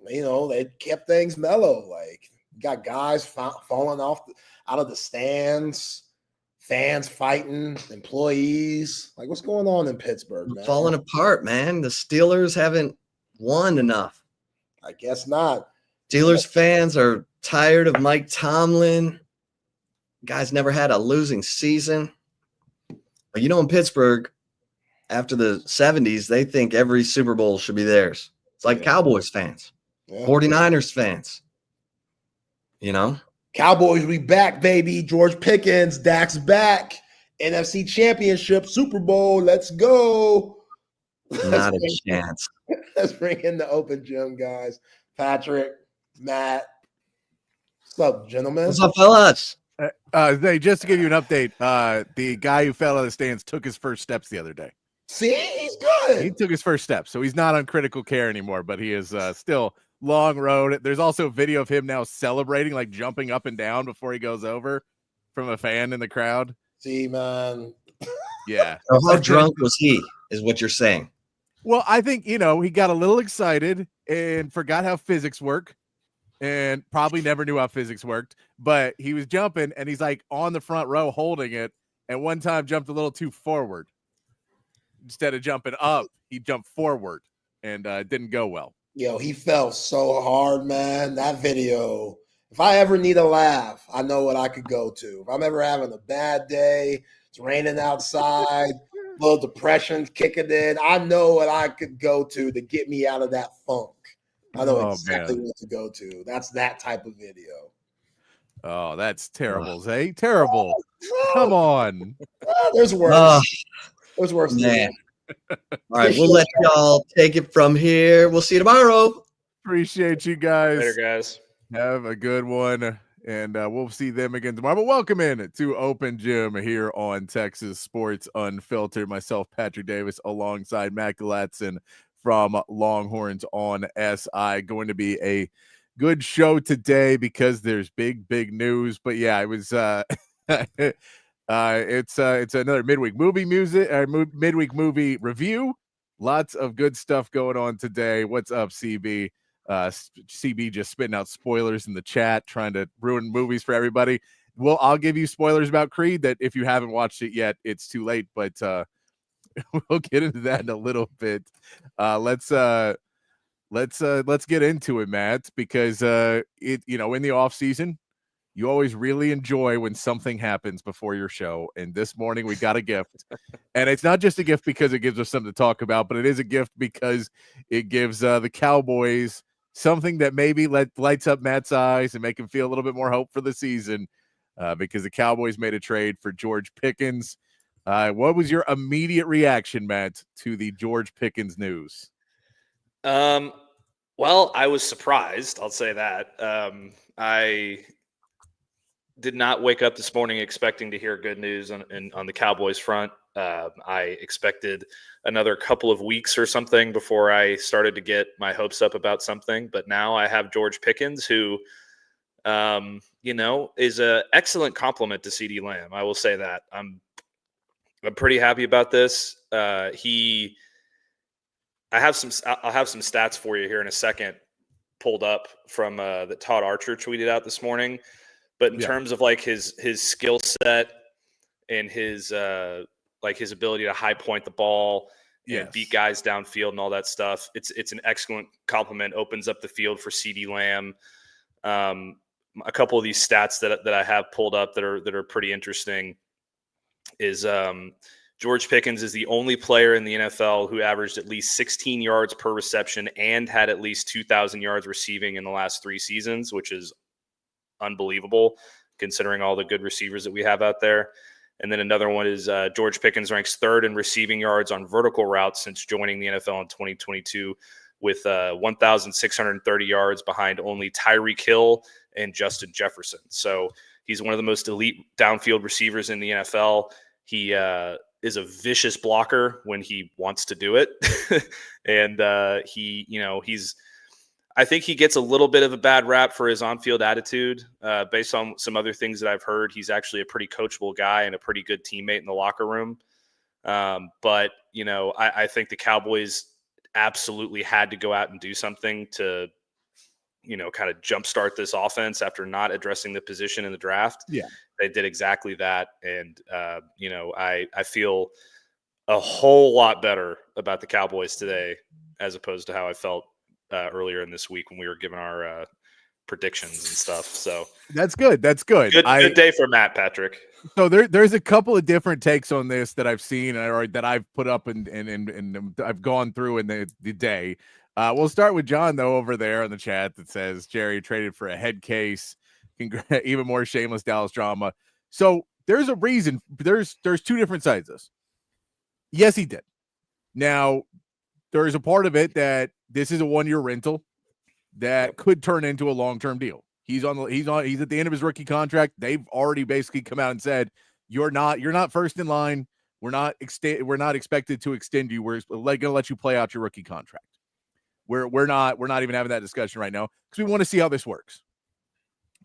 they kept things mellow. Like, you got guys falling out of the stands, fans fighting, employees. Like, what's going on in Pittsburgh, man? Falling apart, man. The Steelers haven't won enough. I guess not. Steelers fans are tired of Mike Tomlin. Guys never had a losing season. But in Pittsburgh, after the 70s, they think every Super Bowl should be theirs. It's like Cowboys fans, 49ers fans. Cowboys, we back, baby. George Pickens, Dak's back. NFC Championship, Super Bowl. Let's go. Not a chance. Let's bring in the open gym guys. Patrick, Matt. What's up, gentlemen? What's up, fellas? Just to give you an update, the guy who fell out of the stands took his first steps the other day. See, he's good. He took his first steps, so he's not on critical care anymore, but he is still long road. There's also a video of him now celebrating, like jumping up and down before he goes over from a fan in the crowd. See, man. Yeah. So how drunk was he, is what you're saying? Well, I think, he got a little excited and forgot how physics work. And probably never knew how physics worked, but he was jumping and he's like on the front row holding it. And one time jumped a little too forward. Instead of jumping up, he jumped forward and didn't go well. Yo, he fell so hard, man. That video. If I ever need a laugh, I know what I could go to. If I'm ever having a bad day, it's raining outside, a little depression kicking in, I know what I could go to get me out of that funk. I know exactly what to go to. That's that type of video. Oh, that's terrible, Zay. Terrible. Come on. There's worse. There's worse than that. All right, we'll let y'all take it from here. We'll see you tomorrow. Appreciate you guys. Later, guys. Have a good one. And we'll see them again tomorrow. But welcome in to Open Gym here on Texas Sports Unfiltered. Myself, Patrick Davis, alongside Matt Galatzan from Longhorns on SI. Going to be a good show today because there's big news. But yeah, it was it's another midweek movie review. Lots of good stuff going on today. What's up, CB? CB just spitting out spoilers in the chat, trying to ruin movies for everybody. Well, I'll give you spoilers about Creed that if you haven't watched it yet, it's too late. But we'll get into that in a little bit. Let's get into it, Matt, because in the off season, you always really enjoy when something happens before your show. And this morning we got a gift, and it's not just a gift because it gives us something to talk about, but it is a gift because it gives the Cowboys something that maybe lights up Matt's eyes and make him feel a little bit more hope for the season, because the Cowboys made a trade for George Pickens. What was your immediate reaction, Matt, to the George Pickens news? Well, I was surprised. I'll say that. I did not wake up this morning expecting to hear good news on the Cowboys front. I expected another couple of weeks or something before I started to get my hopes up about something. But now I have George Pickens, who, is an excellent compliment to CeeDee Lamb. I will say that. I'm pretty happy about this. I'll have some stats for you here in a second, pulled up from that Todd Archer tweeted out this morning. But in terms of like his skill set and his ability to high point the ball and beat guys downfield and all that stuff, it's an excellent compliment. Opens up the field for CeeDee Lamb. A couple of these stats that I have pulled up that are pretty interesting is George Pickens is the only player in the NFL who averaged at least 16 yards per reception and had at least 2,000 yards receiving in the last 3 seasons, which is unbelievable considering all the good receivers that we have out there. And then another one is George Pickens ranks 3rd in receiving yards on vertical routes since joining the NFL in 2022 with 1,630 yards behind only Tyreek Hill and Justin Jefferson. So he's one of the most elite downfield receivers in the NFL. He is a vicious blocker when he wants to do it. And he's I think he gets a little bit of a bad rap for his on-field attitude. Based on some other things that I've heard, he's actually a pretty coachable guy and a pretty good teammate in the locker room. But, you know, I think the Cowboys absolutely had to go out and do something to, you know, kind of jumpstart this offense after not addressing the position in the draft. Yeah. They did exactly that. And, you know, I feel a whole lot better about the Cowboys today as opposed to how I felt earlier in this week when we were giving our predictions and stuff. So that's good. That's good. Good day for Matt, Patrick. So there's a couple of different takes on this that I've seen or that I've put up and I've gone through in the day. We'll start with John though over there in the chat that says Jerry traded for a head case. Even more shameless Dallas drama. So there's a reason. There's two different sides of this. Yes, he did. Now there is a part of it that this is a 1-year rental that could turn into a long-term deal. He's at the end of his rookie contract. They've already basically come out and said, you're not first in line. We're not expected to extend you. We're going to let you play out your rookie contract. We're not even having that discussion right now because we want to see how this works.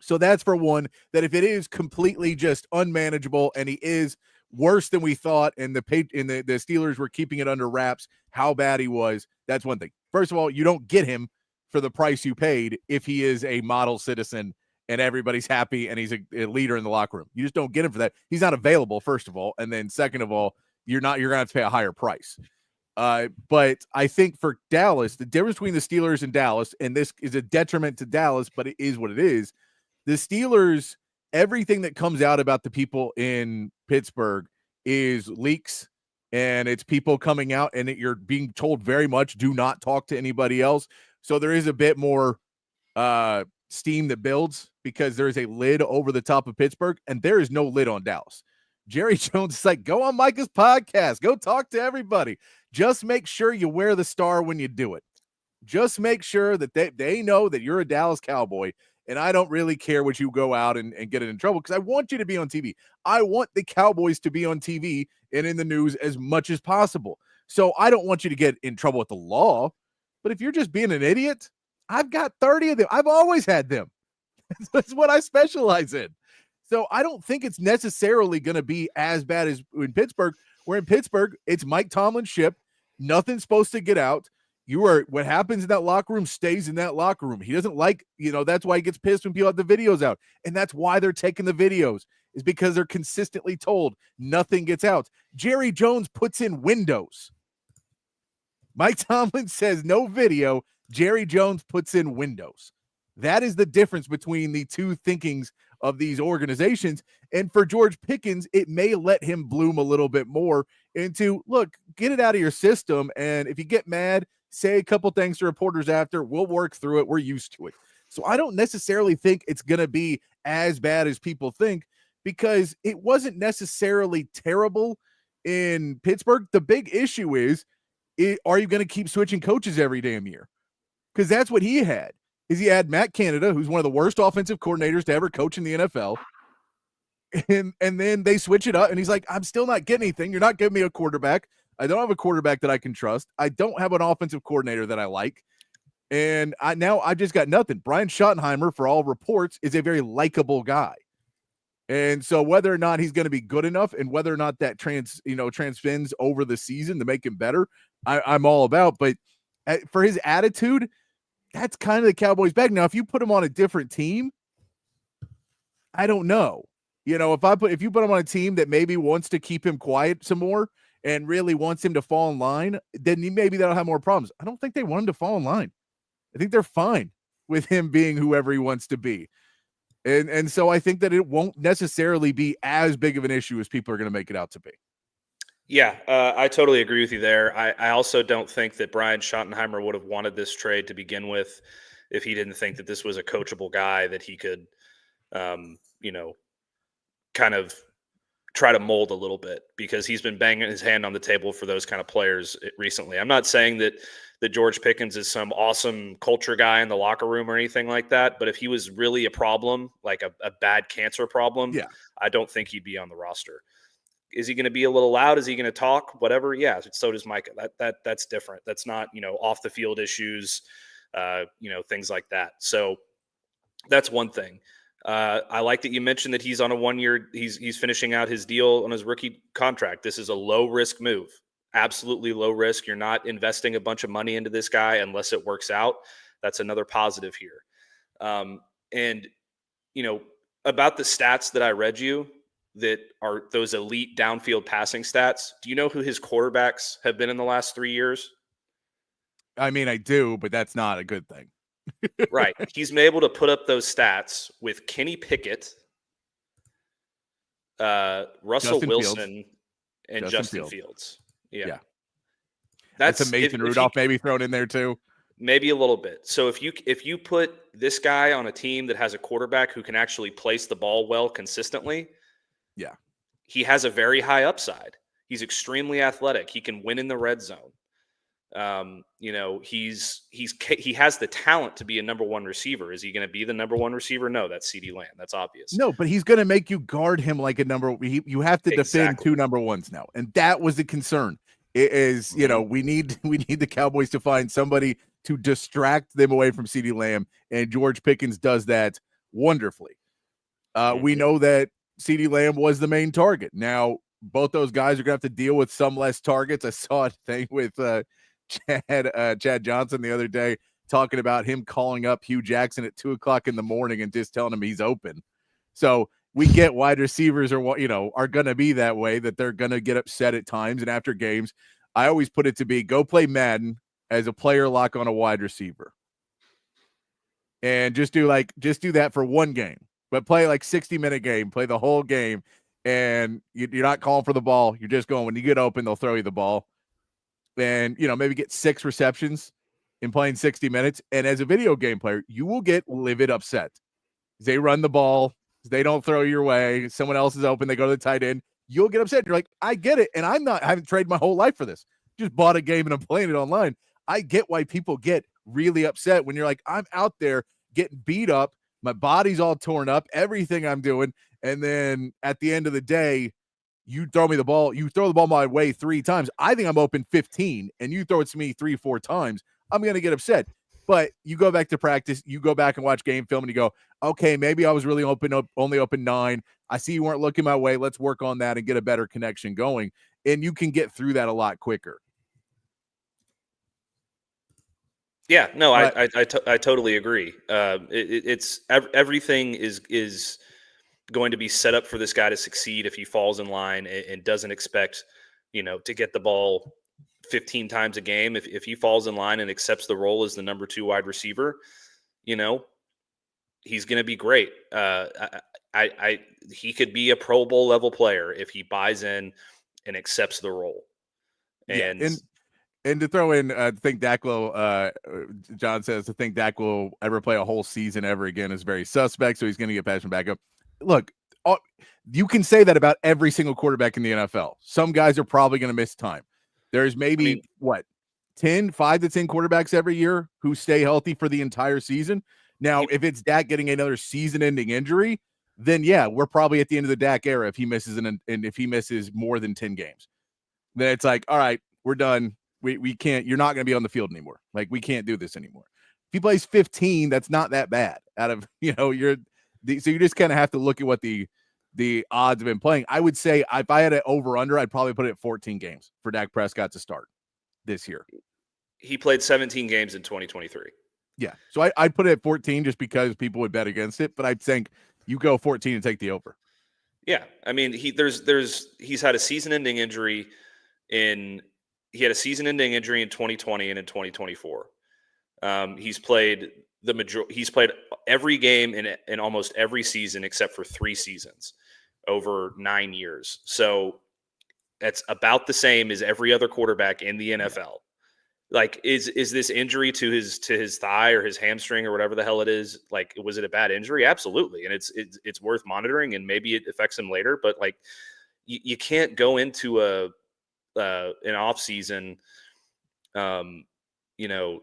So that's for one, that if it is completely just unmanageable and he is worse than we thought and the Steelers were keeping it under wraps, how bad he was, that's one thing. First of all, you don't get him for the price you paid if he is a model citizen and everybody's happy and he's a leader in the locker room. You just don't get him for that. He's not available, first of all. And then second of all, you're going to have to pay a higher price. But I think for Dallas, the difference between the Steelers and Dallas, and this is a detriment to Dallas, but it is what it is. The Steelers, everything that comes out about the people in Pittsburgh is leaks, and it's people coming out, and you're being told very much do not talk to anybody else. So there is a bit more steam that builds because there is a lid over the top of Pittsburgh, and there is no lid on Dallas. Jerry Jones is like, go on Micah's podcast. Go talk to everybody. Just make sure you wear the star when you do it. Just make sure that they know that you're a Dallas Cowboy, and I don't really care what you go out and get in trouble because I want you to be on TV. I want the Cowboys to be on TV and in the news as much as possible. So I don't want you to get in trouble with the law. But if you're just being an idiot, I've got 30 of them. I've always had them. That's what I specialize in. So I don't think it's necessarily going to be as bad as in Pittsburgh, where in Pittsburgh, it's Mike Tomlin's ship. Nothing's supposed to get out. What happens in that locker room stays in that locker room. He doesn't like, that's why he gets pissed when people have the videos out. And that's why they're taking the videos, is because they're consistently told nothing gets out. Jerry Jones puts in windows. Mike Tomlin says no video. Jerry Jones puts in windows. That is the difference between the two thinkings of these organizations. And for George Pickens, it may let him bloom a little bit more into, look, get it out of your system. And if you get mad, say a couple things to reporters after. We'll work through it. We're used to it. So I don't necessarily think it's going to be as bad as people think because it wasn't necessarily terrible in Pittsburgh. The big issue is, are you going to keep switching coaches every damn year? Because that's what he had. He had Matt Canada, who's one of the worst offensive coordinators to ever coach in the NFL. And then they switch it up, and he's like, I'm still not getting anything. You're not giving me a quarterback. I don't have a quarterback that I can trust. I don't have an offensive coordinator that I like. And I just got nothing. Brian Schottenheimer, for all reports, is a very likable guy. And so whether or not he's going to be good enough and whether or not that transcends over the season to make him better, I'm all about. But for his attitude, that's kind of the Cowboys' bag. Now, if you put him on a different team, I don't know. If you put him on a team that maybe wants to keep him quiet some more and really wants him to fall in line, then maybe that'll have more problems. I don't think they want him to fall in line. I think they're fine with him being whoever he wants to be. And so I think that it won't necessarily be as big of an issue as people are going to make it out to be. Yeah, I totally agree with you there. I also don't think that Brian Schottenheimer would have wanted this trade to begin with if he didn't think that this was a coachable guy that he could, kind of try to mold a little bit because he's been banging his hand on the table for those kind of players recently. I'm not saying that George Pickens is some awesome culture guy in the locker room or anything like that, but if he was really a problem, like a bad cancer problem, yeah, I don't think he'd be on the roster. Is he going to be a little loud? Is he going to talk? Whatever. Yeah. So does Micah. That's different. That's not, off the field issues. things like that. So that's one thing. I like that you mentioned that he's on a 1 year. He's finishing out his deal on his rookie contract. This is a low risk move. Absolutely low risk. You're not investing a bunch of money into this guy unless it works out. That's another positive here. And about the stats that I read you that are those elite downfield passing stats. Do you know who his quarterbacks have been in the last 3 years? I mean, I do, but that's not a good thing. Right. He's been able to put up those stats with Kenny Pickett, Russell Justin Wilson, Fields. and Justin Fields. Yeah. That's a Mason Rudolph maybe thrown in there too. Maybe a little bit. So if you put this guy on a team that has a quarterback who can actually place the ball well consistently, he has a very high upside. He's extremely athletic. He can win in the red zone. He has the talent to be a number one receiver. Is he going to be the number one receiver? No, that's CeeDee Lamb. That's obvious. No, but he's going to make you guard him like a number. You have to defend two number ones now, and that was the concern. It is, we need the Cowboys to find somebody to distract them away from CeeDee Lamb, and George Pickens does that wonderfully. We know that CeeDee Lamb was the main target. Now, both those guys are going to have to deal with some less targets. I saw a thing with Chad Johnson the other day talking about him calling up Hugh Jackson at 2:00 in the morning and just telling him he's open. So we get wide receivers are going to be that way, that they're going to get upset at times. And after games, I always put it to be, go play Madden as a player lock on a wide receiver. And just do that for one game, but play like 60-minute game, play the whole game. And you're not calling for the ball. You're just going, when you get open, they'll throw you the ball. And, maybe get 6 receptions in playing 60 minutes. And as a video game player, you will get livid upset. They run the ball. They don't throw your way. Someone else is open. They go to the tight end. You'll get upset. You're like, I get it. And I haven't traded my whole life for this. Just bought a game and I'm playing it online. I get why people get really upset when you're like, I'm out there getting beat up. My body's all torn up, everything I'm doing. And then at the end of the day, you throw me the ball, you throw the ball my way 3 times. I think I'm open 15 and you throw it to me 3-4 times. I'm going to get upset. But you go back to practice, you go back and watch game film and you go, okay, maybe I was really only open 9. I see you weren't looking my way. Let's work on that and get a better connection going. And you can get through that a lot quicker. Yeah, no, I totally agree. It's everything is going to be set up for this guy to succeed if he falls in line and doesn't expect, to get the ball 15 times a game. If he falls in line and accepts the role as the number 2 wide receiver, he's going to be great. He could be a Pro Bowl level player if he buys in and accepts the role. And to throw in, I think Dak will, John says, to think Dak will ever play a whole season ever again is very suspect. So he's going to get passion back up. Look, you can say that about every single quarterback in the NFL. Some guys are probably going to miss time. There's maybe 5 to 10 quarterbacks every year who stay healthy for the entire season. Now, if it's Dak getting another season-ending injury, then we're probably at the end of the Dak era if he misses and if he misses more than 10 games. Then it's like, all right, we're done. We can't. You're not going to be on the field anymore. Like, we can't do this anymore. If he plays 15, that's not that bad. Out of so you just kind of have to look at what the odds have been playing. I would say if I had an over/under, I'd probably put it at 14 games for Dak Prescott to start this year. He played 17 games in 2023. Yeah, so I'd put it at 14 just because people would bet against it. But I'd think you go 14 and take the over. Yeah, I mean he's had a season-ending injury He had a season-ending injury in 2020 and in 2024. He's played every game in almost every season except for 3 seasons over 9 years. So that's about the same as every other quarterback in the NFL. Like, is this injury to his thigh or his hamstring or whatever the hell it is? Like, was it a bad injury? Absolutely, and it's worth monitoring, and maybe it affects him later. But like, you can't go into an off season,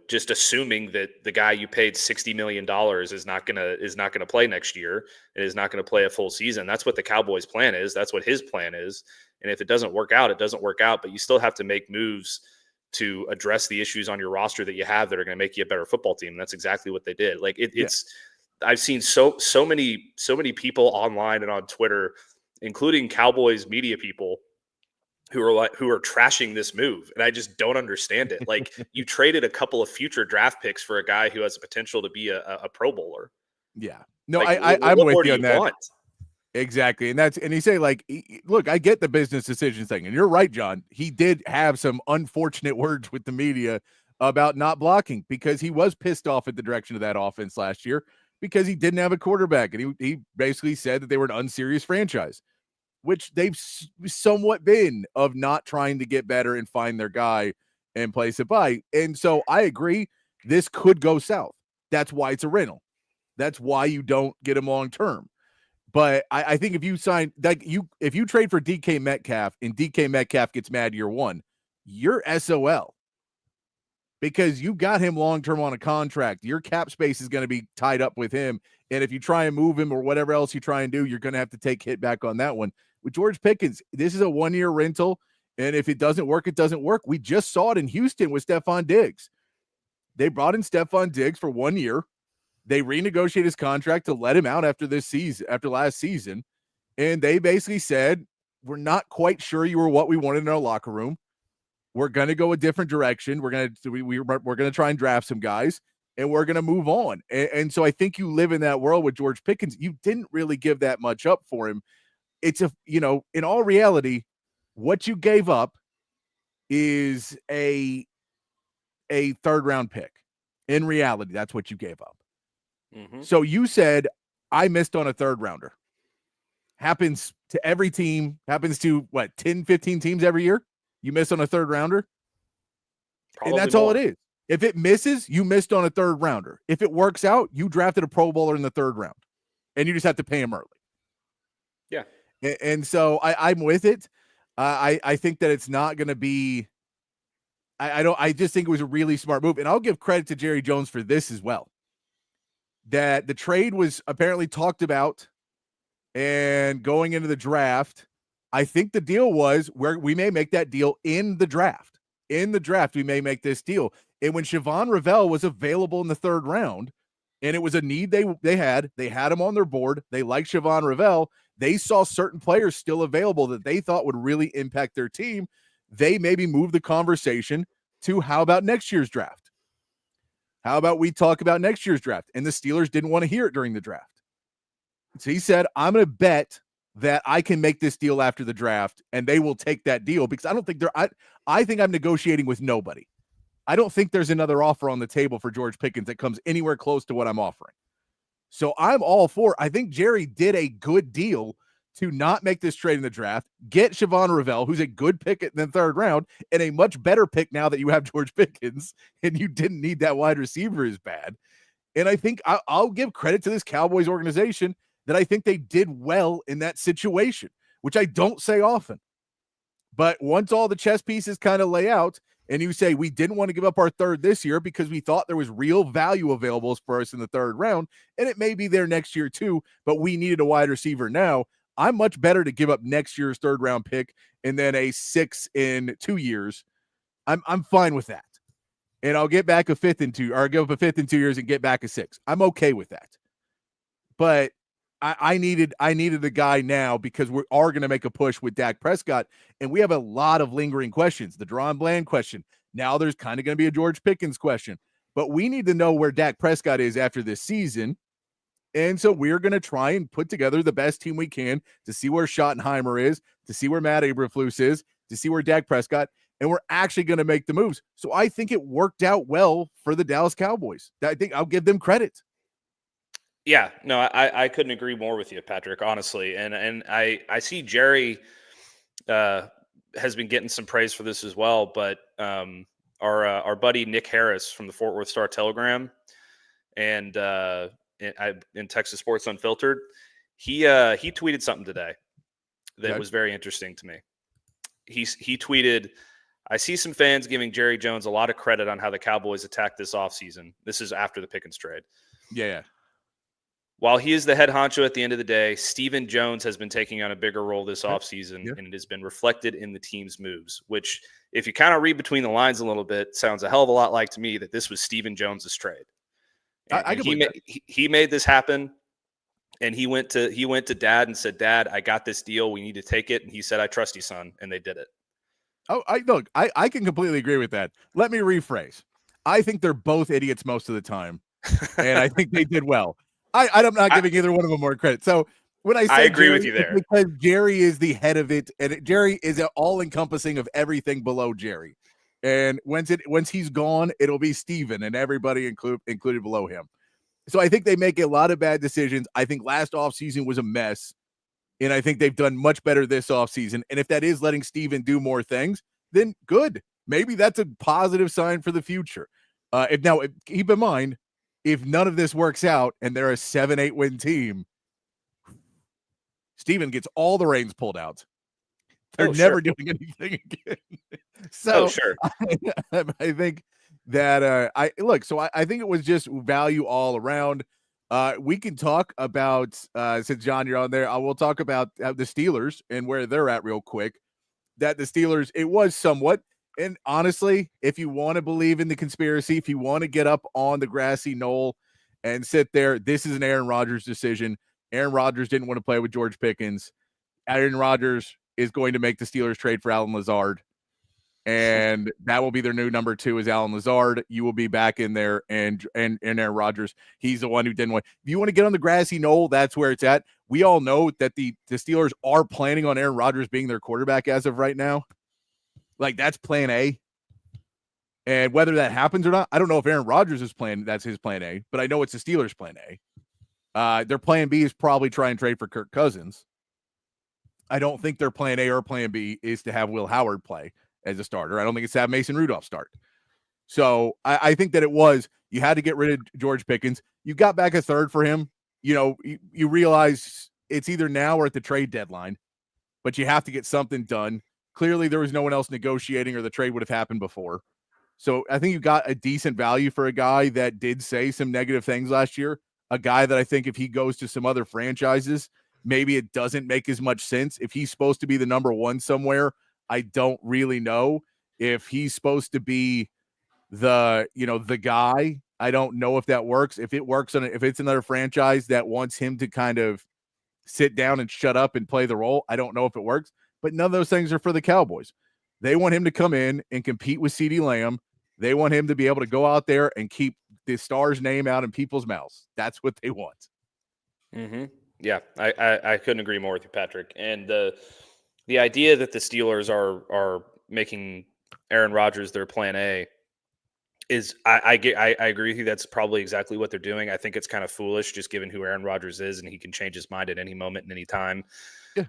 just assuming that the guy you paid $60 million is not gonna play next year and is not gonna play a full season. That's what the Cowboys' plan is. That's what his plan is. And if it doesn't work out, it doesn't work out. But you still have to make moves to address the issues on your roster that you have that are going to make you a better football team. And that's exactly what they did. Like it's, I've seen so many people online and on Twitter, including Cowboys media people, who are trashing this move, and I just don't understand it. Like, you traded a couple of future draft picks for a guy who has the potential to be a Pro Bowler. Yeah, no, like, I'm what with more you do on that. Want? Exactly, and you say, like, look, I get the business decision thing, and you're right, John. He did have some unfortunate words with the media about not blocking because he was pissed off at the direction of that offense last year because he didn't have a quarterback, and he basically said that they were an unserious franchise, which they've somewhat been, of not trying to get better and find their guy and place it by. And so I agree, this could go south. That's why it's a rental. That's why you don't get him long term. But I think if you sign, like, if you trade for DK Metcalf and DK Metcalf gets mad year one, you're SOL. Because you got him long term on a contract. Your cap space is going to be tied up with him. And if you try and move him or whatever else you try and do, you're going to have to take hit back on that one. With George Pickens, this is a 1-year rental, and if it doesn't work, it doesn't work. We just saw it in Houston with Stephon Diggs. They brought in Stephon Diggs for 1 year. They renegotiated his contract to let him out after last season, and they basically said, we're not quite sure you were what we wanted in our locker room. We're going to go a different direction. We're going to try and draft some guys, and we're going to move on. And so I think you live in that world with George Pickens. You didn't really give that much up for him. It's in all reality, what you gave up is a third round pick. In reality, that's what you gave up. Mm-hmm. So you said, I missed on a third rounder. Happens to every team, happens to 10, 15 teams every year. You miss on a third rounder. Probably, and that's more. All it is. If it misses, you missed on a third rounder. If it works out, you drafted a Pro Bowler in the third round, and you just have to pay him early. Yeah. And so I'm with it. I think that it's not going to be. I just think it was a really smart move, and I'll give credit to Jerry Jones for this as well. That the trade was apparently talked about, and going into the draft, I think the deal was where we may make that deal in the draft. In the draft, we may make this deal. And when Siobhan Revell was available in the third round, and it was a need they had him on their board. They liked Siobhan Revell. They saw certain players still available that they thought would really impact their team. They maybe moved the conversation to, how about next year's draft? How about we talk about next year's draft? And the Steelers didn't want to hear it during the draft. So he said, I'm going to bet that I can make this deal after the draft, and they will take that deal, because I don't think I think I'm negotiating with nobody. I don't think there's another offer on the table for George Pickens that comes anywhere close to what I'm offering. So I'm all for, I think Jerry did a good deal to not make this trade in the draft, get Siobhan Revell, who's a good pick in the third round, and a much better pick now that you have George Pickens, and you didn't need that wide receiver as bad. And I think I'll give credit to this Cowboys organization that I think they did well in that situation, which I don't say often. But once all the chess pieces kind of lay out, and you say, we didn't want to give up our third this year because we thought there was real value available for us in the third round, and it may be there next year too, but we needed a wide receiver now. I'm much better to give up next year's third round pick and then a 6 in 2 years. I'm fine with that. And I'll get back a fifth in 2, or give up a fifth in 2 years and get back a 6. I'm okay with that. But I needed the guy now, because we are going to make a push with Dak Prescott, and we have a lot of lingering questions. The Deron Bland question. Now there's kind of going to be a George Pickens question. But we need to know where Dak Prescott is after this season. And so we're going to try and put together the best team we can to see where Schottenheimer is, to see where Matt Eberflus is, to see where Dak Prescott, and we're actually going to make the moves. So I think it worked out well for the Dallas Cowboys. I think I'll give them credit. Yeah, no, I couldn't agree more with you, Patrick, honestly. And I see Jerry has been getting some praise for this as well. But our buddy Nick Harris from the Fort Worth Star-Telegram and in Texas Sports Unfiltered, he tweeted something today that was very interesting to me. He tweeted, I see some fans giving Jerry Jones a lot of credit on how the Cowboys attacked this offseason. This is after the Pickens trade. Yeah. while he is the head honcho at the end of the day, Stephen Jones has been taking on a bigger role this offseason, and it has been reflected in the team's moves, which, if you kind of read between the lines a little bit, sounds a hell of a lot like to me that this was Stephen Jones's trade. He made this happen, and he went to Dad and said, "Dad, I got this deal. We need to take it." And he said, "I trust you, son," and they did it. Oh, I can completely agree with that. Let me rephrase. I think they're both idiots most of the time, and I think they did well. I'm not giving either one of them more credit. So when I agree Jerry, with you there, because Jerry is the head of it, and Jerry is all encompassing of everything below Jerry. And once he's gone, it'll be Steven and everybody included below him. So I think they make a lot of bad decisions. I think last offseason was a mess, and I think they've done much better this offseason. And if that is letting Steven do more things, then good. Maybe that's a positive sign for the future. Keep in mind, if none of this works out and they're a 7-8 win team, Steven gets all the reins pulled out. They're never doing anything again. So I think that I think it was just value all around. We can talk about since John, you're on there, I will talk about the Steelers and where they're at real quick. That the Steelers, it was somewhat. And honestly, if you want to believe in the conspiracy, if you want to get up on the grassy knoll and sit there, this is an Aaron Rodgers decision. Aaron Rodgers didn't want to play with George Pickens. Aaron Rodgers is going to make the Steelers trade for Alan Lazard. And that will be their new number 2 is Alan Lazard. You will be back in there, and Aaron Rodgers, he's the one who didn't want. If you want to get on the grassy knoll, that's where it's at. We all know that the Steelers are planning on Aaron Rodgers being their quarterback as of right now. Like, that's plan A. And whether that happens or not, I don't know if Aaron Rodgers is playing, that's his plan A, but I know it's the Steelers' plan A. Their plan B is probably try and trade for Kirk Cousins. I don't think their plan A or plan B is to have Will Howard play as a starter. I don't think it's to have Mason Rudolph start. So I think that you had to get rid of George Pickens. You got back a third for him. You realize it's either now or at the trade deadline, but you have to get something done. Clearly, there was no one else negotiating or the trade would have happened before. So I think you got a decent value for a guy that did say some negative things last year, a guy that I think if he goes to some other franchises, maybe it doesn't make as much sense. If he's supposed to be the number 1 somewhere, I don't really know. If he's supposed to be the guy, I don't know if that works. If it works if it's another franchise that wants him to kind of sit down and shut up and play the role, I don't know if it works. But none of those things are for the Cowboys. They want him to come in and compete with CeeDee Lamb. They want him to be able to go out there and keep the star's name out in people's mouths. That's what they want. Mm-hmm. Yeah, I couldn't agree more with you, Patrick. And the idea that the Steelers are making Aaron Rodgers their plan A is I agree with you. That's probably exactly what they're doing. I think it's kind of foolish, just given who Aaron Rodgers is, and he can change his mind at any moment and any time.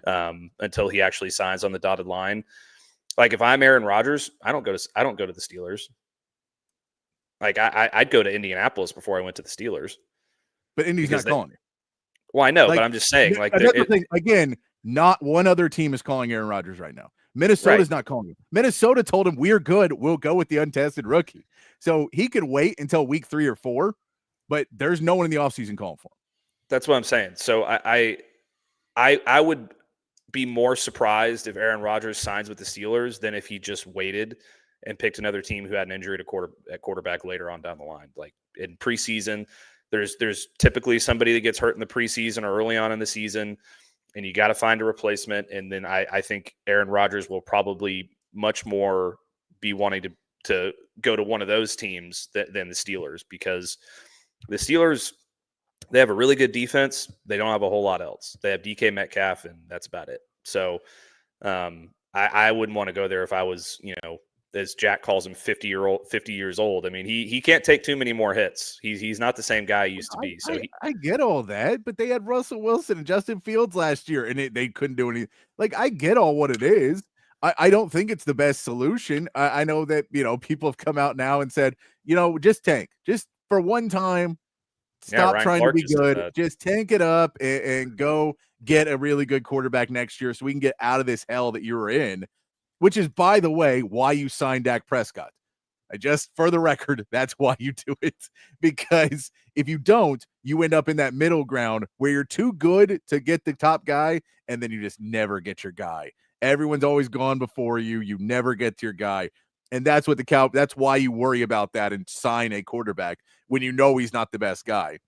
Until he actually signs on the dotted line. Like, if I'm Aaron Rodgers, I don't go to the Steelers. Like, I'd go to Indianapolis before I went to the Steelers. But Indy's not calling you. Well, I know, but I'm just saying. Like, another thing, again, not one other team is calling Aaron Rodgers right now. Minnesota's not calling him. Minnesota told him, we're good. We'll go with the untested rookie. So he could wait until week 3 or 4, but there's no one in the offseason calling for him. That's what I'm saying. So I would be more surprised if Aaron Rodgers signs with the Steelers than if he just waited and picked another team who had an injury at quarterback later on down the line. Like, in preseason, there's typically somebody that gets hurt in the preseason or early on in the season, and you got to find a replacement. And then I think Aaron Rodgers will probably much more be wanting to go to one of those teams than the Steelers, because the Steelers, they have a really good defense. They don't have a whole lot else. They have DK Metcalf, and that's about it. So I wouldn't want to go there if I was, as Jack calls him, 50 years old. I mean, he can't take too many more hits. He's not the same guy he used to be. So I get all that, but they had Russell Wilson and Justin Fields last year, and they couldn't do anything. Like, I get all what it is. I don't think it's the best solution. I know that, people have come out now and said, just tank. Just for one time, stop trying to be good. Just tank it up and go get a really good quarterback next year so we can get out of this hell that you were in, which is, by the way, why you signed Dak Prescott. For the record, that's why you do it. Because if you don't, you end up in that middle ground where you're too good to get the top guy, and then you just never get your guy. Everyone's always gone before you. You never get to your guy. And that's what that's why you worry about that and sign a quarterback when you know he's not the best guy.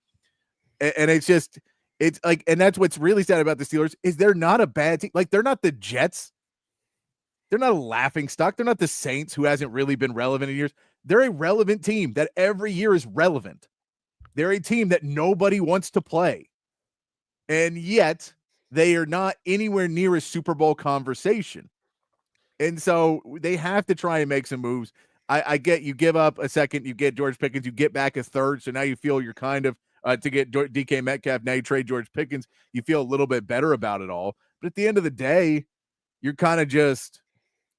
And it's like, and that's what's really sad about the Steelers is they're not a bad team. Like, they're not the Jets. They're not a laughing stock. They're not the Saints, who hasn't really been relevant in years. They're a relevant team that every year is relevant. They're a team that nobody wants to play. And yet they are not anywhere near a Super Bowl conversation. And so they have to try and make some moves. I get you give up a second, you get George Pickens, you get back a third. So now you feel you're kind of to get DK Metcalf. Now you trade George Pickens. You feel a little bit better about it all. But at the end of the day, you're kind of just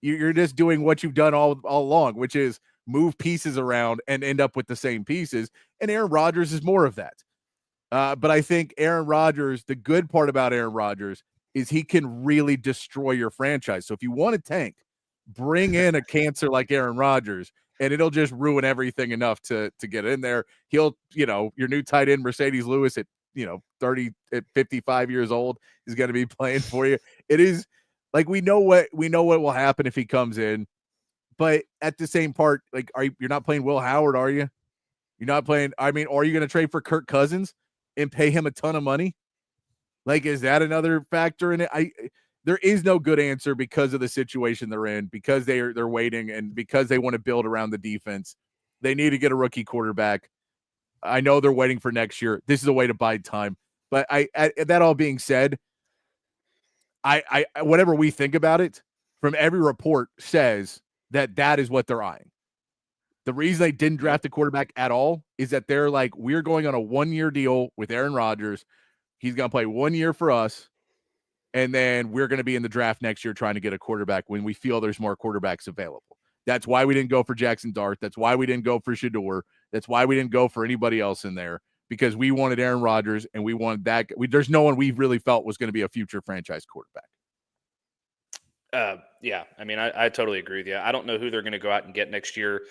you're just doing what you've done all along, which is move pieces around and end up with the same pieces. And Aaron Rodgers is more of that. But I think Aaron Rodgers, the good part about Aaron Rodgers is he can really destroy your franchise. So if you want to tank, bring in a cancer like Aaron Rodgers, and it'll just ruin everything enough to get in there. He'll, your new tight end, Mercedes Lewis, at 55 years old, is going to be playing for you. It is like, we know what will happen if he comes in, but at the same part, like, you're not playing Will Howard, are you? You're not playing. I mean, are you going to trade for Kirk Cousins and pay him a ton of money? Like, is that another factor in it? There is no good answer because of the situation they're in, because they're waiting, and because they want to build around the defense. They need to get a rookie quarterback. I know they're waiting for next year. This is a way to buy time. But that all being said, I whatever we think about it, from every report says that is what they're eyeing. The reason they didn't draft a quarterback at all is that they're like, we're going on a 1-year deal with Aaron Rodgers. He's going to play 1 year for us, and then we're going to be in the draft next year trying to get a quarterback when we feel there's more quarterbacks available. That's why we didn't go for Jackson Dart. That's why we didn't go for Shedeur. That's why we didn't go for anybody else in there, because we wanted Aaron Rodgers, and we wanted that. There's no one we really felt was going to be a future franchise quarterback. Yeah, I mean, I totally agree with you. I don't know who they're going to go out and get next year,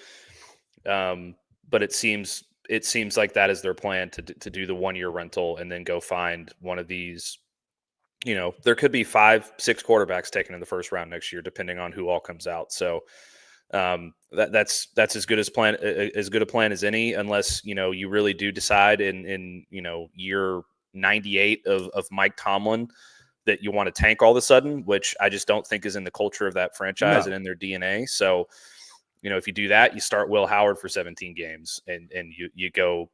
but it seems like that is their plan, to do the 1-year rental and then go find one of these. There could be 5-6 quarterbacks taken in the first round next year, depending on who all comes out. So that's as good a plan as any, unless you really do decide in year 98 of Mike Tomlin that you want to tank all of a sudden, which I just don't think is in the culture of that franchise and in their DNA. So, if you do that, you start Will Howard for 17 games and you go,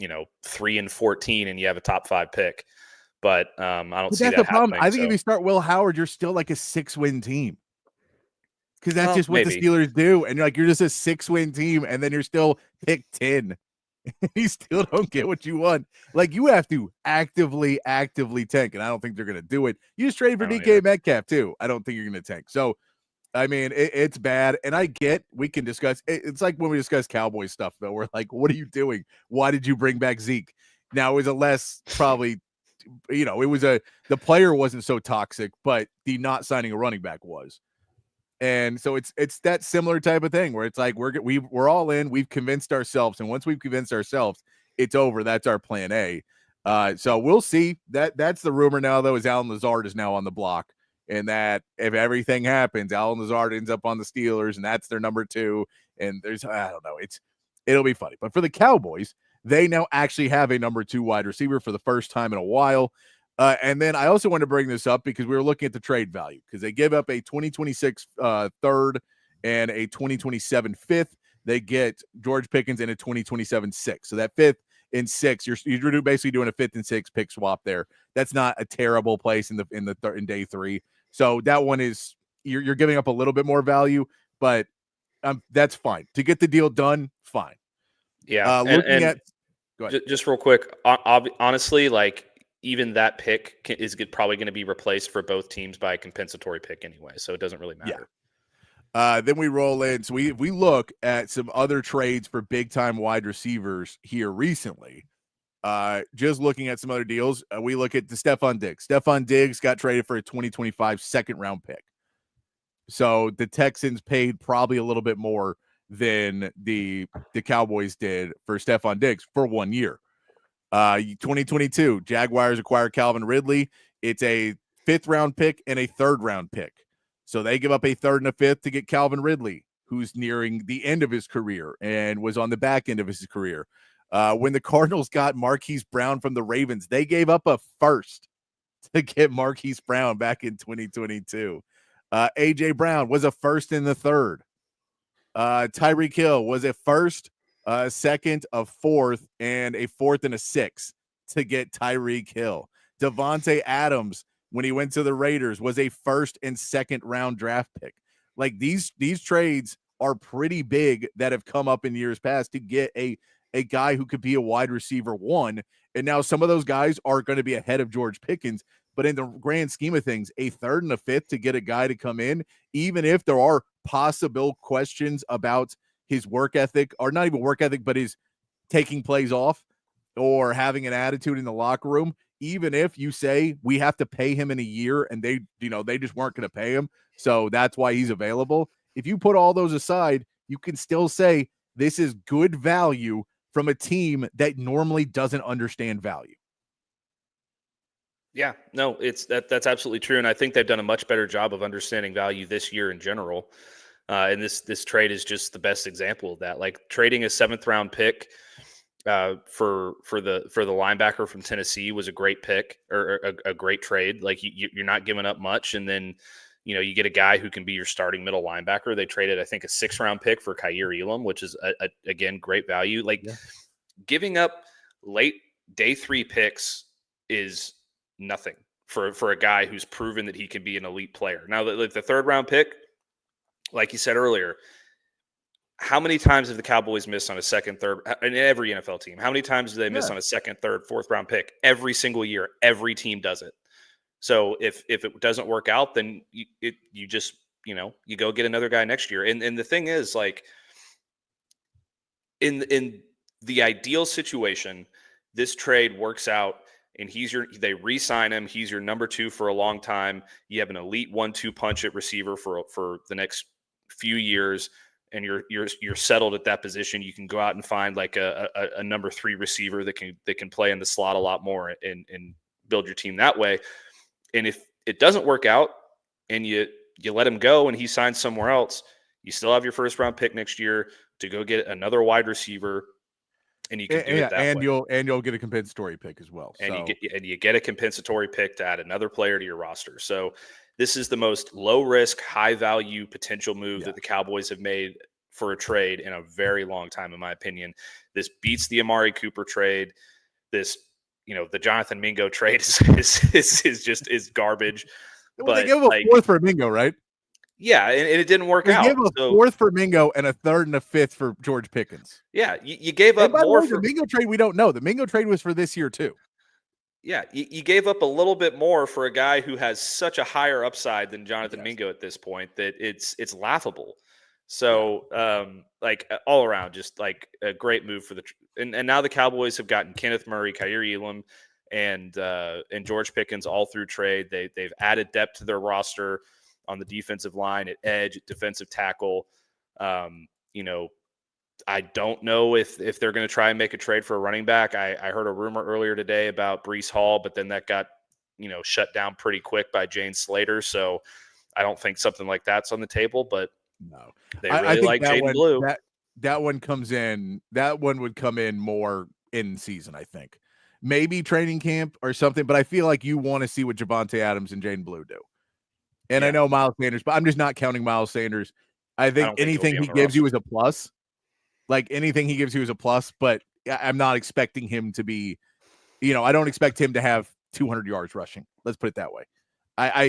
3-14 and you have a top 5 pick. But I don't see that happening. Problem. I think if you start Will Howard, you're still like a 6-win team. Because that's just what the Steelers do. And you're just a 6-win team, and then you're still pick 10. You still don't get what you want. Like, you have to actively tank, and I don't think they're going to do it. You just trade for DK Metcalf, too. I don't think you're going to tank. So, I mean, it's bad. And I get, we can discuss. It's like when we discuss Cowboys stuff, though. We're like, what are you doing? Why did you bring back Zeke? Now, it was a less probably, it was the player wasn't so toxic, but the not signing a running back was. And so it's that similar type of thing where it's like we're all in. We've convinced ourselves, and once we've convinced ourselves, it's over. That's our plan A. So we'll see. That's the rumor now, though, is Allen Lazard is now on the block, and that if everything happens, Allen Lazard ends up on the Steelers, and that's their number 2. And I don't know. It'll be funny. But for the Cowboys, they now actually have a number 2 wide receiver for the first time in a while. And then I also want to bring this up because we were looking at the trade value, because they give up a 2026 third and a 2027 fifth. They get George Pickens and a 2027 sixth. So that 5th and 6th, you're basically doing a 5th and 6th pick swap there. That's not a terrible place in day 3. So that one is you're giving up a little bit more value, but that's fine to get the deal done. Fine. Yeah. Go ahead. Just real quick, honestly, like, even that pick is probably going to be replaced for both teams by a compensatory pick anyway, so it doesn't really matter. Yeah. Then we roll in. So we look at some other trades for big-time wide receivers here recently. Just looking at some other deals, we look at the Stephon Diggs. Stephon Diggs got traded for a 2025 second-round pick. So the Texans paid probably a little bit more than the Cowboys did for Stephon Diggs for 1 year. 2022, Jaguars acquire Calvin Ridley. It's a 5th round pick and a 3rd round pick. So they give up a 3rd and a 5th to get Calvin Ridley, who's nearing the end of his career and was on the back end of his career. When the Cardinals got Marquise Brown from the Ravens, they gave up a 1st to get Marquise Brown back in 2022. A.J. Brown was a 1st and the 3rd. Tyreek Hill was a 1st, 2nd, a 4th, and a 4th and a 6th to get Tyreek Hill. Devontae Adams, when he went to the Raiders, was a 1st and 2nd round draft pick. Like these trades are pretty big that have come up in years past to get a guy who could be a wide receiver 1. And now some of those guys are going to be ahead of George Pickens. But in the grand scheme of things, a 3rd and a 5th to get a guy to come in, even if there are possible questions about his work ethic, or not even work ethic, but his taking plays off or having an attitude in the locker room, even if you say we have to pay him in a year and they just weren't going to pay him, so that's why he's available. If you put all those aside, you can still say this is good value from a team that normally doesn't understand value. Yeah, no, that's absolutely true. And I think they've done a much better job of understanding value this year in general. And this trade is just the best example of that. Like trading a 7th round pick for the linebacker from Tennessee was a great pick, or a great trade. Like you're not giving up much, and then you get a guy who can be your starting middle linebacker. They traded, I think, a 6th round pick for Collier, which is again great value. Like giving up late day 3 picks is nothing for a guy who's proven that he can be an elite player. Now, the 3rd round pick, like you said earlier, how many times have the Cowboys missed on a 2nd, 3rd, in every NFL team? How many times do they miss on a 2nd, 3rd, 4th round pick? Every single year, every team does it. So if it doesn't work out, then you just you go get another guy next year. And the thing is, like, in the ideal situation, this trade works out. And they re-sign him. He's your number 2 for a long time. You have an elite 1-2 punch at receiver for the next few years, and you're settled at that position. You can go out and find like a number 3 receiver that can play in the slot a lot more and build your team that way. And if it doesn't work out and you let him go and he signs somewhere else, you still have your 1st round pick next year to go get another wide receiver. And you can do it that way. You'll get a compensatory pick as well. And you get a compensatory pick to add another player to your roster. So this is the most low risk, high value potential move that the Cowboys have made for a trade in a very long time, in my opinion. This beats the Amari Cooper trade. This, the Jonathan Mingo trade is garbage. Well, they gave him a 4th for Mingo, right? Yeah, and it didn't work out. They gave a 4th for Mingo and a 3rd and a 5th for George Pickens. Yeah, you gave up more for the Mingo trade. We don't know. The Mingo trade was for this year too. Yeah, you gave up a little bit more for a guy who has such a higher upside than Jonathan Mingo at this point that it's laughable. So, all around, just like a great move for and now the Cowboys have gotten Kenneth Murray, Collier, and George Pickens all through trade. They've added depth to their roster on the defensive line, at edge, at defensive tackle. I don't know if they're going to try and make a trade for a running back. I heard a rumor earlier today about Breece Hall, but then that got, shut down pretty quick by Jane Slater. So I don't think something like that's on the table, but no, they really like Jaden Blue. That one comes in. That one would come in more in season, I think. Maybe training camp or something, but I feel like you want to see what Javonte Adams and Jaden Blue do. And I know Miles Sanders, but I'm just not counting Miles Sanders. I think anything he gives you is a plus. Like anything he gives you is a plus, but I'm not expecting him to be, I don't expect him to have 200 yards rushing. Let's put it that way.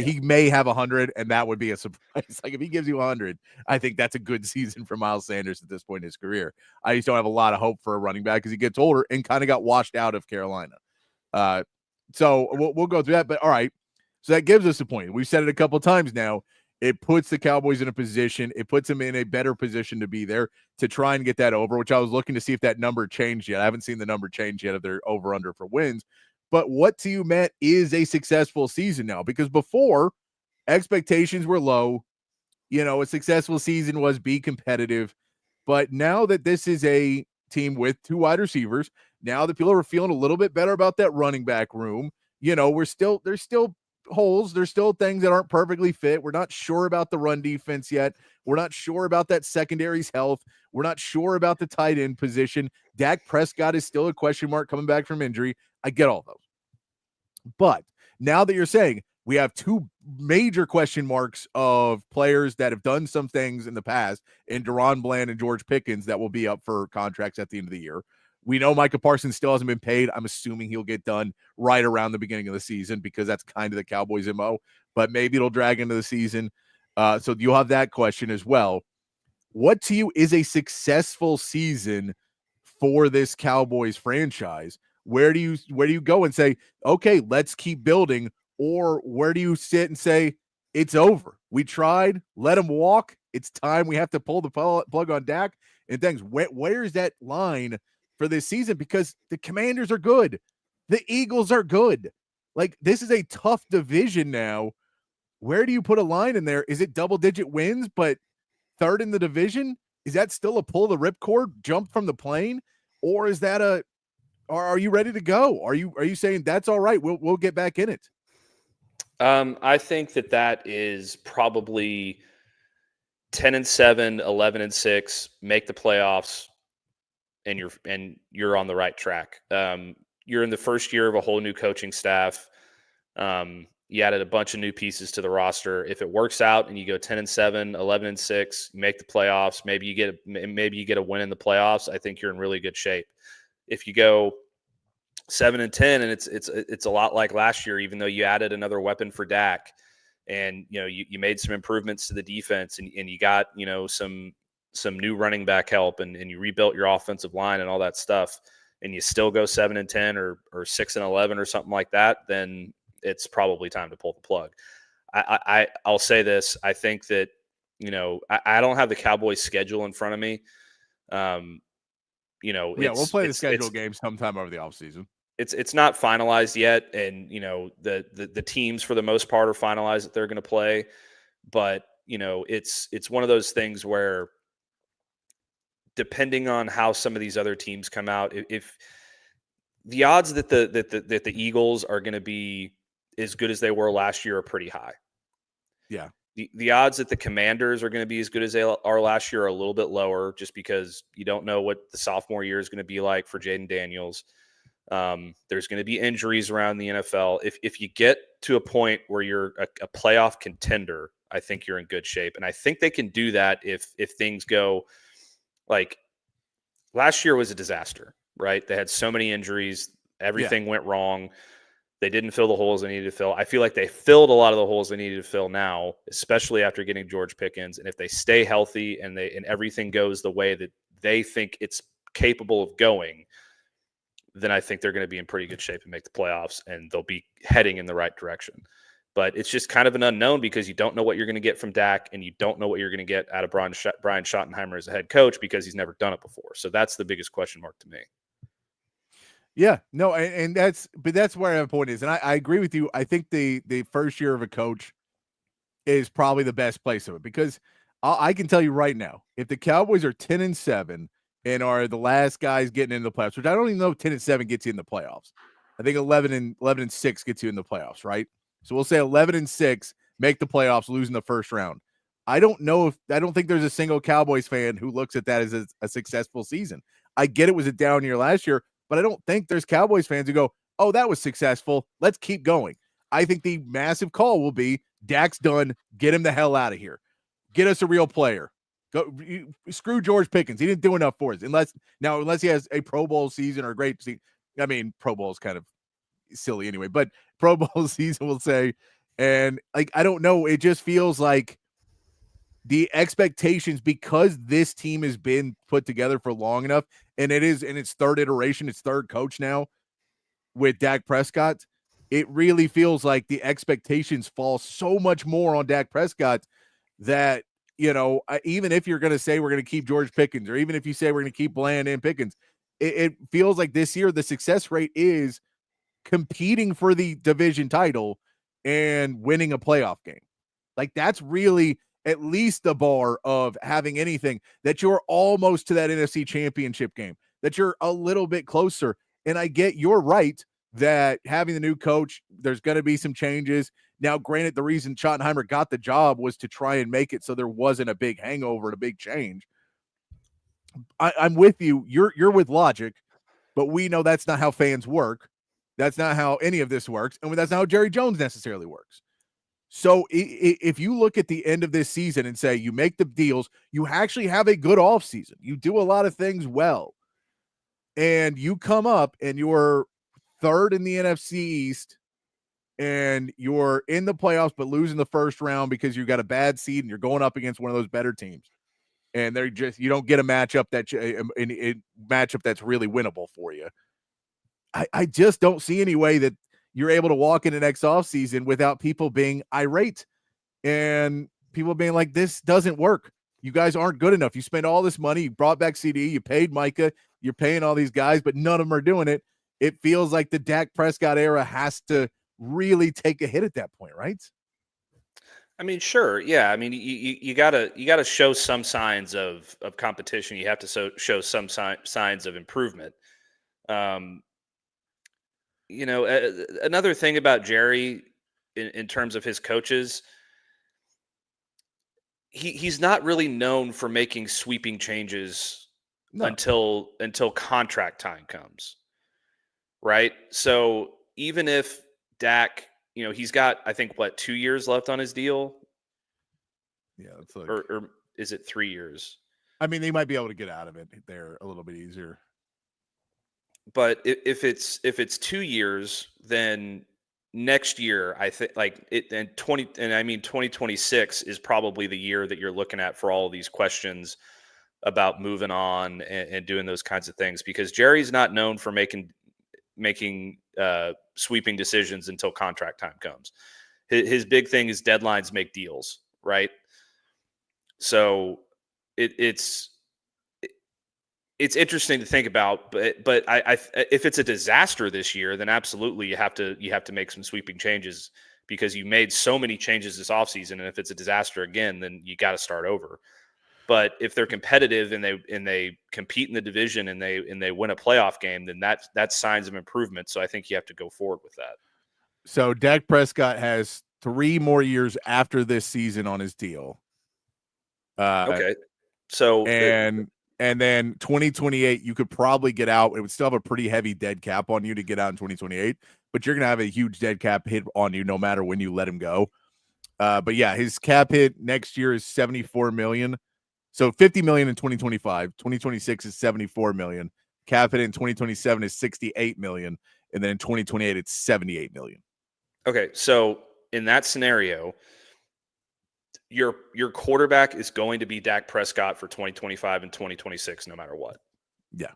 He may have 100, and that would be a surprise. Like if he gives you 100, I think that's a good season for Miles Sanders at this point in his career. I just don't have a lot of hope for a running back because he gets older and kind of got washed out of Carolina. So we'll go through that. But all right. So that gives us a point. We've said it a couple of times now. It puts the Cowboys in a position. It puts them in a better position to be there to try and get that over, which I was looking to see if that number changed yet. I haven't seen the number change yet of their over-under for wins. But what to you, Matt, is a successful season now? Because before, expectations were low. A successful season was be competitive. But now that this is a team with 2 wide receivers, now that people are feeling a little bit better about that running back room, there's still holes. There's still things that aren't perfectly fit. We're not sure about the run defense yet. We're not sure about that secondary's health. We're not sure about the tight end position. Dak Prescott is still a question mark coming back from injury. I get all those. But now that you're saying we have 2 major question marks of players that have done some things in the past, in Deron Bland and George Pickens, that will be up for contracts at the end of the year. We know Micah Parsons still hasn't been paid. I'm assuming he'll get done right around the beginning of the season because that's kind of the Cowboys' MO, but maybe it'll drag into the season. So you'll have that question as well. What to you is a successful season for this Cowboys franchise? Where do you go and say, okay, let's keep building? Or where do you sit and say, it's over? We tried, let him walk. It's time. We have to pull the plug on Dak and things. Where's that line for this season? Because the Commanders are good. The Eagles are good. Like, this is a tough division now. Where do you put a line in there? Is it double-digit wins, but third in the division? Is that still a pull the ripcord, jump from the plane? Or is that are you ready to go? Are you saying that's all right? We'll get back in it? I think that is probably 10-7, 11-6, make the playoffs, and you're on the right track. You're in the first year of a whole new coaching staff. You added a bunch of new pieces to the roster. If it works out and you go 10-7, 11-6, you make the playoffs, maybe you get a win in the playoffs, I think you're in really good shape. If you go 7-10 and it's a lot like last year, even though you added another weapon for Dak, and you made some improvements to the defense, and you got some new running back help, and you rebuilt your offensive line and all that stuff, and you still go 7-10 or 6-11 or something like that, then it's probably time to pull the plug. I'll say this: I think that I don't have the Cowboys schedule in front of me. We'll play the schedule game sometime over the offseason. It's not finalized yet, and the teams for the most part are finalized that they're going to play, but it's one of those things where, depending on how some of these other teams come out, if the odds that the Eagles are going to be as good as they were last year are pretty high. Yeah. The odds that the Commanders are going to be as good as they are last year are a little bit lower, just because you don't know what the sophomore year is going to be like for Jaden Daniels. There's going to be injuries around the NFL. If you get to a point where you're a playoff contender, I think you're in good shape. And I think they can do that if things go like last year was a disaster, right? They had so many injuries. Everything went wrong. They didn't fill the holes they needed to fill. I feel like they filled a lot of the holes they needed to fill now, especially after getting George Pickens. And if they stay healthy and everything goes the way that they think it's capable of going, then I think they're going to be in pretty good shape and make the playoffs, and they'll be heading in the right direction. But it's just kind of an unknown because you don't know what you're going to get from Dak, and you don't know what you're going to get out of Brian Schottenheimer as a head coach because he's never done it before. So that's the biggest question mark to me. Yeah, no, and that's where my point is. And I agree with you. I think the first year of a coach is probably the best place of it, because I can tell you right now, if the Cowboys are 10-7 and are the last guys getting into the playoffs, which I don't even know if 10-7 gets you in the playoffs. I think 11-6 gets you in the playoffs, right? So we'll say 11-6, make the playoffs, losing the first round. I don't think there's a single Cowboys fan who looks at that as a successful season. I get it was a down year last year, but I don't think there's Cowboys fans who go, oh, that was successful, let's keep going. I think the massive call will be, Dak's done, get him the hell out of here. Get us a real player. Go screw George Pickens. He didn't do enough for us. Unless he has a Pro Bowl season or a great season. I mean, Pro Bowl is kind of silly anyway, but Pro Bowl season, we'll say. And I don't know. It just feels like the expectations, because this team has been put together for long enough, and it is in its third iteration, its third coach now with Dak Prescott, it really feels like the expectations fall so much more on Dak Prescott that, even if you're going to say we're going to keep George Pickens, or even if you say we're going to keep Bland and Pickens, it feels like this year the success rate is competing for the division title and winning a playoff game. Like, that's really, at least the bar of having anything, that you're almost to that NFC championship game, that you're a little bit closer. And I get you're right that having the new coach, there's going to be some changes. Now, granted, the reason Schottenheimer got the job was to try and make it so there wasn't a big hangover and a big change. I'm with you. You're with logic, but we know that's not how fans work. That's not how any of this works. And that's not how Jerry Jones necessarily works. So if you look at the end of this season and say you make the deals, you actually have a good offseason. You do a lot of things well. And you come up and you're third in the NFC East and you're in the playoffs but losing the first round because you got a bad seed and you're going up against one of those better teams. And you don't get a matchup matchup that's really winnable for you. I just don't see any way that you're able to walk into next offseason without people being irate and people being like, this doesn't work. You guys aren't good enough. You spent all this money. You brought back CD. You paid Micah. You're paying all these guys, but none of them are doing it. It feels like the Dak Prescott era has to really take a hit at that point, right? I mean, sure. Yeah. I mean, you gotta show some signs of competition. You have to show some signs of improvement. Another thing about Jerry in terms of his coaches, he's not really known for making sweeping changes until contract time comes. Right. So even if Dak, he's got, I think, 2 years left on his deal. Yeah. It's like, or is it 3 years? I mean, they might be able to get out of it there a little bit easier. But if it's 2 years, then next year, I think 2026 is probably the year that you're looking at for all of these questions about moving on and doing those kinds of things, because Jerry's not known for making sweeping decisions until contract time comes. His big thing is deadlines make deals, right? So it's interesting to think about, but I if it's a disaster this year, then absolutely you have to make some sweeping changes, because you made so many changes this offseason, and if it's a disaster again, then you got to start over. But if they're competitive and they compete in the division and they win a playoff game, then that's signs of improvement. So I think you have to go forward with that. So Dak Prescott has 3 more years after this season on his deal. Okay. So and then 2028, you could probably get out. It would still have a pretty heavy dead cap on you to get out in 2028, but you're going to have a huge dead cap hit on you no matter when you let him go. But yeah, his cap hit next year is $74 million. So $50 million in 2025, 2026 is $74 million. Cap hit in 2027 is $68 million. And then in 2028, it's $78 million. Okay. So in that scenario, your quarterback is going to be Dak Prescott for 2025 and 2026, no matter what. Yeah.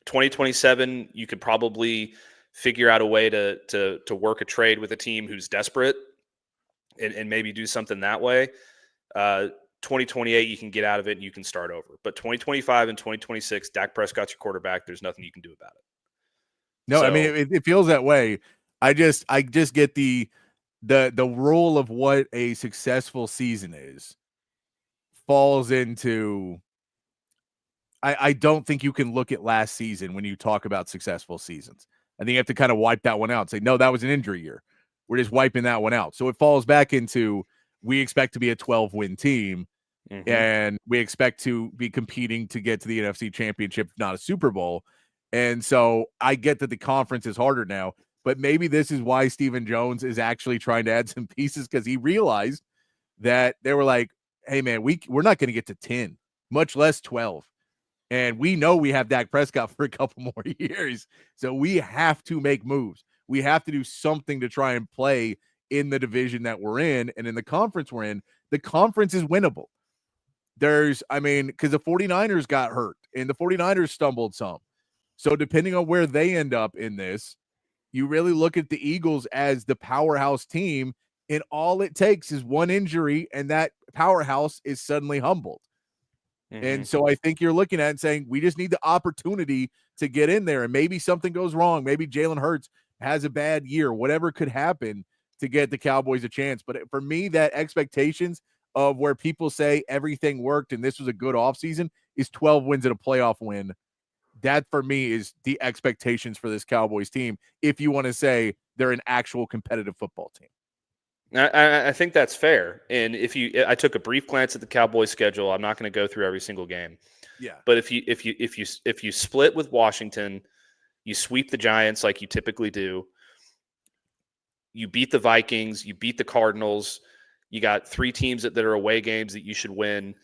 2027, you could probably figure out a way to work a trade with a team who's desperate and maybe do something that way. 2028, you can get out of it and you can start over. But 2025 and 2026, Dak Prescott's your quarterback. There's nothing you can do about it. No, so, I mean, it feels that way. I just get the role of what a successful season is falls into. I don't think you can look at last season when you talk about successful seasons. I think you have to kind of wipe that one out and say, no, that was an injury year. We're just wiping that one out. So it falls back into, we expect to be a 12-win team, and we expect to be competing to get to the NFC Championship, not a Super Bowl. And so I get that the conference is harder now, but maybe this is why Stephen Jones is actually trying to add some pieces, because he realized that they were like, hey, man, we're not going to get to 10, much less 12. And we know we have Dak Prescott for a couple more years. So we have to make moves. We have to do something to try and play in the division that we're in, and in the conference we're in. The conference is winnable. Because the 49ers got hurt and the 49ers stumbled some. So depending on where they end up in this, you really look at the Eagles as the powerhouse team, and all it takes is one injury and that powerhouse is suddenly humbled. And so I think you're looking at it and saying, we just need the opportunity to get in there, and maybe something goes wrong. Maybe Jalen Hurts has a bad year, whatever could happen to get the Cowboys a chance. But for me, that expectations, of where people say everything worked and this was a good offseason is 12 wins and a playoff win. That for me is the expectations for this Cowboys team. If you want to say they're an actual competitive football team. I think that's fair. And I took a brief glance at the Cowboys schedule. I'm not going to go through every single game. Yeah. But if you split with Washington, you sweep the Giants like you typically do. You beat the Vikings, you beat the Cardinals. You got 3 teams that are away games that you should win.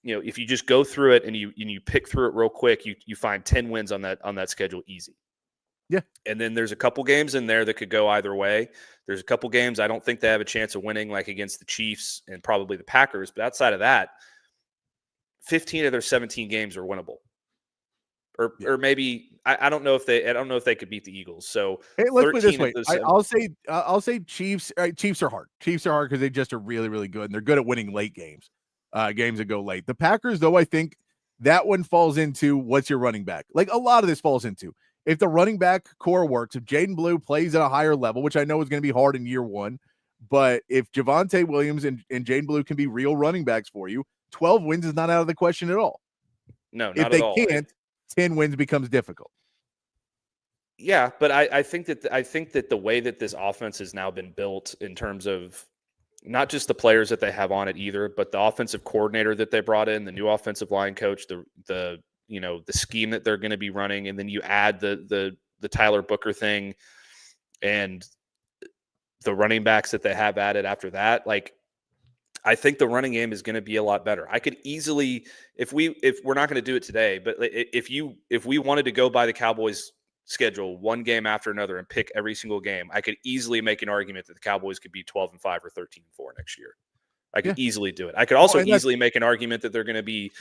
If you just go through it and you pick through it real quick, you find 10 wins on that schedule easy. Yeah. And then there's a couple games in there that could go either way. There's a couple games I don't think they have a chance of winning, like against the Chiefs and probably the Packers. But outside of that, 15 of their 17 games are winnable. Or maybe I don't know if they could beat the Eagles. So hey, let's put it this way. I'll say Chiefs. Chiefs are hard. Chiefs are hard because they just are really, really good, and they're good at winning late games. Games that go late. The Packers, though, I think that one falls into what's your running back. Like a lot of this falls into if the running back core works, if Jaden Blue plays at a higher level, which I know is going to be hard in year one, but if Javonte Williams and Jaden Blue can be real running backs for you, 12 wins is not out of the question at all. No, not if they at all. Can't, 10 wins becomes difficult. Yeah, but I think that the way that this offense has now been built in terms of not just the players that they have on it either, but the offensive coordinator that they brought in, the new offensive line coach, the scheme that they're going to be running, and then you add the Tyler Booker thing and the running backs that they have added after that. Like, I think the running game is going to be a lot better. I could easily, if we're not going to do it today, but if we wanted to go by the Cowboys schedule one game after another and pick every single game, I could easily make an argument that the Cowboys could be 12-5 or 13-4 next year. I could easily do it. I could also easily make an argument that they're going to be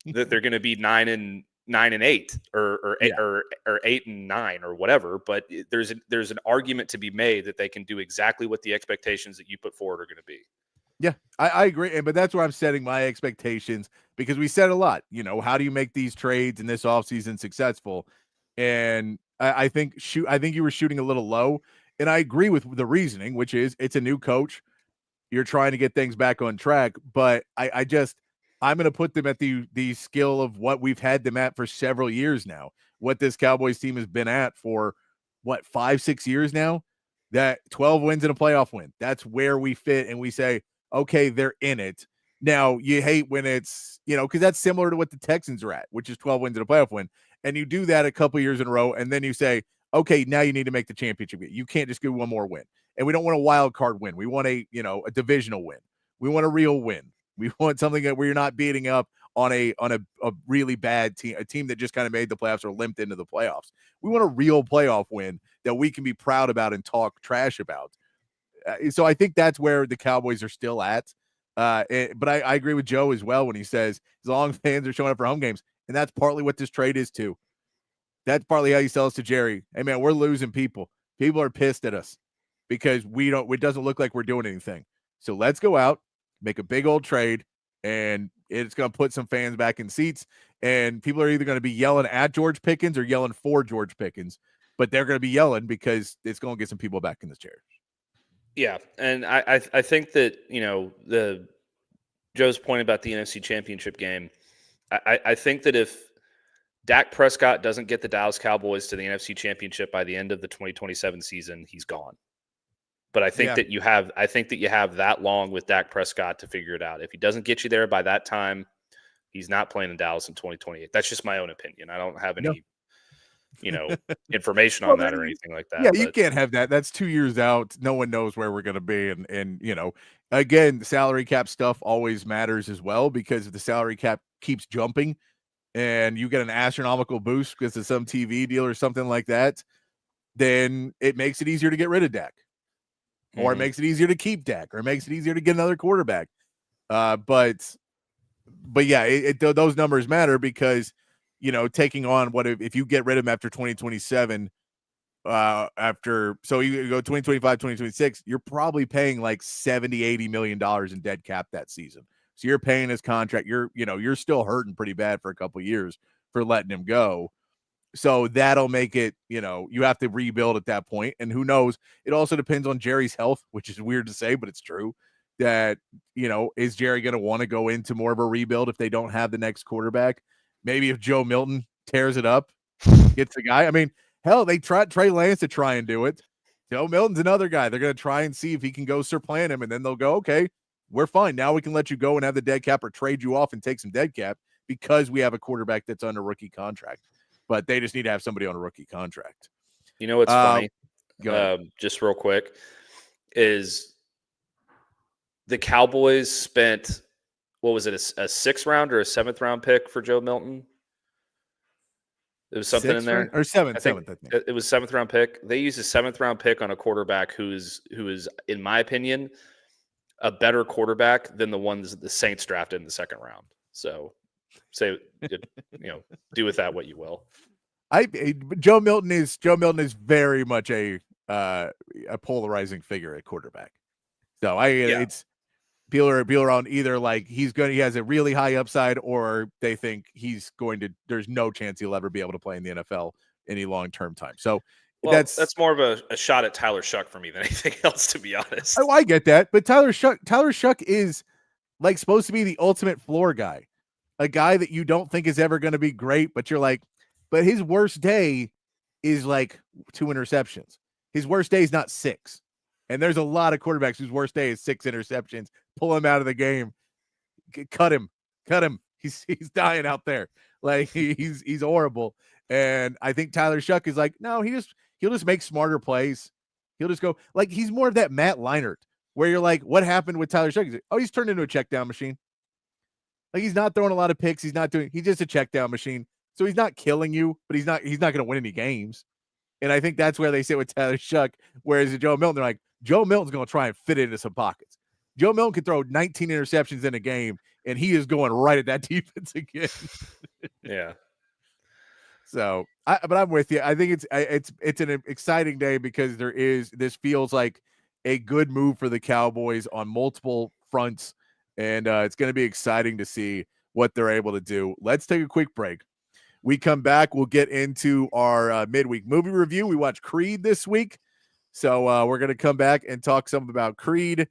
9-8 or 8-9 or whatever. But there's an argument to be made that they can do exactly what the expectations that you put forward are going to be. Yeah, I agree. But that's where I'm setting my expectations, because we said a lot, how do you make these trades in this offseason successful? And I think you were shooting a little low, and I agree with the reasoning, which is it's a new coach. You're trying to get things back on track, but I'm going to put them at the skill of what we've had them at for several years now, what this Cowboys team has been at for 5-6 years now, that 12 wins and a playoff win. That's where we fit. And we say, okay, they're in it. Now you hate when it's, cause that's similar to what the Texans are at, which is 12 wins and a playoff win. And you do that a couple years in a row, and then you say, okay, now you need to make the championship game. You can't just do one more win. And we don't want a wild card win. We want a divisional win. We want a real win. We want something where you're not beating up on a really bad team, a team that just kind of made the playoffs or limped into the playoffs. We want a real playoff win that we can be proud about and talk trash about. So I think that's where the Cowboys are still at. But I agree with Joe as well when he says as long as fans are showing up for home games. And that's partly what this trade is too. That's partly how you sell us to Jerry. Hey man, we're losing people. People are pissed at us because it doesn't look like we're doing anything. So let's go out, make a big old trade, and it's going to put some fans back in seats. And people are either going to be yelling at George Pickens or yelling for George Pickens, but they're going to be yelling because it's going to get some people back in the chairs. Yeah, and I think that the Joe's point about the NFC Championship game. I think that if Dak Prescott doesn't get the Dallas Cowboys to the NFC Championship by the end of the 2027 season, he's gone. But I think that you have that long with Dak Prescott to figure it out. If he doesn't get you there by that time, he's not playing in Dallas in 2028. That's just my own opinion. I don't have any information on that or anything like that. Yeah, you can't have that. That's 2 years out. No one knows where we're going to be. And again, the salary cap stuff always matters as well, because if the salary cap keeps jumping and you get an astronomical boost because of some TV deal or something like that, then it makes it easier to get rid of Dak. Or it makes it easier to keep Dak, or it makes it easier to get another quarterback. But yeah, those numbers matter because, taking on if you get rid of him after 2027, so you go 2025, 2026, you're probably paying like $70-80 million in dead cap that season. So you're paying his contract. You're still hurting pretty bad for a couple of years for letting him go. So that'll make it, you have to rebuild at that point. And who knows? It also depends on Jerry's health, which is weird to say, but it's true. that, is Jerry going to want to go into more of a rebuild if they don't have the next quarterback? Maybe if Joe Milton tears it up, gets a guy. I mean, hell, they tried Trey Lance to try and do it. Joe Milton's another guy. They're going to try and see if he can go supplant him, and then they'll go, okay, we're fine. Now we can let you go and have the dead cap or trade you off and take some dead cap because we have a quarterback that's under rookie contract. But they just need to have somebody on a rookie contract. You know what's funny? Go Just real quick, is the Cowboys spent, what was it, a 6th round or a 7th round pick for Joe Milton? There was something in there. Or seventh, I think. It was 7th round pick. They used a 7th round pick on a quarterback who is, in my opinion, a better quarterback than the ones the Saints drafted in the 2nd round. So do with that what you will. Joe Milton is very much a polarizing figure at quarterback. So it's people are on either like he has a really high upside, or they think there's no chance he'll ever be able to play in the NFL any long-term time. So that's more of a shot at Tyler Shuck for me than anything else, to be honest. Oh, I get that, but Tyler Shuck is like supposed to be the ultimate floor guy, a guy that you don't think is ever going to be great, but you're like, but his worst day is like 2 interceptions. His worst day is not 6. And there's a lot of quarterbacks whose worst day is 6 interceptions. Pull him out of the game. Cut him. He's dying out there. Like he's horrible. And I think Tyler Shuck is like, no, he'll just make smarter plays. He'll just go like he's more of that Matt Leinart, where you're like, what happened with Tyler Shuck? He's like, he's turned into a check down machine. Like he's not throwing a lot of picks. He's just a check down machine. So he's not killing you, but he's not going to win any games. And I think that's where they sit with Tyler Shuck. Whereas Joe Milton, they're like, Joe Milton's going to try and fit into some pockets. Joe Milton could throw 19 interceptions in a game, and he is going right at that defense again. Yeah. So, but I'm with you. I think it's an exciting day because this feels like a good move for the Cowboys on multiple fronts, and it's going to be exciting to see what they're able to do. Let's take a quick break. We come back, we'll get into our midweek movie review. We watched Creed this week, so we're going to come back and talk some about Creed.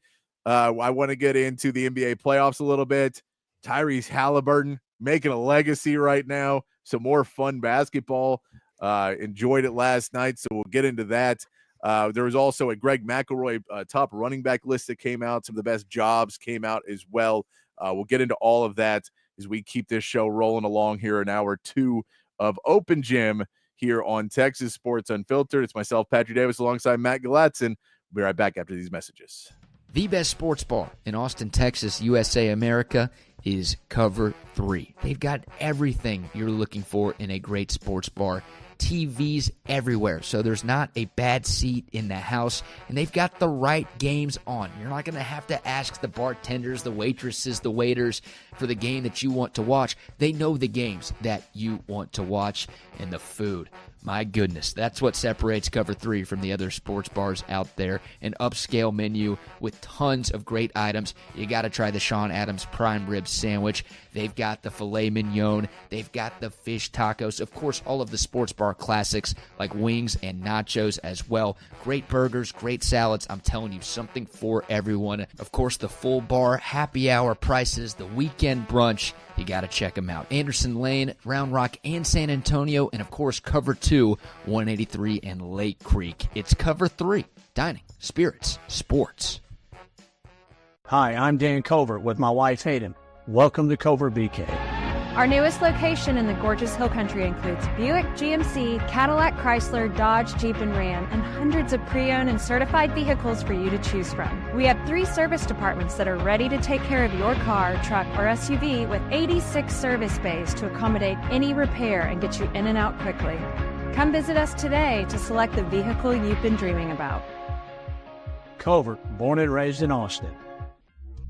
I want to get into the NBA playoffs a little bit. Tyrese Halliburton making a legacy right now. Some more fun basketball. Enjoyed it last night, so we'll get into that. There was also a Greg McElroy top running back list that came out. Some of the best jobs came out as well. We'll get into all of that as we keep this show rolling along here in hour 2 of Open Gym here on Texas Sports Unfiltered. It's myself, Patrick Davis, alongside Matt Galatzan. We'll be right back after these messages. The best sports bar in Austin, Texas, USA, America is Cover 3. They've got everything you're looking for in a great sports bar. TVs everywhere, so there's not a bad seat in the house, and they've got the right games on. You're not going to have to ask the bartenders, the waitresses, the waiters for the game that you want to watch. They know the games that you want to watch, and the food. My goodness, that's what separates Cover 3 from the other sports bars out there. An upscale menu with tons of great items. You got to try the Sean Adams prime rib sandwich. They've got the filet mignon. They've got the fish tacos. Of course, all of the sports bar classics like wings and nachos as well. Great burgers, great salads. I'm telling you, something for everyone. Of course, the full bar happy hour prices, the weekend brunch. You got to check them out. Anderson Lane, Round Rock, and San Antonio. And, of course, Cover 2, 183 and Lake Creek. It's Cover 3. Dining, spirits, sports. Hi, I'm Dan Covert with my wife Hayden. Welcome to Covert BK. Our newest location in the gorgeous Hill Country includes Buick, GMC, Cadillac, Chrysler, Dodge, Jeep, and Ram, and hundreds of pre-owned and certified vehicles for you to choose from. We have 3 service departments that are ready to take care of your car, truck, or SUV with 86 service bays to accommodate any repair and get you in and out quickly. Come visit us today to select the vehicle you've been dreaming about. Covert, born and raised in Austin.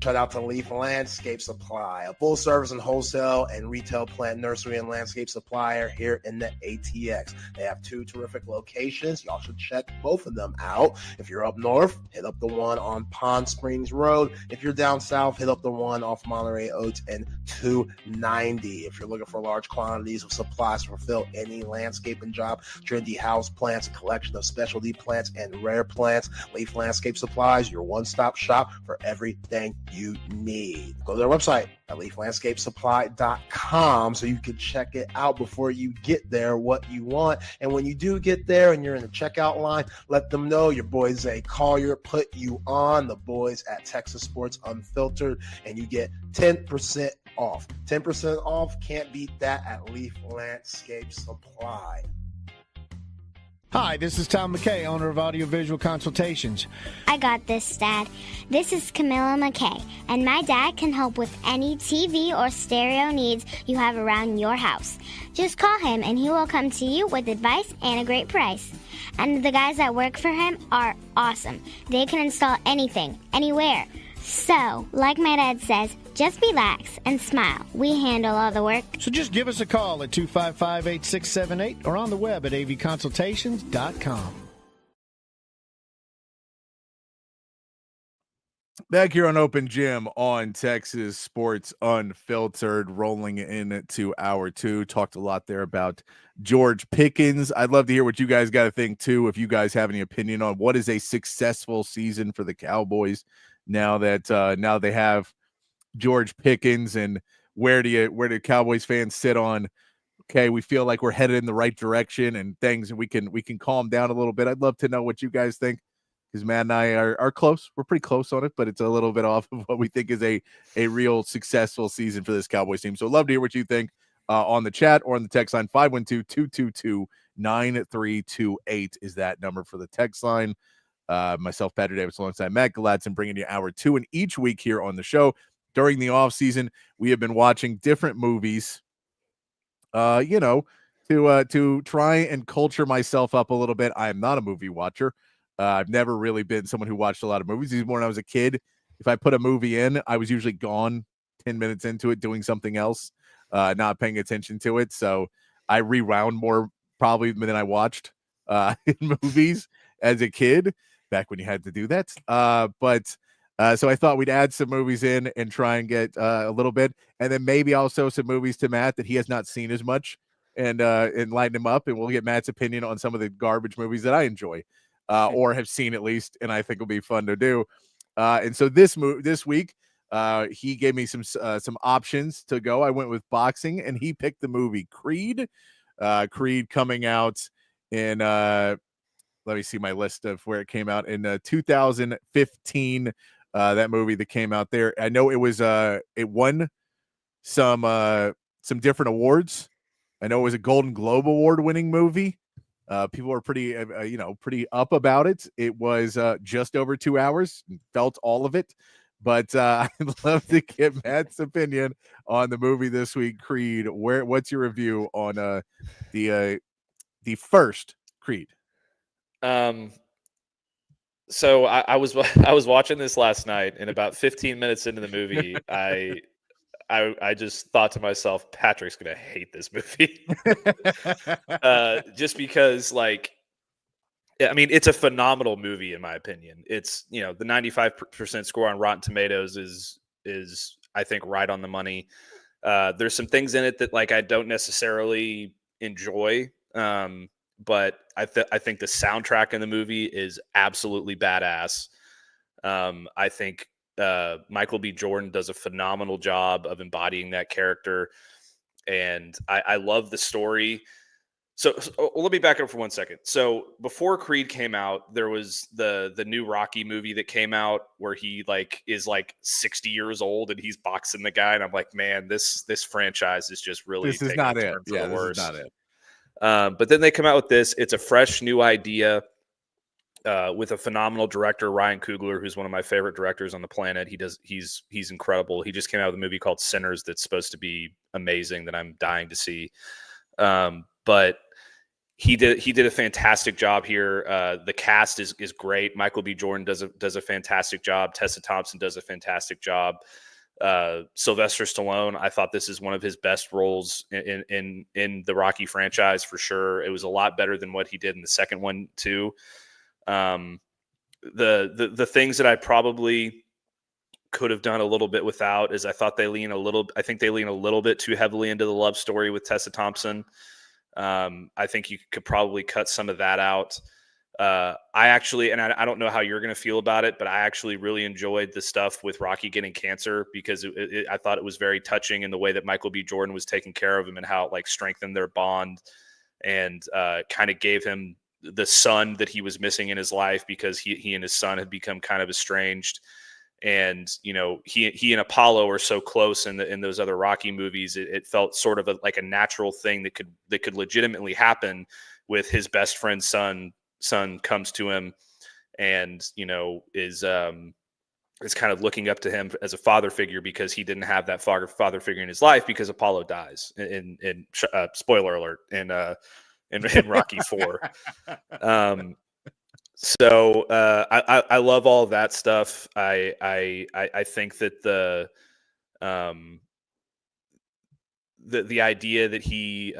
Shout out to Leaf Landscape Supply, a full service and wholesale and retail plant nursery and landscape supplier here in the ATX. They have 2 terrific locations. Y'all should check both of them out. If you're up north, hit up the one on Pond Springs Road. If you're down south, hit up the one off Monterey Oaks and 290. If you're looking for large quantities of supplies to fulfill any landscaping job, trendy house plants, a collection of specialty plants and rare plants, Leaf Landscape Supplies, your one-stop shop for everything you need. Go to their website at leaflandscapesupply.com so you can check it out before you get there what you want. And when you do get there and you're in the checkout line, let them know your boy Zay Collier put you on, the boys at Texas Sports Unfiltered, and you get 10% off. 10% off, can't beat that at Leaf Landscape Supply. Hi, this is Tom McKay, owner of Audiovisual Consultations. I got this, Dad. This is Camilla McKay, and my dad can help with any TV or stereo needs you have around your house. Just call him, and he will come to you with advice and a great price. And the guys that work for him are awesome. They can install anything, anywhere. So, like my dad says, just relax and smile. We handle all the work. So just give us a call at 255-8678 or on the web at avconsultations.com. Back here on Open Gym on Texas Sports Unfiltered, rolling into hour 2. Talked a lot there about George Pickens. I'd love to hear what you guys got to think, too, if you guys have any opinion on what is a successful season for the Cowboys now that they have George Pickens, and where do Cowboys fans sit on, okay, we feel like we're headed in the right direction and things, and we can calm down a little bit. I'd love to know what you guys think, because Matt and I are close. We're pretty close on it, but it's a little bit off of what we think is a real successful season for this Cowboys team. So I'd love to hear what you think on the chat or on the text line. 512-222-9328 is that number for the text line. Myself, Patrick Davis, alongside Matt Galatzan, bringing you hour 2. And each week here on the show, during the off season, we have been watching different movies, to try and culture myself up a little bit. I am not a movie watcher. I've never really been someone who watched a lot of movies. Even when I was a kid, if I put a movie in, I was usually gone 10 minutes into it doing something else, not paying attention to it. So I rewound more probably than I watched in movies as a kid, back when you had to do that. So I thought we'd add some movies in and try and get a little bit, and then maybe also some movies to Matt that he has not seen as much, and lighten him up, and we'll get Matt's opinion on some of the garbage movies that I enjoy or have seen at least, and I think will be fun to do. And so this week, he gave me some options to go. I went with boxing, and he picked the movie Creed. Creed coming out in let me see my list of where it came out in 2015. That movie that came out there. I know it won some different awards. I know it was a Golden Globe Award winning movie. People are pretty up about it. It was just over 2 hours. Felt all of it. But I'd love to get Matt's opinion on the movie this week, Creed. What's your review on the first Creed? So I was watching this last night, and about 15 minutes into the movie, I just thought to myself, Patrick's gonna hate this movie. Just because, it's a phenomenal movie in my opinion. It's, the 95% score on Rotten Tomatoes is I think right on the money. There's some things in it that I don't necessarily enjoy. But I think the soundtrack in the movie is absolutely badass. I think Michael B. Jordan does a phenomenal job of embodying that character, and I love the story. So let me back up for 1 second. So before Creed came out, there was the new Rocky movie that came out where he is 60 years old and he's boxing the guy, and I'm like, man, this franchise is just really this is not it. Yeah, this is not it. But then they come out with this. It's a fresh new idea with a phenomenal director, Ryan Coogler, who's one of my favorite directors on the planet. He's incredible. He just came out with a movie called Sinners that's supposed to be amazing that I'm dying to see. But he did a fantastic job here. The cast is great. Michael B. Jordan does a fantastic job. Tessa Thompson does a fantastic job. Sylvester Stallone, I thought this is one of his best roles in the Rocky franchise for sure. It was a lot better than what he did in the second one too. The things that I probably could have done a little bit without is I think they lean a little bit too heavily into the love story with Tessa Thompson. I think you could probably cut some of that out. I don't know how you're going to feel about it, but I actually really enjoyed the stuff with Rocky getting cancer because I thought it was very touching in the way that Michael B. Jordan was taking care of him and how it like strengthened their bond and kind of gave him the son that he was missing in his life because he and his son had become kind of estranged. And, you know, he and Apollo are so close in those other Rocky movies. It felt sort of like a natural thing that could legitimately happen with his best friend's son comes to him and, you know, is kind of looking up to him as a father figure because he didn't have that father figure in his life because Apollo dies in spoiler alert in Rocky IV. So I love all of that stuff. I think that the idea that he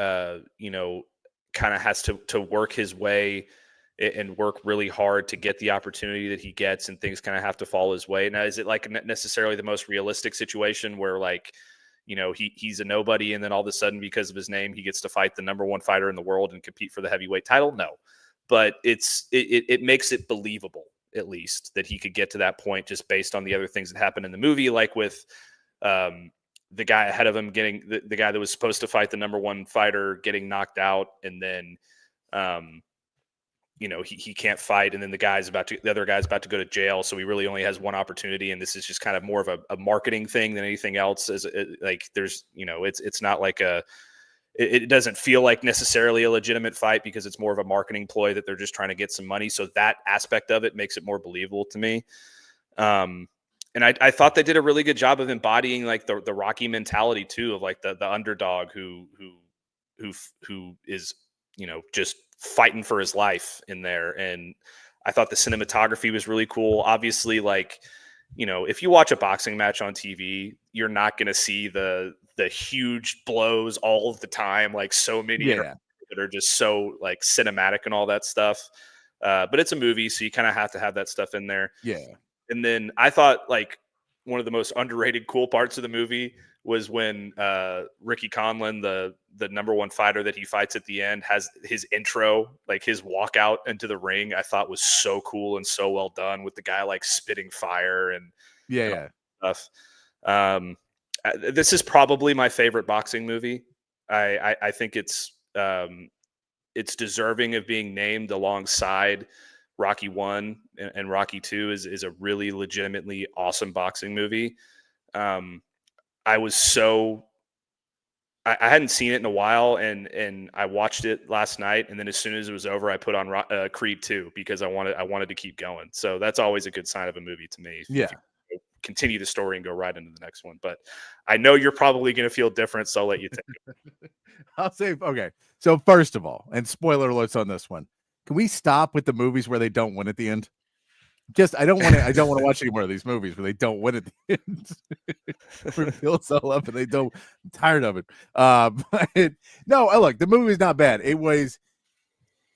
you know, kind of has to work his way and work really hard to get the opportunity that he gets, and things kind of have to fall his way. Now, is it like necessarily the most realistic situation where, like, you know, he's a nobody and then all of a sudden because of his name he gets to fight the number one fighter in the world and compete for the heavyweight title? No. But it makes it believable, at least, that he could get to that point just based on the other things that happened in the movie, like with the guy ahead of him getting the guy that was supposed to fight the number one fighter getting knocked out, and then you know, he can't fight, and then the other guy's about to go to jail, so he really only has one opportunity, and this is just kind of more of a marketing thing than anything else. Like there's, you know, it's not like it doesn't feel like necessarily a legitimate fight because it's more of a marketing ploy that they're just trying to get some money. So that aspect of it makes it more believable to me. And I thought they did a really good job of embodying like the Rocky mentality too, of like the underdog who is, you know, just fighting for his life in there. And I thought the cinematography was really cool. Obviously, like, you know, if you watch a boxing match on TV, you're not going to see the huge blows all of the time, like so many that are just so like cinematic and all that stuff. But it's a movie, so you kind of have to have that stuff in there. Yeah. And then I thought like one of the most underrated cool parts of the movie was when Ricky Conlon, the number one fighter that he fights at the end, has his intro, like his walkout into the ring. I thought was so cool and so well done with the guy like spitting fire and stuff. This is probably my favorite boxing movie. I think it's deserving of being named alongside Rocky 1 and Rocky 2 is a really legitimately awesome boxing movie. I hadn't seen it in a while, and I watched it last night, and then as soon as it was over, I put on Creed 2 because I wanted to keep going. So that's always a good sign of a movie to me. Yeah. If you continue the story and go right into the next one. But I know you're probably going to feel different, so I'll let you take it. I'll say, okay. So first of all, and spoiler alerts on this one, can we stop with the movies where they don't win at the end? I don't want to watch any more of these movies where they don't win at the end. It builds all up and they don't. I'm tired of it. Look, the movie's not bad. It was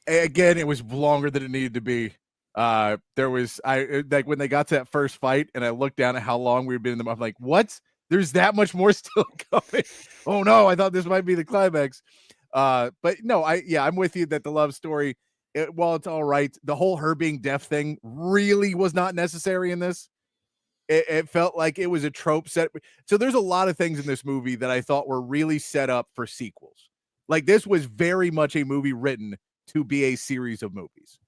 longer than it needed to be. Like when they got to that first fight and I looked down at how long we've been in the, I'm like, what? There's that much more still coming. Oh no, I thought this might be the climax. But no, I'm with you that the love story, while it's all right, the whole her being deaf thing really was not necessary in this. It felt like it was a trope set. So there's a lot of things in this movie that I thought were really set up for sequels. Like this was very much a movie written to be a series of movies.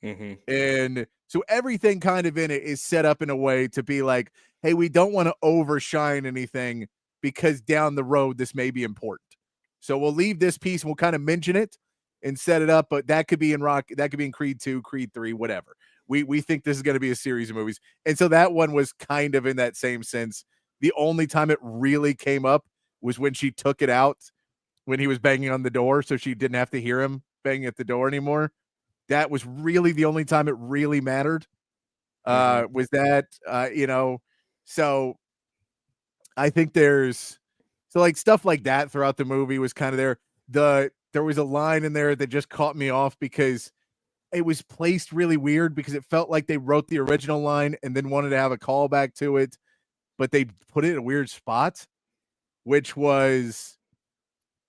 Mm-hmm. And so everything kind of in it is set up in a way to be like, hey, we don't want to overshine anything because down the road this may be important. So we'll leave this piece and we'll kind of mention it and set it up, but that could be in Creed 2, Creed 3, whatever. We think this is going to be a series of movies. And so that one was kind of in that same sense. The only time it really came up was when she took it out when he was banging on the door so she didn't have to hear him banging at the door anymore. That was really the only time it really mattered. Was that, so I think there's like stuff like that throughout the movie was kind of there. There was a line in there that just caught me off because it was placed really weird because it felt like they wrote the original line and then wanted to have a callback to it, but they put it in a weird spot, which was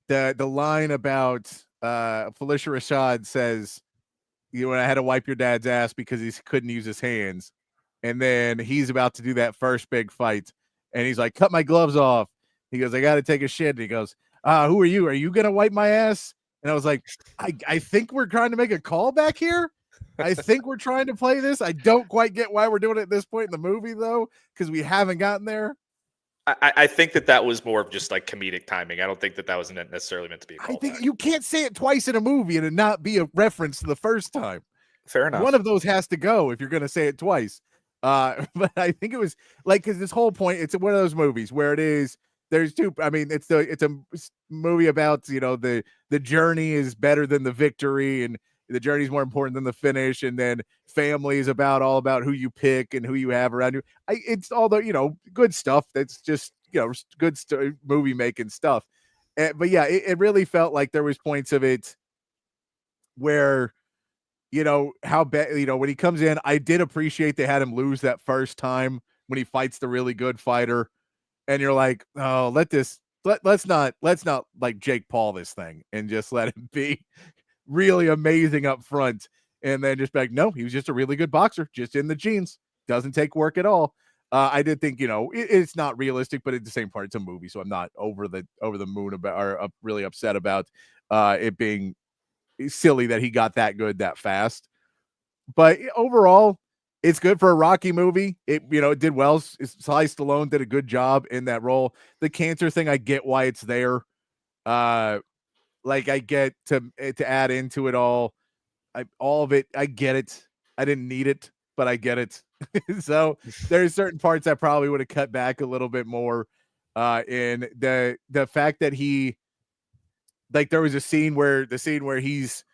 the line about Felicia Rashad says, I had to wipe your dad's ass because he couldn't use his hands. And then he's about to do that first big fight. And he's like, cut my gloves off. He goes, I got to take a shit. And he goes, who are you? Are you going to wipe my ass? And I was like, I think we're trying to make a callback here. I think we're trying to play this. I don't quite get why we're doing it at this point in the movie, though, because we haven't gotten there. I think that was more of just like comedic timing. I don't think that was necessarily meant to be a callback. I think you can't say it twice in a movie and it not be a reference to the first time. Fair enough. One of those has to go if you're going to say it twice. But I think it was like, because this whole point, it's one of those movies where there's two. I mean, it's a movie about, the journey is better than the victory, and the journey is more important than the finish. And then family is all about who you pick and who you have around you. It's all the, good stuff. That's just, good movie making stuff. But yeah, it really felt like there was points of it where, how bad, when he comes in, I did appreciate they had him lose that first time when he fights the really good fighter. And you're like, oh, let's not like Jake Paul this thing and just let him be really amazing up front. And then just be like, no, he was just a really good boxer, just in the genes. Doesn't take work at all. I did think, it's not realistic, but at the same part, it's a movie. So I'm not over the moon about, or really upset about it being silly that he got that good that fast. But overall, it's good for a Rocky movie. It did well. Sly Stallone did a good job in that role. The cancer thing, I get why it's there. Like I get to add into it all of it. I get it. I didn't need it, but I get it. So there's certain parts I probably would have cut back a little bit more. In the fact that he, like, there was a scene where he's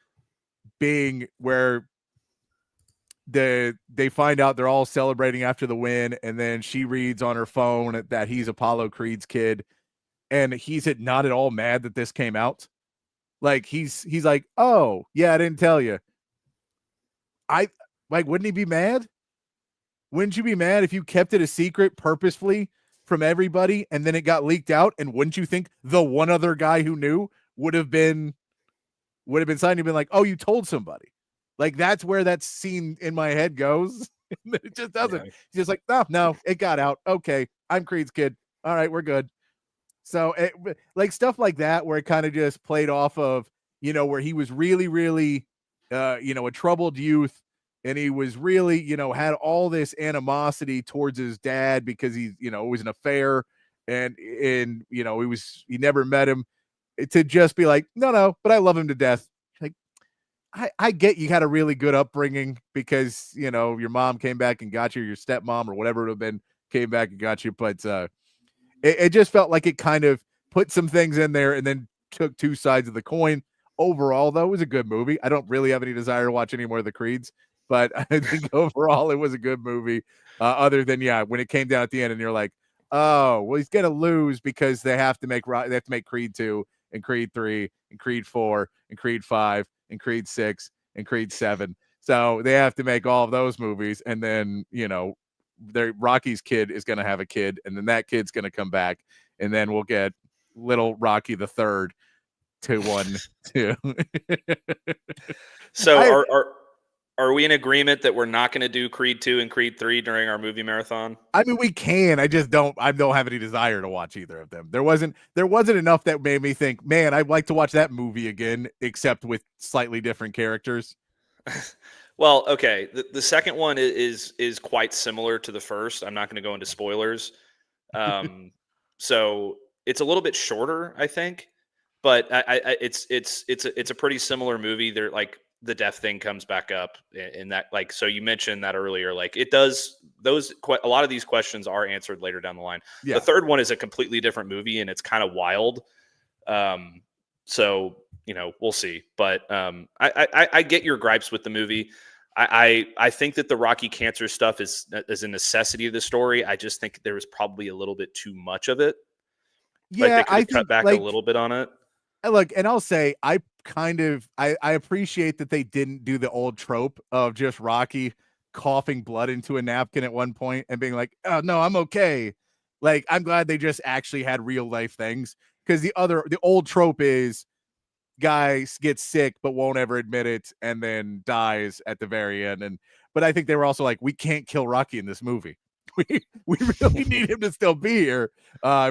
being, where they find out they're all celebrating after the win, and then she reads on her phone that he's Apollo Creed's kid, and he's not at all mad that this came out. Like he's like, oh yeah, I didn't tell you. Wouldn't he be mad? Wouldn't you be mad if you kept it a secret purposefully from everybody and then it got leaked out? And wouldn't you think the one other guy who knew would have been signed and been like, oh, you told somebody? Like, that's where that scene in my head goes. It just doesn't. Yeah. He's just like, no, it got out. Okay, I'm Creed's kid. All right, we're good. So, like, stuff like that, where it kind of just played off of, where he was really, really, a troubled youth, and he was really, had all this animosity towards his dad because he, it was an affair, and he never met him, to just be like, no, but I love him to death. I get you had a really good upbringing because, your mom came back and got you, your stepmom or whatever it would have been came back and got you. But it just felt like it kind of put some things in there and then took two sides of the coin. Overall, though, it was a good movie. I don't really have any desire to watch any more of the Creeds, but I think overall it was a good movie. Other than, when it came down at the end and you're like, oh, well, he's going to lose because they have to make Creed 2 and Creed 3 and Creed 4 and Creed 5 and Creed 6 and Creed 7. So they have to make all of those movies. And then, Rocky's kid is going to have a kid, and then that kid's going to come back. And then we'll get little Rocky the Third to 1, 2. So are we in agreement that we're not going to do Creed 2 and Creed 3 during our movie marathon? I mean, we can. I don't have any desire to watch either of them. There wasn't enough that made me think, man, I'd like to watch that movie again, except with slightly different characters. Well, okay. The second one is quite similar to the first. I'm not going to go into spoilers. So it's a little bit shorter, I think, but it's a pretty similar movie. They're like, the death thing comes back up in that, like, so you mentioned that earlier, like it does a lot of these questions are answered later down the line. Yeah. The third one is a completely different movie and it's kind of wild. So, we'll see. But I get your gripes with the movie. I think that the Rocky cancer stuff is a necessity of the story. I just think there was probably a little bit too much of it. Yeah, they could I have think cut back a little bit on it. Look, and I'll say I appreciate that they didn't do the old trope of just Rocky coughing blood into a napkin at one point and being like, "Oh no, I'm okay." Like, I'm glad they just actually had real life things, because the old trope is guy gets sick but won't ever admit it and then dies at the very end. But I think they were also like, we can't kill Rocky in this movie. We really need him to still be here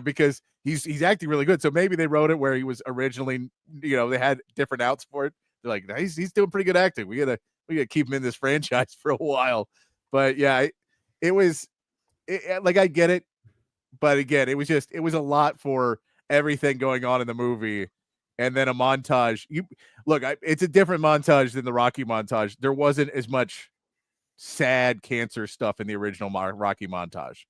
because he's acting really good. So maybe they wrote it where he was originally, they had different outs for it. They're like, he's doing pretty good acting. We gotta keep him in this franchise for a while. But yeah, like, I get it. But again, it was a lot for everything going on in the movie. And then a montage. It's a different montage than the Rocky montage. There wasn't as much sad cancer stuff in the original Rocky montage.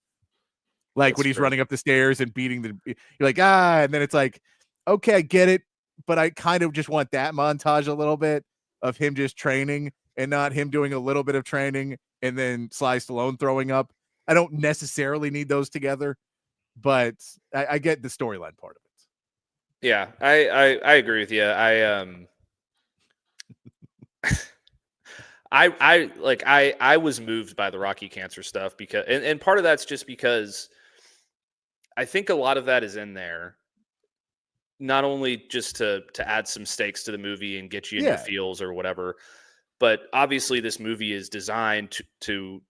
Like, when he's running up the stairs and beating you're like, and then it's like, okay, I get it. But I kind of just want that montage a little bit of him just training and not him doing a little bit of training and then Sly Stallone throwing up. I don't necessarily need those together, but I get the storyline part of it. Yeah, I agree with you. I was moved by the Rocky cancer stuff because, and part of that's just because I think a lot of that is in there, not only just to add some stakes to the movie and get you in your feels or whatever, but obviously this movie is designed to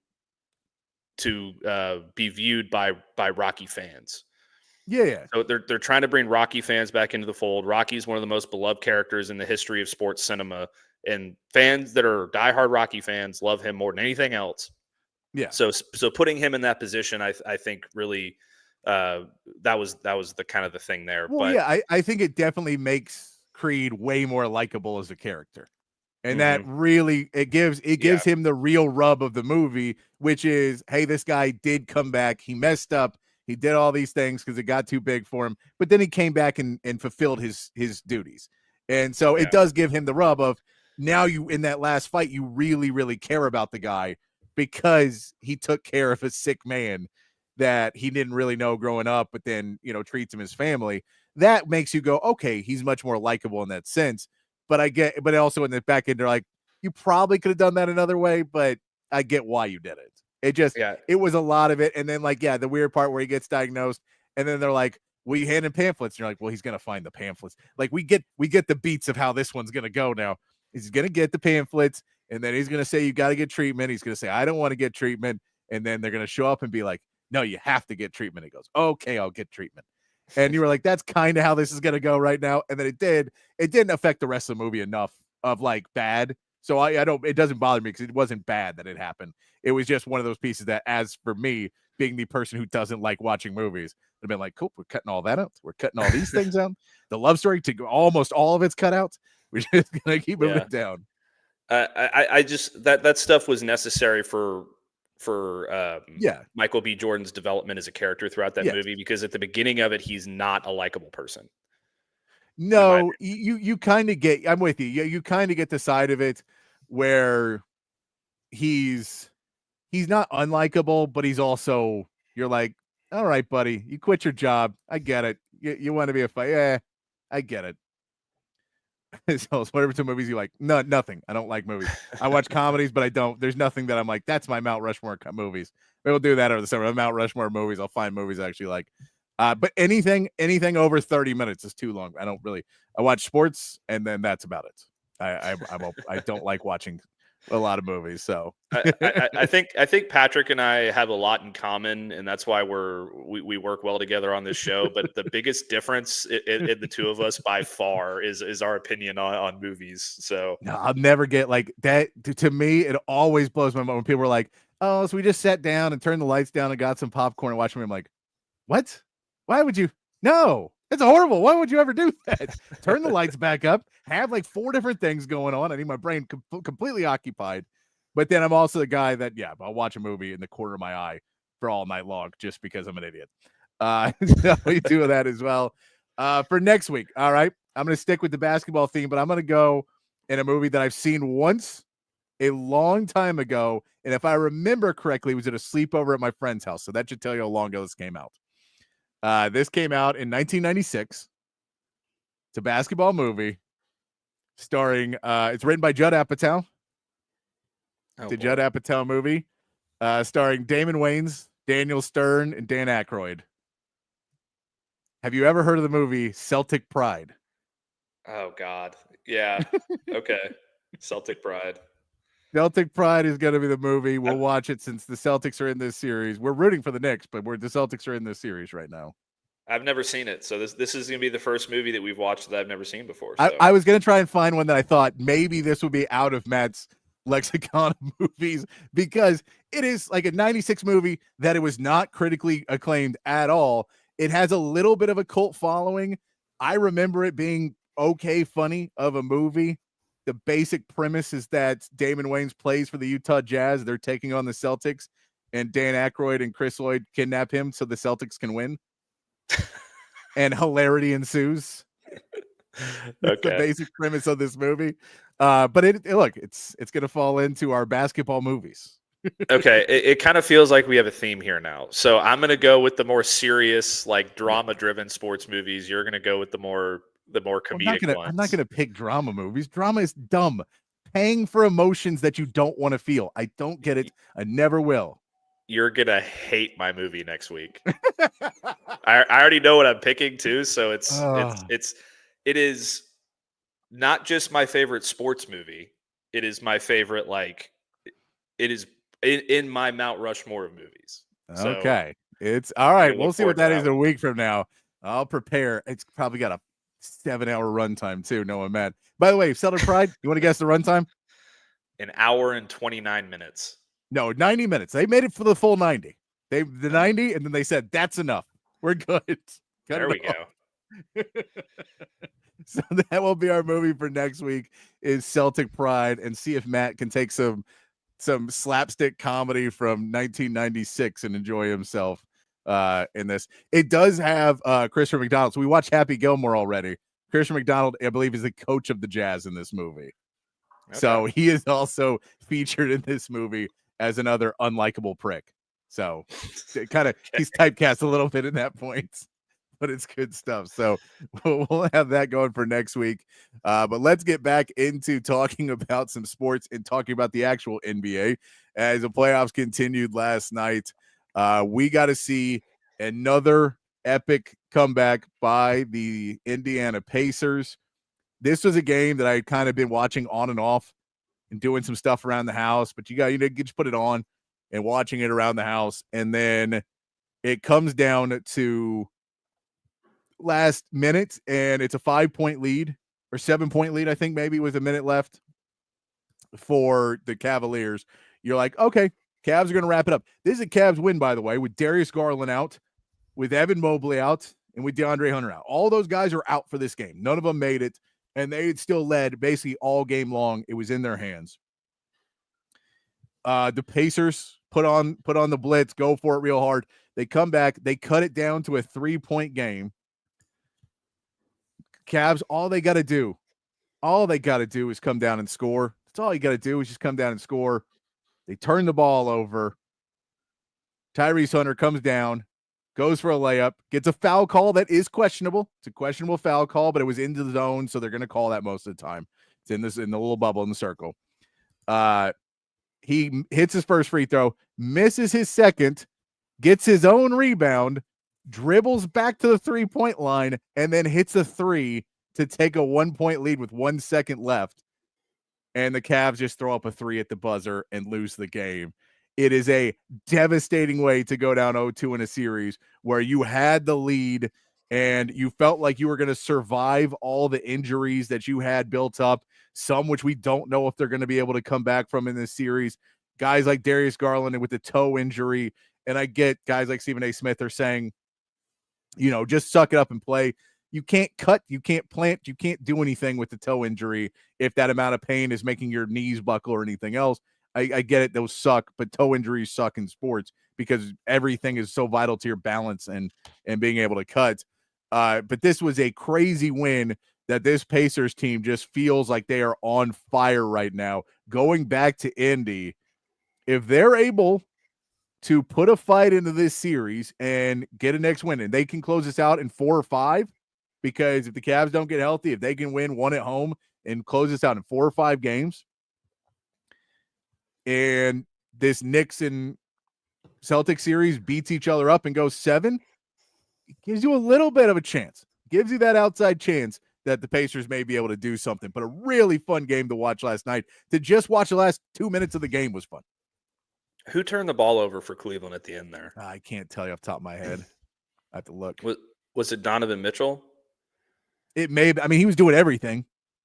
be viewed by Rocky fans. Yeah. So they're trying to bring Rocky fans back into the fold. Rocky is one of the most beloved characters in the history of sports cinema, and fans that are diehard Rocky fans love him more than anything else. Yeah. So putting him in that position, I think really that was the kind of the thing there. Well, but yeah, I think it definitely makes Creed way more likable as a character. And that really, it gives him the real rub of the movie, which is, hey, this guy did come back. He messed up. He did all these things because it got too big for him. But then he came back and fulfilled his duties. And so it does give him the rub of, now you, in that last fight, you really, really care about the guy because he took care of a sick man that he didn't really know growing up, but then, treats him as family. That makes you go, okay, he's much more likable in that sense. But also in the back end, they're like, you probably could have done that another way, but I get why you did it. It was a lot of it. And then the weird part where he gets diagnosed and then they're like, well, you hand him pamphlets. And you're like, well, he's going to find the pamphlets. Like, we get the beats of how this one's going to go now. He's going to get the pamphlets and then he's going to say, you got to get treatment. He's going to say, I don't want to get treatment. And then they're going to show up and be like, no, you have to get treatment. He goes, okay, I'll get treatment. And you were like, that's kind of how this is going to go right now. And then it didn't affect the rest of the movie enough of bad. So it doesn't bother me because it wasn't bad that it happened. It was just one of those pieces that, as for me, being the person who doesn't like watching movies, I've been like, cool, we're cutting all that out. We're cutting all these things out. The love story, to almost all of it's cut out. We're just going to keep moving down. I just, that stuff was necessary for Michael B. Jordan's development as a character throughout that movie, because at the beginning of it, he's not a likable person. No, you kind of get, I'm with you. You kind of get the side of it where he's not unlikable, but he's also, you're like, all right, buddy, you quit your job. I get it. You want to be a fight. Yeah, I get it. So whatever some movies you like, nothing. I don't like movies. I watch comedies, but I don't. There's nothing that I'm like, that's my Mount Rushmore movies. We'll do that over the summer. Mount Rushmore movies. I'll find movies I actually like. But anything over 30 minutes is too long. I watch sports and then that's about it. I don't like watching a lot of movies. So I think Patrick and I have a lot in common, and that's why we work well together on this show. But the biggest difference in the two of us by far is our opinion on movies. So no, I'll never get like that. To me, it always blows my mind when people are like, "Oh, so we just sat down and turned the lights down and got some popcorn and watched me." I'm like, "What? Why would you? No, it's horrible. Why would you ever do that? Turn the lights back up. Have like 4 different things going on. I need my brain completely occupied." But then I'm also the guy that, I'll watch a movie in the corner of my eye for all night long just because I'm an idiot. So we do that as well. For next week, all right, I'm going to stick with the basketball theme, but I'm going to go in a movie that I've seen once a long time ago. And if I remember correctly, it was at a sleepover at my friend's house. So that should tell you how long ago this came out. This came out in 1996. It's a basketball movie starring, it's written by Judd Apatow. It's a Judd Apatow movie starring Damon Wayans, Daniel Stern, and Dan Aykroyd. Have you ever heard of the movie Celtic Pride? Oh, God. Yeah. Okay. Celtic Pride. Celtic Pride is going to be the movie. We'll watch it since the Celtics are in this series. We're rooting for the Knicks, but the Celtics are in this series right now. I've never seen it, so this is going to be the first movie that we've watched that I've never seen before. So. I was going to try and find one that I thought maybe this would be out of Matt's lexicon of movies, because it is like a 96 movie that it was not critically acclaimed at all. It has a little bit of a cult following. I remember it being okay funny of a movie. The basic premise is that Damon Wayans plays for the Utah Jazz. They're taking on the Celtics, and Dan Aykroyd and Chris Lloyd kidnap him so the Celtics can win. And hilarity ensues. That's the basic premise of this movie. But it's going to fall into our basketball movies. Okay, it kind of feels like we have a theme here now. So I'm going to go with the more serious, like drama-driven sports movies. You're going to go with the more comedic ones. I'm not going to pick drama movies. Drama is dumb. Paying for emotions that you don't want to feel. I don't get it. I never will. You're going to hate my movie next week. I already know what I'm picking too, so it is not just my favorite sports movie. It is my favorite, it is in my Mount Rushmore of movies. So, okay. It's all right. We'll see what that is a week from now. I'll prepare. It's probably got a 7-hour runtime too. No, I'm mad. By the way, Celtic Pride, you want to guess the runtime? An hour and 29 minutes. No, 90 minutes. They made it for the full 90. The 90, and then they said, that's enough. We're good. There we go. So that will be our movie for next week is Celtic Pride, and see if Matt can take some slapstick comedy from 1996 and enjoy himself in this. It does have Christopher McDonald. So we watched Happy Gilmore already. Christopher McDonald, I believe, is the coach of the Jazz in this movie. Okay. So he is also featured in this movie as another unlikable prick. So he's typecast a little bit at that point, but it's good stuff. So we'll have that going for next week. But let's get back into talking about some sports and talking about the actual NBA as the playoffs continued last night. We got to see another epic comeback by the Indiana Pacers. This was a game that I had kind of been watching on and off and doing some stuff around the house, but you just put it on and watching it around the house. And then it comes down to last minute, and it's a 5-point lead or 7-point lead. I think maybe with a minute left for the Cavaliers. You're like, okay, Cavs are going to wrap it up. This is a Cavs win, by the way, with Darius Garland out, with Evan Mobley out, and with DeAndre Hunter out. All those guys are out for this game. None of them made it, and they had still led basically all game long. It was in their hands. The Pacers put on the blitz, go for it real hard. They come back. They cut it down to a 3-point game. Cavs, all they got to do is come down and score. That's all you got to do is just come down and score. They turn the ball over. Tyrese Hunter comes down, goes for a layup, gets a foul call that is questionable. It's a questionable foul call, but it was into the zone, so they're going to call that most of the time. It's in the little bubble in the circle. He hits his first free throw, misses his second, gets his own rebound, dribbles back to the 3-point line, and then hits a 3 to take a 1-point lead with 1 second left. And the Cavs just throw up a 3 at the buzzer and lose the game. It is a devastating way to go down 0-2 in a series where you had the lead and you felt like you were going to survive all the injuries that you had built up, some which we don't know if they're going to be able to come back from in this series. Guys like Darius Garland with the toe injury, and I get guys like Stephen A. Smith are saying, just suck it up and play. You can't cut, you can't plant, you can't do anything with the toe injury if that amount of pain is making your knees buckle or anything else. I get it, those suck, but toe injuries suck in sports because everything is so vital to your balance and being able to cut. But this was a crazy win that this Pacers team just feels like they are on fire right now. Going back to Indy, if they're able to put a fight into this series and get a next win, and they can close this out in 4 or 5, because if the Cavs don't get healthy, if they can win one at home and close this out in 4 or 5 games, and this Knicks and Celtics series beats each other up and goes 7, it gives you a little bit of a chance. Gives you that outside chance that the Pacers may be able to do something. But a really fun game to watch last night. To just watch the last 2 minutes of the game was fun. Who turned the ball over for Cleveland at the end there? I can't tell you off the top of my head. I have to look. Was it Donovan Mitchell? It may be. I mean, he was doing everything.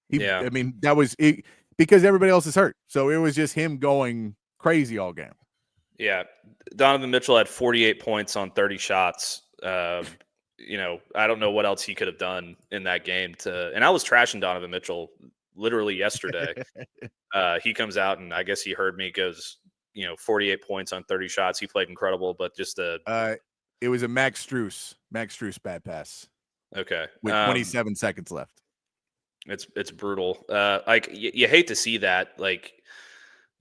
Yeah. I mean, that was it, because everybody else is hurt. So it was just him going crazy all game. Yeah. Donovan Mitchell had 48 points on 30 shots. You know, I don't know what else he could have done in that game and I was trashing Donovan Mitchell literally yesterday. He comes out and I guess he heard me, goes, 48 points on 30 shots. He played incredible, but just it was a Max Strus bad pass. Okay. With 27 seconds left. It's brutal. Like you hate to see that. Like,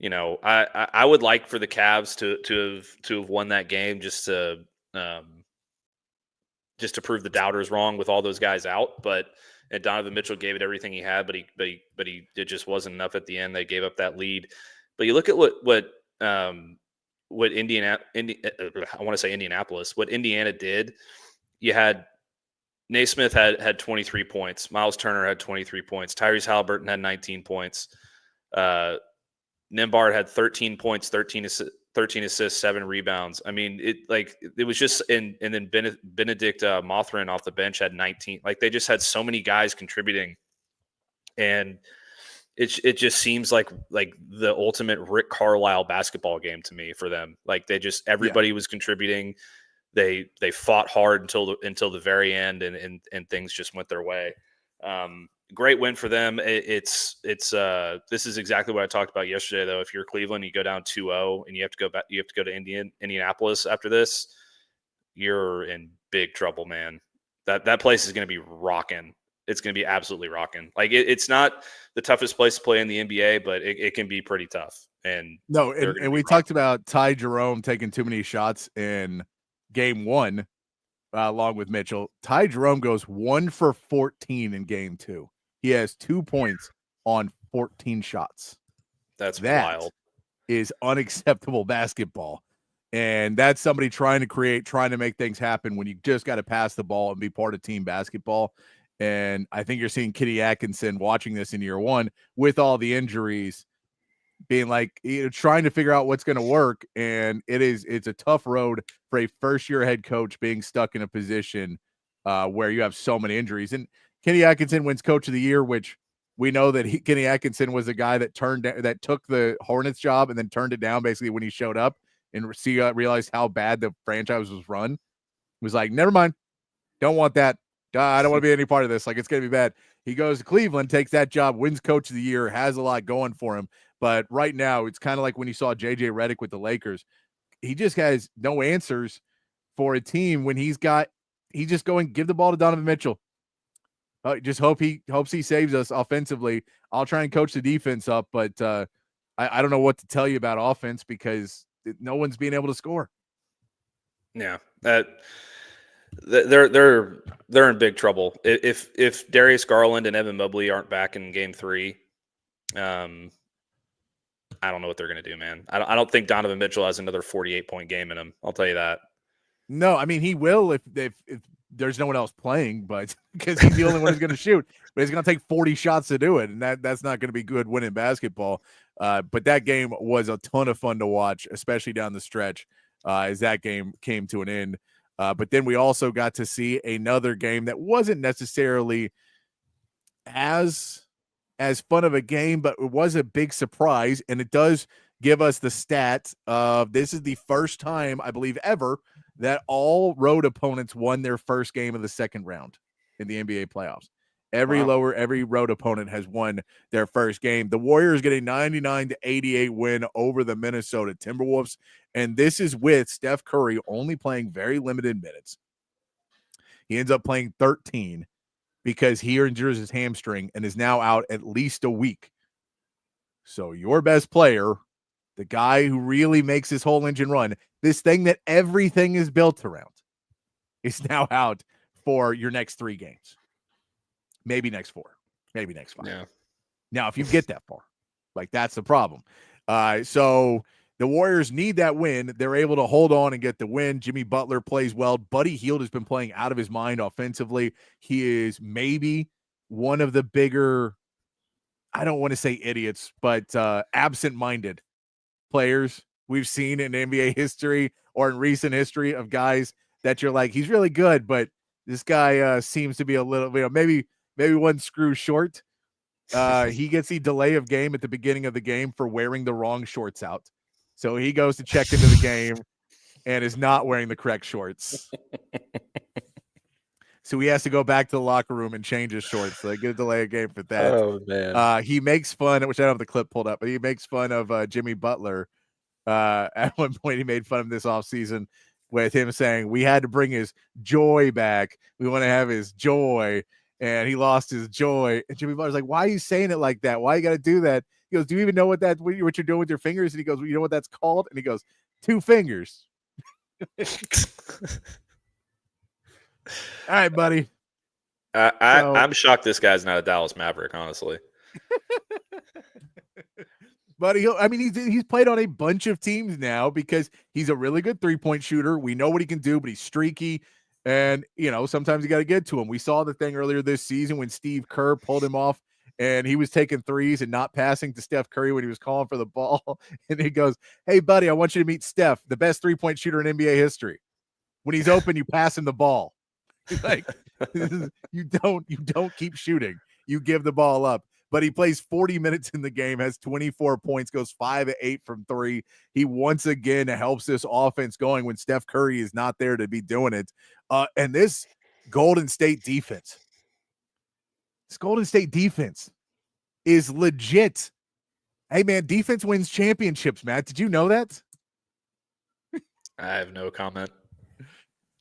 I would like for the Cavs to have won that game just to prove the doubters wrong with all those guys out. And Donovan Mitchell gave it everything he had, but it just wasn't enough at the end. They gave up that lead. But you look at what Indianapolis, what Indiana did. You had Naismith had 23 points. Miles Turner had 23 points. Tyrese Halliburton had 19 points. Nembhard had 13 points, 13 assists, 7 rebounds. I mean, it was just, and then Benedict Mothrin off the bench had 19. Like, they just had so many guys contributing, and it just seems like the ultimate Rick Carlisle basketball game to me for them. Like, everybody was contributing. They fought hard until the very end, and things just went their way. Great win for them. This is exactly what I talked about yesterday, though. If you're Cleveland, you go down 2-0 and you have to go back, you have to go to Indianapolis after this, you're in big trouble, man. That place is going to be rocking. It's going to be absolutely rocking. Like, it's not the toughest place to play in the NBA, but it can be pretty tough. And we talked about Ty Jerome taking too many shots in game 1, along with Mitchell. Ty Jerome goes 1 for 14 in game 2. He has 2 points on 14 shots. That wild. Is unacceptable basketball. And that's somebody trying to make things happen when you just got to pass the ball and be part of team basketball. And I think you're seeing Kenny Atkinson watching this in year 1 with all the injuries, being like, trying to figure out what's going to work. And it's a tough road for a first-year head coach being stuck in a position where you have so many injuries. And Kenny Atkinson wins Coach of the Year, which we know that Kenny Atkinson was a guy that took the Hornets job and then turned it down basically when he showed up and realized how bad the franchise was run. He was like, never mind, don't want that. I don't want to be any part of this. Like, it's going to be bad. He goes to Cleveland, takes that job, wins Coach of the Year, has a lot going for him. But right now, it's kind of like when you saw JJ Redick with the Lakers. He just has no answers for a team when he's just going, give the ball to Donovan Mitchell. Just hopes he saves us offensively. I'll try and coach the defense up, but I don't know what to tell you about offense because no one's being able to score. Yeah, they're in big trouble. If Darius Garland and Evan Mobley aren't back in game 3, I don't know what they're going to do, man. I don't think Donovan Mitchell has another 48-point game in him. I'll tell you that. No, I mean, he will if there's no one else playing, but because he's the only one who's going to shoot. But he's going to take 40 shots to do it, and that's not going to be good winning basketball. But that game was a ton of fun to watch, especially down the stretch as that game came to an end. But then we also got to see another game that wasn't necessarily as fun of a game, but it was a big surprise, and it does give us the stats of this is the first time, I believe, ever that all road opponents won their first game of the second round in the NBA playoffs. Every road opponent has won their first game. The Warriors get a 99-88 win over the Minnesota Timberwolves, and this is with Steph Curry only playing very limited minutes. He ends up playing 13 because he injures his hamstring and is now out at least a week. So your best player, the guy who really makes this whole engine run, this thing that everything is built around, is now out for your next 3 games. Maybe next 4, maybe next 5. Yeah. Now, if you get that far, like that's the problem. So the Warriors need that win. They're able to hold on and get the win. Jimmy Butler plays well. Buddy Hield has been playing out of his mind offensively. He is maybe one of the bigger, I don't want to say idiots, but absent-minded players we've seen in NBA history or in recent history, of guys that you're like, he's really good, but this guy seems to be a little, maybe one screw short. He gets the delay of game at the beginning of the game for wearing the wrong shorts out. So he goes to check into the game and is not wearing the correct shorts. So he has to go back to the locker room and change his shorts. So they get a delay of game for that. Oh, man. He makes fun, which I don't have the clip pulled up, but he makes fun of Jimmy Butler. At one point, he made fun of this offseason with him saying, we had to bring his joy back. We want to have his joy. And he lost his joy. And Jimmy Butler's like, why are you saying it like that? Why you got to do that? He goes, do you even know what you're doing with your fingers? And he goes, well, you know what that's called? And he goes, 2 fingers. All right, buddy. I'm shocked this guy's not a Dallas Maverick, honestly. Buddy, he's played on a bunch of teams now because he's a really good 3-point shooter. We know what he can do, but he's streaky. And, sometimes you got to get to him. We saw the thing earlier this season when Steve Kerr pulled him off and he was taking threes and not passing to Steph Curry when he was calling for the ball. And he goes, hey, buddy, I want you to meet Steph, the best 3-point shooter in NBA history. When he's open, you pass him the ball. Like, you don't keep shooting. You give the ball up. But he plays 40 minutes in the game, has 24 points, goes 5 of 8 from 3. He once again helps this offense going when Steph Curry is not there to be doing it. And this Golden State defense is legit. Hey, man, defense wins championships, Matt. Did you know that? I have no comment.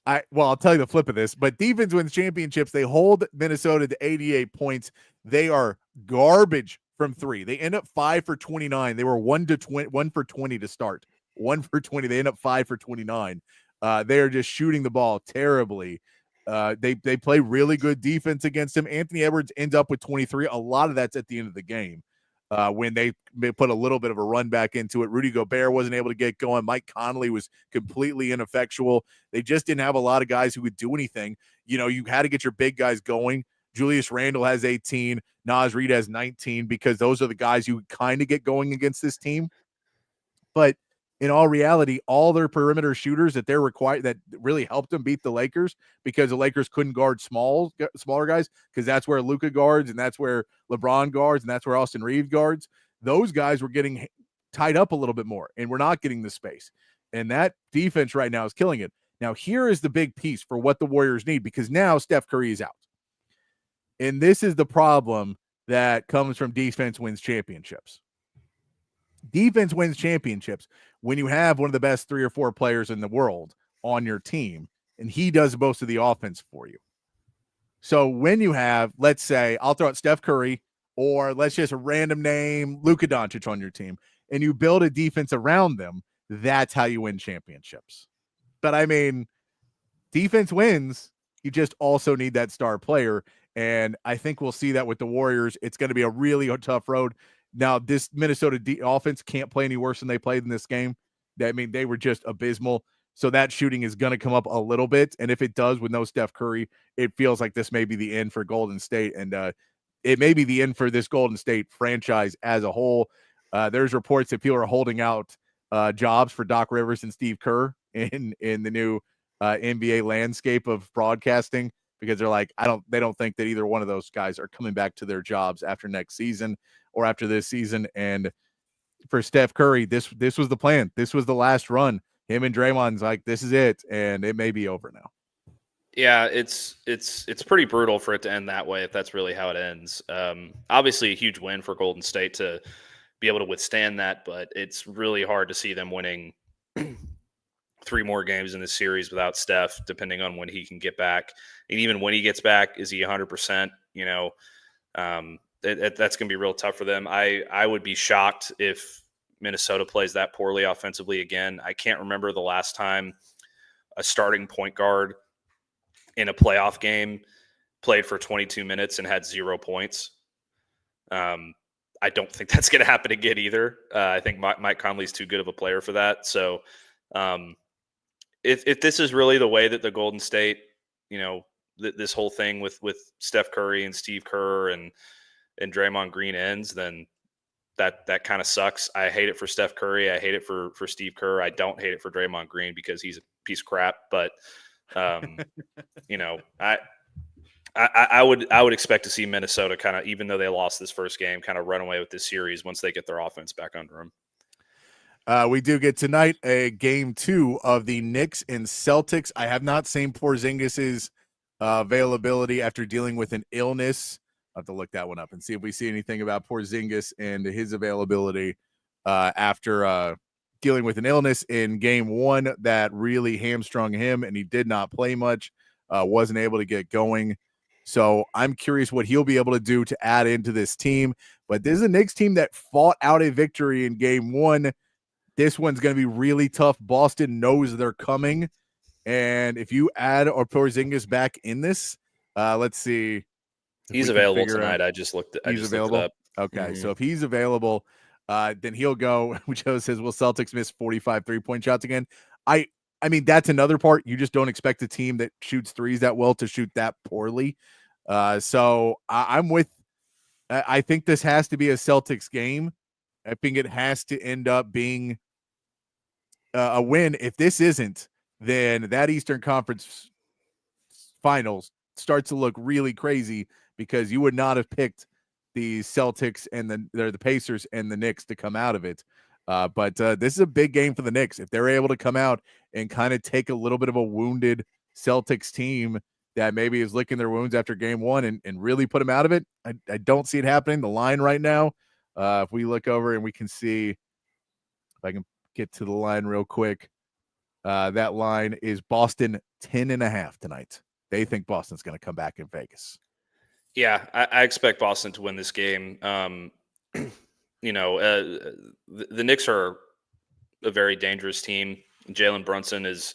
I'll tell you the flip of this, but defense wins championships. They hold Minnesota to 88 points. They are garbage from 3. They end up 5 for 29. They were 1 for 20 to start. 1 for 20. They end up 5 for 29. They are just shooting the ball terribly. They play really good defense against him. Anthony Edwards ends up with 23. A lot of that's at the end of the game. When they put a little bit of a run back into it. Rudy Gobert wasn't able to get going. Mike Conley was completely ineffectual. They just didn't have a lot of guys who could do anything. You had to get your big guys going. Julius Randle has 18. Naz Reid has 19 because those are the guys you kind of get going against this team. But in all reality, all their perimeter shooters that they're required that really helped them beat the Lakers because the Lakers couldn't guard smaller guys because that's where Luka guards and that's where LeBron guards and that's where Austin Reeves guards. Those guys were getting tied up a little bit more and we're not getting the space. And that defense right now is killing it. Now, here is the big piece for what the Warriors need because now Steph Curry is out. And this is the problem that comes from defense wins championships. Defense wins championships when you have one of the best 3 or 4 players in the world on your team, and he does most of the offense for you. So when you have, let's say, I'll throw out Steph Curry, or let's just a random name, Luka Doncic on your team, and you build a defense around them, that's how you win championships. But I mean, defense wins. You just also need that star player. And I think we'll see that with the Warriors. It's going to be a really tough road. Now, this Minnesota offense can't play any worse than they played in this game. I mean, they were just abysmal. So that shooting is going to come up a little bit. And if it does with no Steph Curry, it feels like this may be the end for Golden State. And it may be the end for this Golden State franchise as a whole. There's reports that people are holding out jobs for Doc Rivers and Steve Kerr in the new NBA landscape of broadcasting because they're like, they don't think that either one of those guys are coming back to their jobs after next season or after this season. And for Steph Curry, this was the plan. This was the last run. Him and Draymond's like, this is it, and it may be over now. Yeah, it's pretty brutal for it to end that way if that's really how it ends. Obviously, a huge win for Golden State to be able to withstand that, but it's really hard to see them winning 3 more games in the series without Steph, depending on when he can get back. And even when he gets back, is he 100%? That's going to be real tough for them. I would be shocked if Minnesota plays that poorly offensively again. I can't remember the last time a starting point guard in a playoff game played for 22 minutes and had 0 points. I don't think that's going to happen again either. I think Mike Conley's too good of a player for that. So if this is really the way that the Golden State, this whole thing with Steph Curry and Steve Kerr and Draymond Green ends, then that kind of sucks. I hate it for Steph Curry. I hate it for Steve Kerr. I don't hate it for Draymond Green because he's a piece of crap. But I would expect to see Minnesota kind of, even though they lost this first game, kind of run away with this series once they get their offense back under them. We do get tonight a game 2 of the Knicks and Celtics. I have not seen Porzingis's availability after dealing with an illness. I'll have to look that one up and see if we see anything about Porzingis and his availability after dealing with an illness in game 1 that really hamstrung him, and he did not play much, wasn't able to get going. So I'm curious what he'll be able to do to add into this team. But this is a Knicks team that fought out a victory in game 1. This one's going to be really tough. Boston knows they're coming. And if you add Porzingis back in this, let's see. He's available tonight. I just looked. He's available. Looked it up. Okay, so if he's available, then he'll go. Joe says, "Will Celtics miss 45 3-point shots again?" I mean, that's another part. You just don't expect a team that shoots threes that well to shoot that poorly. So I'm with. I think this has to be a Celtics game. I think it has to end up being a win. If this isn't, then that Eastern Conference Finals starts to look really crazy, because you would not have picked the Celtics and the Pacers and the Knicks to come out of it. But this is a big game for the Knicks. If they're able to come out and kind of take a little bit of a wounded Celtics team that maybe is licking their wounds after game 1 and really put them out of it, I don't see it happening. The line right now, if we look over and we can see, if I can get to the line real quick, that line is Boston 10.5 tonight. They think Boston's going to come back in Vegas. Yeah, I expect Boston to win this game. The Knicks are a very dangerous team. Jalen Brunson has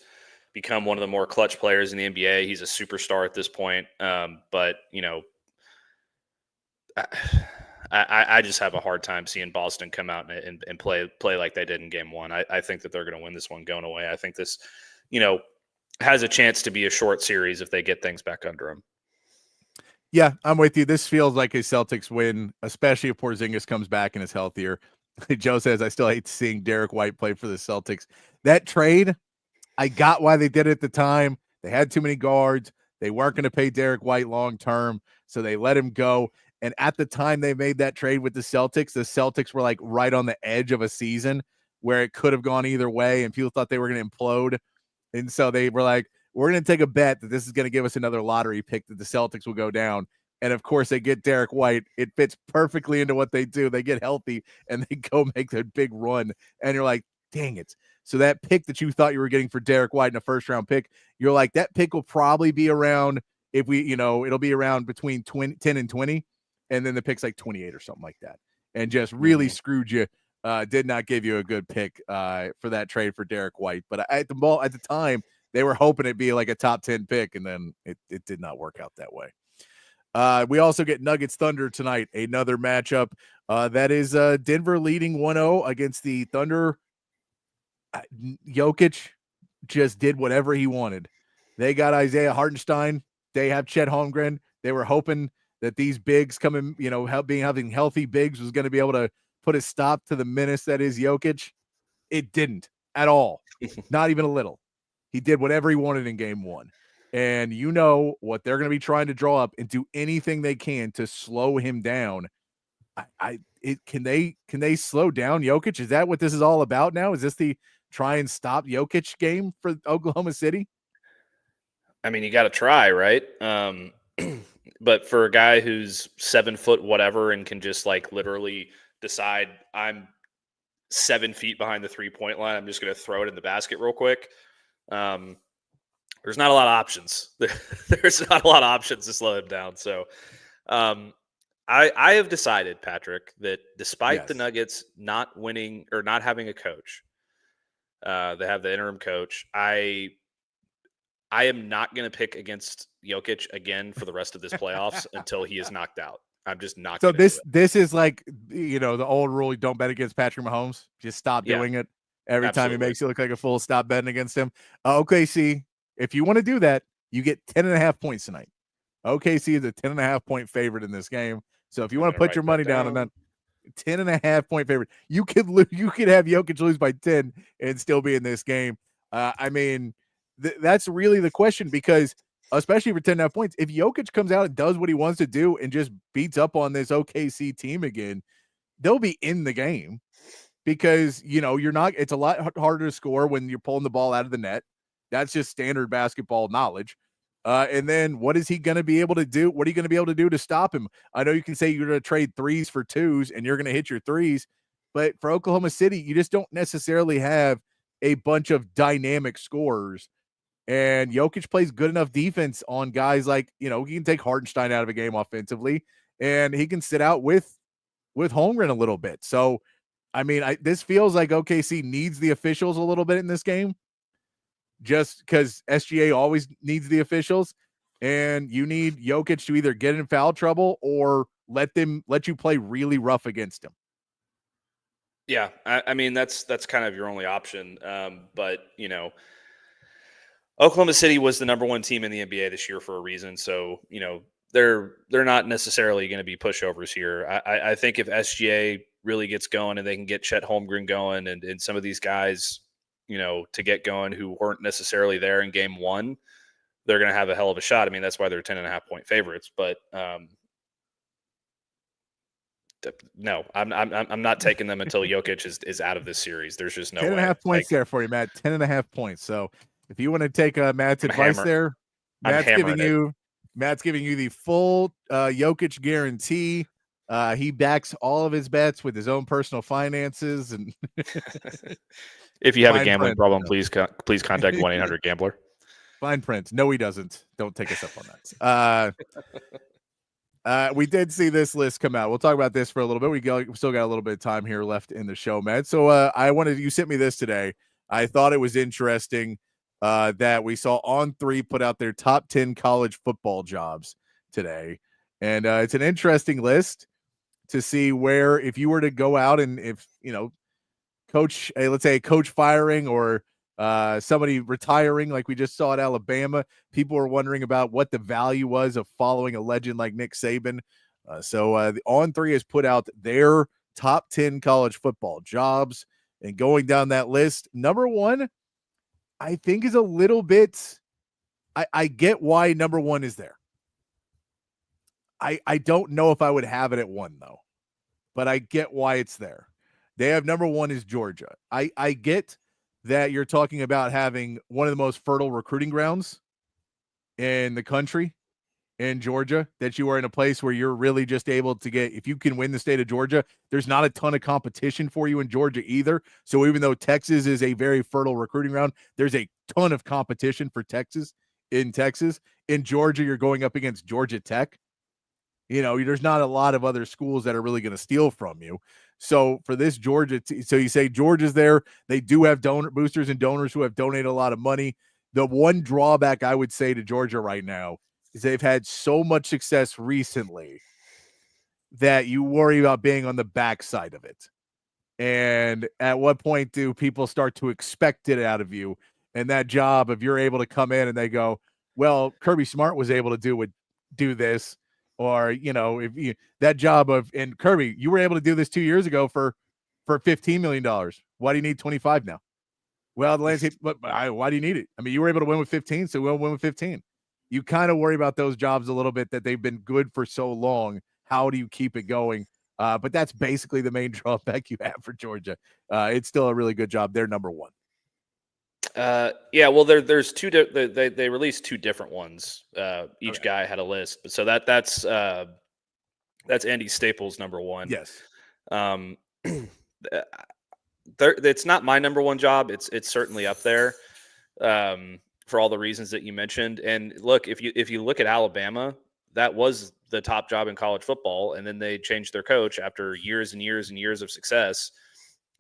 become one of the more clutch players in the NBA. He's a superstar at this point. But I just have a hard time seeing Boston come out and play like they did in game 1. I think that they're going to win this one going away. I think this, has a chance to be a short series if they get things back under them. Yeah, I'm with you. This feels like a Celtics win, especially if Porzingis comes back and is healthier. Joe says, I still hate seeing Derek White play for the Celtics. That trade, I got why they did it at the time. They had too many guards. They weren't going to pay Derek White long-term, so they let him go. And at the time they made that trade with the Celtics were like right on the edge of a season where it could have gone either way, and people thought they were going to implode. And so they were like, we're going to take a bet that this is going to give us another lottery pick that the Celtics will go down. And of course, they get Derek White. It fits perfectly into what they do. They get healthy and they go make their big run. And you're like, dang it. So that pick that you thought you were getting for Derek White in a first round pick, you're like, that pick will probably be around, if we, it'll be around between 10 and 20. And then the pick's like 28 or something like that. And just really screwed you. Did not give you a good pick for that trade for Derek White. But at the time, they were hoping it'd be like a top 10 pick, and then it did not work out that way. We also get Nuggets Thunder tonight, another matchup. That is Denver leading 1-0 against the Thunder. Jokic just did whatever he wanted. They got Isaiah Hartenstein. They have Chet Holmgren. They were hoping that these bigs coming, having healthy bigs was going to be able to put a stop to the menace that is Jokic. It didn't at all. Not even a little. He did whatever he wanted in game 1. And you know what they're going to be trying to draw up and do anything they can to slow him down. Can they slow down Jokic? Is that what this is all about now? Is this the try and stop Jokic game for Oklahoma City? I mean, you got to try, right? But for a guy who's 7 foot whatever and can just like literally decide I'm 7 feet behind the 3-point line, I'm just going to throw it in the basket real quick. There's not a lot of options. There's not a lot of options to slow him down. So I have decided, Patrick, that despite the Nuggets not winning or not having a coach, they have the interim coach. I am not going to pick against Jokic again for the rest of this playoffs until he is knocked out. I'm just not. So this is like, the old rule: you don't bet against Patrick Mahomes. Just stop doing it every time he makes you look like a fool. Stop betting against him. OKC, if you want to do that, you get 10.5 points tonight. OKC is a 10.5 point favorite in this game. So if you want to put your money down on that, 10.5 point favorite, you could have Jokic lose by 10 and still be in this game. I mean, that's really the question, because especially for 10.5 points, if Jokic comes out and does what he wants to do and just beats up on this OKC team again, they'll be in the game, because, it's a lot harder to score when you're pulling the ball out of the net. That's just standard basketball knowledge. And then what is he going to be able to do? What are you going to be able to do to stop him? I know you can say you're going to trade threes for twos and you're going to hit your threes, but for Oklahoma City, you just don't necessarily have a bunch of dynamic scorers. And Jokic plays good enough defense on guys like, he can take Hartenstein out of a game offensively, and he can sit out with Holmgren a little bit. So, I mean, this feels like OKC needs the officials a little bit in this game, just because SGA always needs the officials, and you need Jokic to either get in foul trouble or let you play really rough against him. Yeah, I mean, that's kind of your only option. But Oklahoma City was the number one team in the NBA this year for a reason. So, they're not necessarily going to be pushovers here. I think if SGA really gets going and they can get Chet Holmgren going and some of these guys, to get going who weren't necessarily there in game one, they're going to have a hell of a shot. I mean, that's why they're 10.5 point favorites. But no, I'm not taking them until Jokic is out of this series. There's just no 10.5 points there for you, Matt. 10.5 points. So if you want to take Matt's advice there, Matt's giving you the full Jokic guarantee. He backs all of his bets with his own personal finances. And if you have a gambling problem, please contact 1-800-GAMBLER. Fine print. No, he doesn't. Don't take us up on that. We did see this list come out. We'll talk about this for a little bit. We still got a little bit of time here left in the show, Matt. So you sent me this today. I thought it was interesting that we saw On3 put out their top 10 college football jobs today. And it's an interesting list to see where, if you were to go out and if, coach, let's say a coach firing or somebody retiring, like we just saw at Alabama, people were wondering about what the value was of following a legend like Nick Saban. So the On3 has put out their top 10 college football jobs, and going down that list, number one, I think is a little bit, I get why number one is there. I don't know if I would have it at one, though, but I get why it's there. They have number one is Georgia. I get that you're talking about having one of the most fertile recruiting grounds in the country in Georgia, that you are in a place where you're really just able to get, if you can win the state of Georgia, there's not a ton of competition for you in Georgia either. So even though Texas is a very fertile recruiting ground, there's a ton of competition for Texas in Texas. In Georgia, you're going up against Georgia Tech. There's not a lot of other schools that are really going to steal from you. So for this Georgia, so you say Georgia's there. They do have donor boosters and donors who have donated a lot of money. The one drawback I would say to Georgia right now is they've had so much success recently that you worry about being on the backside of it. And at what point do people start to expect it out of you? And that job, if you're able to come in and they go, well, Kirby Smart was able to do this. Or, if you, that job of, and Kirby, you were able to do this 2 years ago for $15 million. Why do you need 25 now? Well, the landscape, why do you need it? I mean, you were able to win with 15, so we'll win with 15. You kind of worry about those jobs a little bit, that they've been good for so long. How do you keep it going? But that's basically the main drawback you have for Georgia. It's still a really good job. They're number one. Yeah, well, there's two. They released two different ones. Each guy had a list, so that's Andy Staples' number one. Yes. It's not my number one job. It's certainly up there. for all the reasons that you mentioned. And look, if you look at Alabama, that was the top job in college football, and then they changed their coach after years and years and years of success,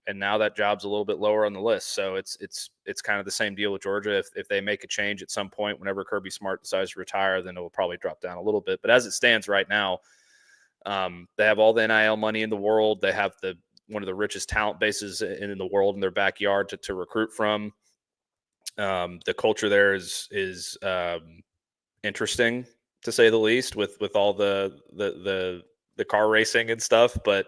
and now that job's a little bit lower on the list. So it's kind of the same deal with Georgia. If they make a change at some point, whenever Kirby Smart decides to retire, then it will probably drop down a little bit. But as it stands right now, they have all the NIL money in the world. They have one of the richest talent bases in the world in their backyard to recruit from. The culture there is interesting, to say the least, with all the car racing and stuff, but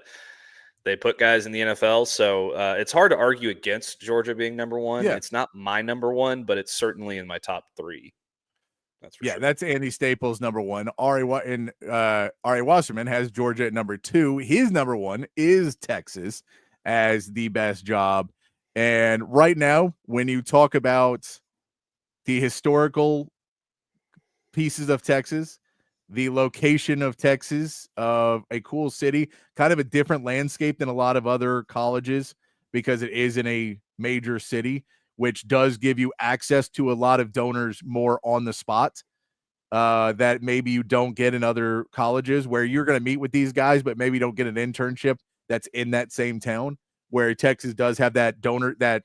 they put guys in the NFL. So it's hard to argue against Georgia being number one. Yeah. It's not my number one, but it's certainly in my top three. That's for sure. That's Andy Staples, number one. Ari Wasserman has Georgia at number two. His number one is Texas as the best job. And right now, when you talk about the historical pieces of Texas, the location of Texas, of a cool city, kind of a different landscape than a lot of other colleges because it is in a major city, which does give you access to a lot of donors more on the spot that maybe you don't get in other colleges, where you're going to meet with these guys, but maybe don't get an internship that's in that same town, where Texas does have that donor that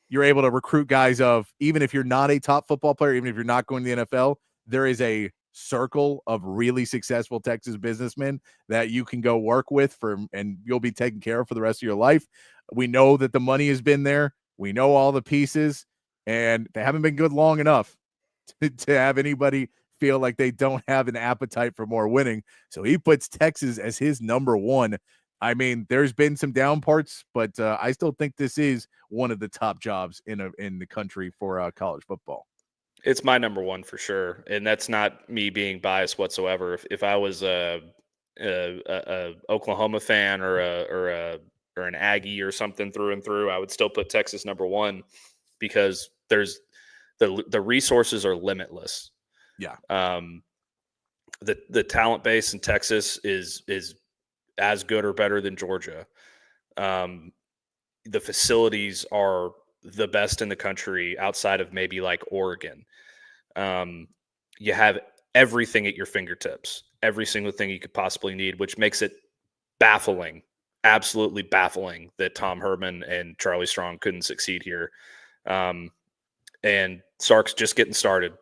you're able to recruit guys of, even if you're not a top football player, even if you're not going to the NFL, there is a circle of really successful Texas businessmen that you can go work with and you'll be taken care of for the rest of your life. We know that the money has been there. We know all the pieces, and they haven't been good long enough to have anybody feel like they don't have an appetite for more winning. So he puts Texas as his number one. I mean, there's been some down parts, but I still think this is one of the top jobs in the country for college football. It's my number one for sure, and that's not me being biased whatsoever. If I was a Oklahoma fan or an Aggie or something through and through, I would still put Texas number one, because there's the resources are limitless. Yeah. The talent base in Texas is as good or better than Georgia. The facilities are the best in the country outside of maybe like Oregon. You have everything at your fingertips, every single thing you could possibly need, which makes it baffling, absolutely baffling, that Tom Herman and Charlie Strong couldn't succeed here. And Sark's just getting started,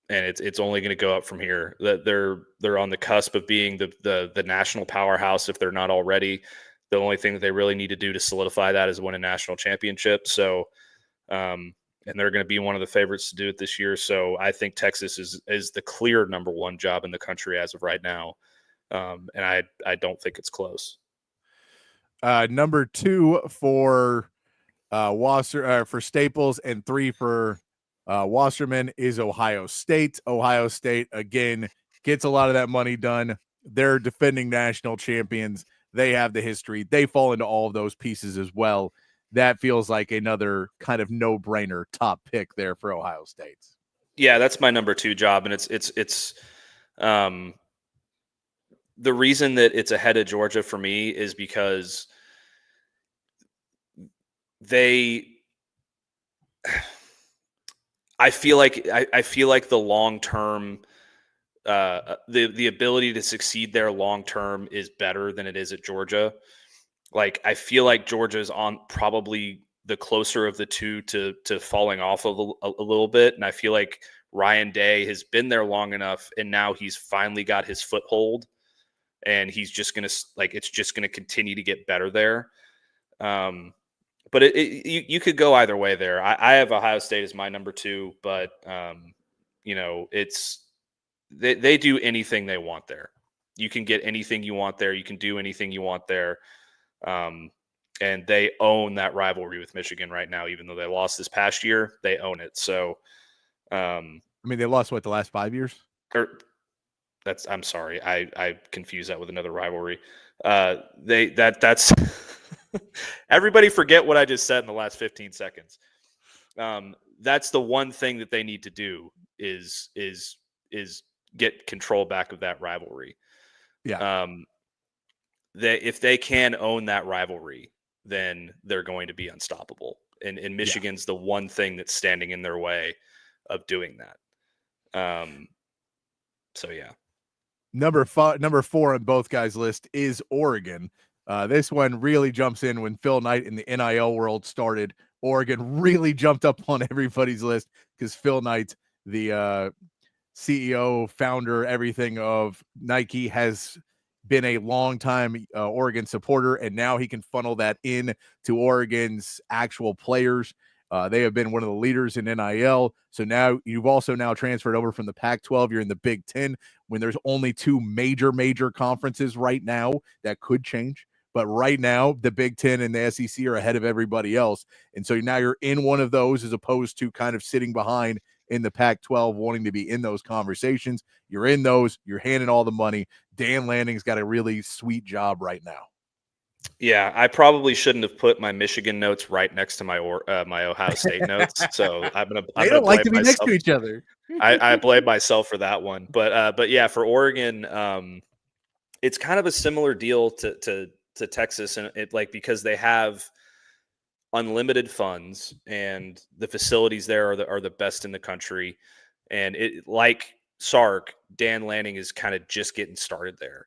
and it's only going to go up from here. That they're on the cusp of being the national powerhouse if they're not already. The only thing that they really need to do to solidify that is win a national championship. So, and they're going to be one of the favorites to do it this year. So I think Texas is the clear number one job in the country as of right now. And I don't think it's close. Number two for for Staples, and three for Wasserman is Ohio State. Ohio State, again, gets a lot of that money done. They're defending national champions. They have the history. They fall into all of those pieces as well. That feels like another kind of no-brainer top pick there for Ohio State. Yeah, that's my number two job, and it's the reason that it's ahead of Georgia for me is because I feel like the long-term the ability to succeed there long-term is better than it is at Georgia. Like, I feel like Georgia is on probably the closer of the two to falling off a little bit. And I feel like Ryan Day has been there long enough, and now he's finally got his foothold, and he's just going to, like, it's just going to continue to get better there. But you could go either way there. I have Ohio State as my number two, but they do anything they want there. You can get anything you want there. You can do anything you want there. And they own that rivalry with Michigan right now, even though they lost this past year, they own it. So, I mean, they lost the last 5 years? I'm sorry. I confused that with another rivalry. That's everybody forget what I just said in the last 15 seconds. That's the one thing that they need to do is get control back of that rivalry. Yeah. If they can own that rivalry, then they're going to be unstoppable. and Michigan's the one thing that's standing in their way of doing that. So yeah. Number 4 on both guys' list is Oregon. This one really jumps in when Phil Knight in the NIL world started. Oregon really jumped up on everybody's list because Phil Knight, the CEO, founder, everything of Nike, has been a long-time Oregon supporter, and now he can funnel that in to Oregon's actual players. They have been one of the leaders in NIL. So now you've also now transferred over from the Pac-12. You're in the Big Ten when there's only 2 major conferences right now. That could change. But right now, the Big Ten and the SEC are ahead of everybody else. And so now you're in one of those as opposed to kind of sitting behind in the Pac-12, wanting to be in those conversations. You're in those. You're handing all the money. Dan Lanning's got a really sweet job right now. Yeah, I probably shouldn't have put my Michigan notes right next to my Ohio State notes. So They don't like to be next to each other. I blame myself for that one. But yeah, for Oregon, it's kind of a similar deal to Texas, and because they have unlimited funds and the facilities there are the best in the country, and it, like Sark, Dan Lanning is kind of just getting started there.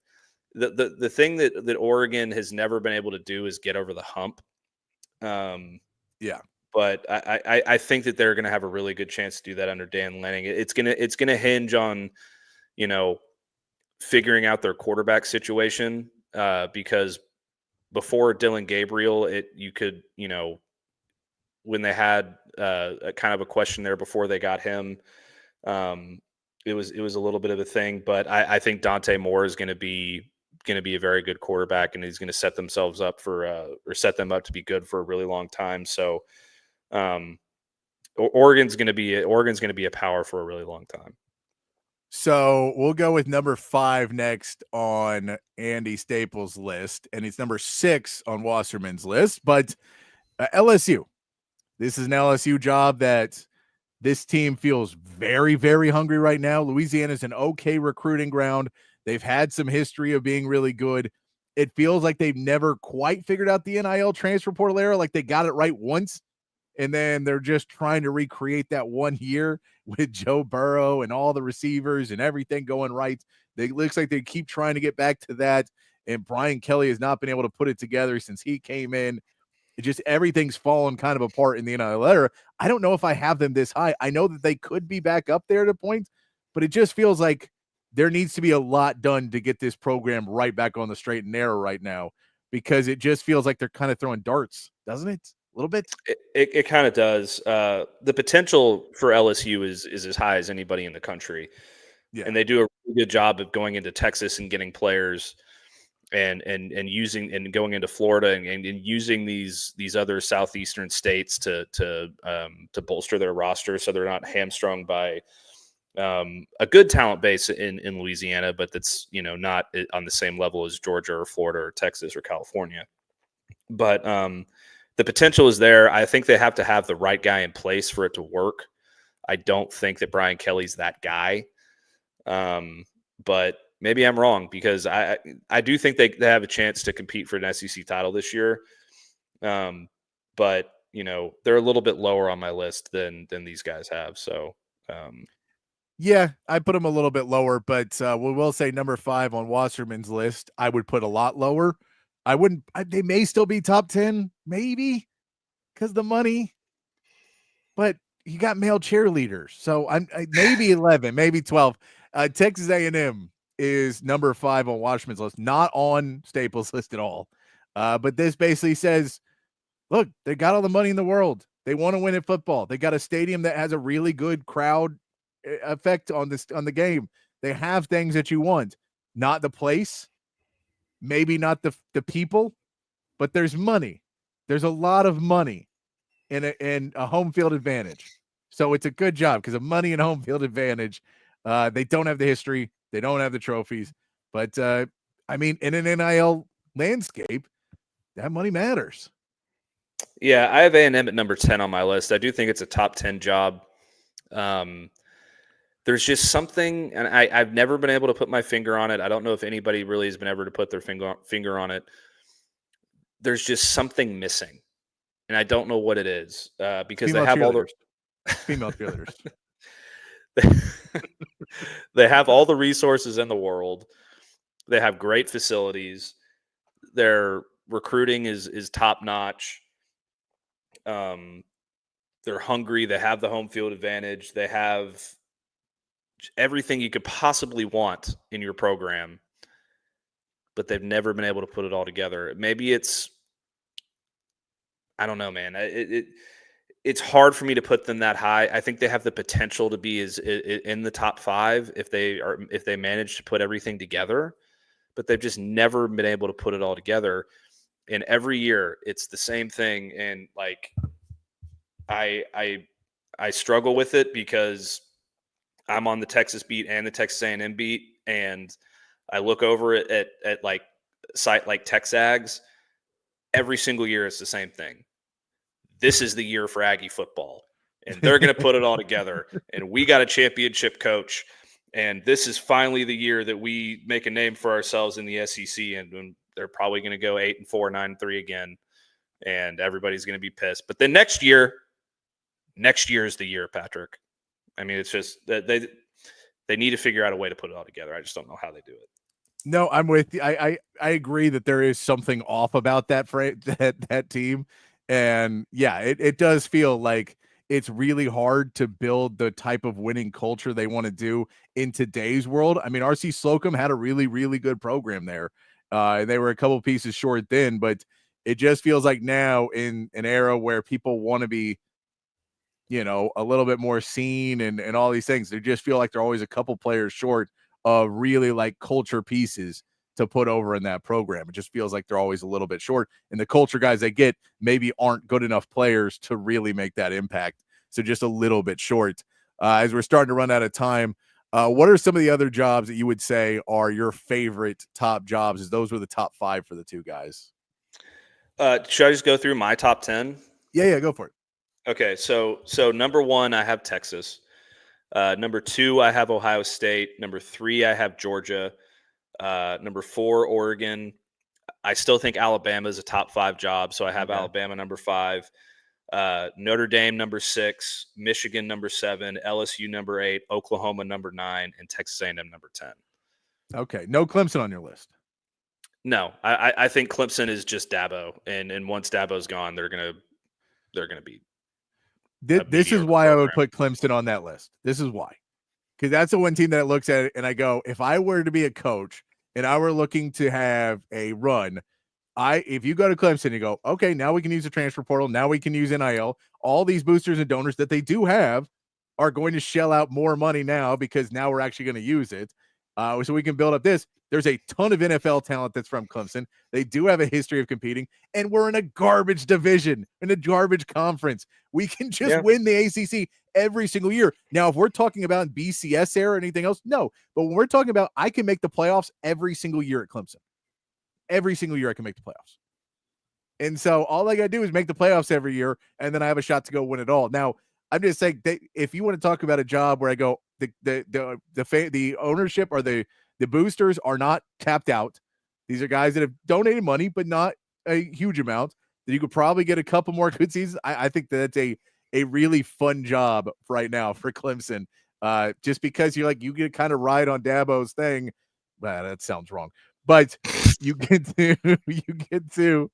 The thing that Oregon has never been able to do is get over the hump. But I think that they're going to have a really good chance to do that under Dan Lanning. It's gonna hinge on, figuring out their quarterback situation, because before Dylan Gabriel, when they had a kind of a question there before they got him, it was a little bit of a thing. But I think Dante Moore is going to be a very good quarterback, and he's going to set themselves up set them up to be good for a really long time. So Oregon's going to be a power for a really long time. So we'll go with number 5 next on Andy Staples' list, and it's number 6 on Wasserman's list. But LSU, this is an LSU job that this team feels very, very hungry right now. Louisiana's an okay recruiting ground. They've had some history of being really good. It feels like they've never quite figured out the NIL transfer portal era. Like they got it right once, and then they're just trying to recreate that 1 year with Joe Burrow and all the receivers and everything going right. It looks like they keep trying to get back to that, and Brian Kelly has not been able to put it together since he came in. It just everything's fallen kind of apart in the NIL era. I don't know if I have them this high. I know that they could be back up there at a point, but it just feels like there needs to be a lot done to get this program right back on the straight and narrow right now, because it just feels like they're kind of throwing darts, doesn't it? A little bit. It kind of does. The potential for LSU is as high as anybody in the country. Yeah. And they do a really good job of going into Texas and getting players and using and going into Florida and using these other southeastern states to bolster their roster so they're not hamstrung by a good talent base in Louisiana, but that's not on the same level as Georgia or Florida or Texas or California. But the potential is there. I think they have to have the right guy in place for it to work. I don't think that Brian Kelly's that guy. But maybe I'm wrong, because I do think they have a chance to compete for an SEC title this year. But they're a little bit lower on my list than these guys have. So yeah, I put them a little bit lower, but we will say number 5 on Wasserman's list, I would put a lot lower. They may still be top 10, maybe, because the money, but you got male cheerleaders. So I maybe 11, maybe 12. Texas A&M is number 5 on Wasserman's list, not on Staples' list at all. But this basically says, look, they got all the money in the world. They want to win at football. They got a stadium that has a really good crowd effect on the game. They have things that you want, not the place, maybe not the people, but there's money. There's a lot of money and a home field advantage. So it's a good job because of money and home field advantage. They don't have the history. They don't have the trophies. But, in an NIL landscape, that money matters. Yeah, I have A&M at number 10 on my list. I do think it's a top 10 job. There's just something, and I've never been able to put my finger on it. I don't know if anybody really has been able to put their finger on it. There's just something missing. and I don't know what it is because Female they have all the female cheerleaders. they have all the resources in the world. They have great facilities. Their recruiting is top notch. They're hungry. They have the home field advantage. They have everything you could possibly want in your program, but they've never been able to put it all together. Maybe I don't know, man. It's hard for me to put them that high. I think they have the potential to be in the top 5 if they manage to put everything together, but they've just never been able to put it all together. And every year it's the same thing. And like, I struggle with it because I'm on the Texas beat and the Texas A&M beat, and I look over at like a site like Texags. Every single year it's the same thing. This is the year for Aggie football, and they're going to put it all together. And we got a championship coach, and this is finally the year that we make a name for ourselves in the SEC. And they're probably going to go 8-4, 9-3 again, and everybody's going to be pissed. But then next year is the year, Patrick. I mean, it's just that they need to figure out a way to put it all together. I just don't know how they do it. No, I'm with you. I agree that there is something off about that team. And yeah, it does feel like it's really hard to build the type of winning culture they want to do in today's world. I mean, RC Slocum had a really, really good program there. They were a couple pieces short then, but it just feels like now in an era where people want to be, a little bit more seen and all these things, they just feel like they're always a couple players short of really like culture pieces to put over in that program. It just feels like they're always a little bit short, and the culture guys they get maybe aren't good enough players to really make that impact. So just a little bit short. As we're starting to run out of time, what are some of the other jobs that you would say are your favorite top jobs, as those were the top 5 for the two guys? Should I just go through my top 10? Yeah, go for it. Okay, so number 1, I have Texas. Number 2, I have Ohio State. Number 3, I have Georgia. Number 4, Oregon. I still think Alabama is a top 5 job, so I have Alabama number 5. Notre Dame number 6, Michigan number 7, LSU number 8, Oklahoma number 9, and Texas A&M number 10. Okay, no Clemson on your list. No, I think Clemson is just Dabo, and once Dabo's gone, they're gonna be. This is why I would put Clemson on that list. This is why, because that's the one team that looks at it and I go, if I were to be a coach and I were looking to have a run, if you go to Clemson, you go, okay, now we can use the transfer portal. Now we can use NIL. All these boosters and donors that they do have are going to shell out more money now because now we're actually going to use it. So we can build up this. There's a ton of NFL talent that's from Clemson. They do have a history of competing, and we're in a garbage division, in a garbage conference. We can just win the ACC every single year. Now, if we're talking about BCS era or anything else, no. But when we're talking about I can make the playoffs every single year at Clemson. Every single year I can make the playoffs. And so all I got to do is make the playoffs every year, and then I have a shot to go win it all. Now, I'm just saying, if you want to talk about a job where I go, the ownership or the boosters are not tapped out. These are guys that have donated money, but not a huge amount, that you could probably get a couple more good seasons. I think that's a really fun job right now for Clemson. Just because you get kind of ride on Dabo's thing. Well, that sounds wrong, but you get to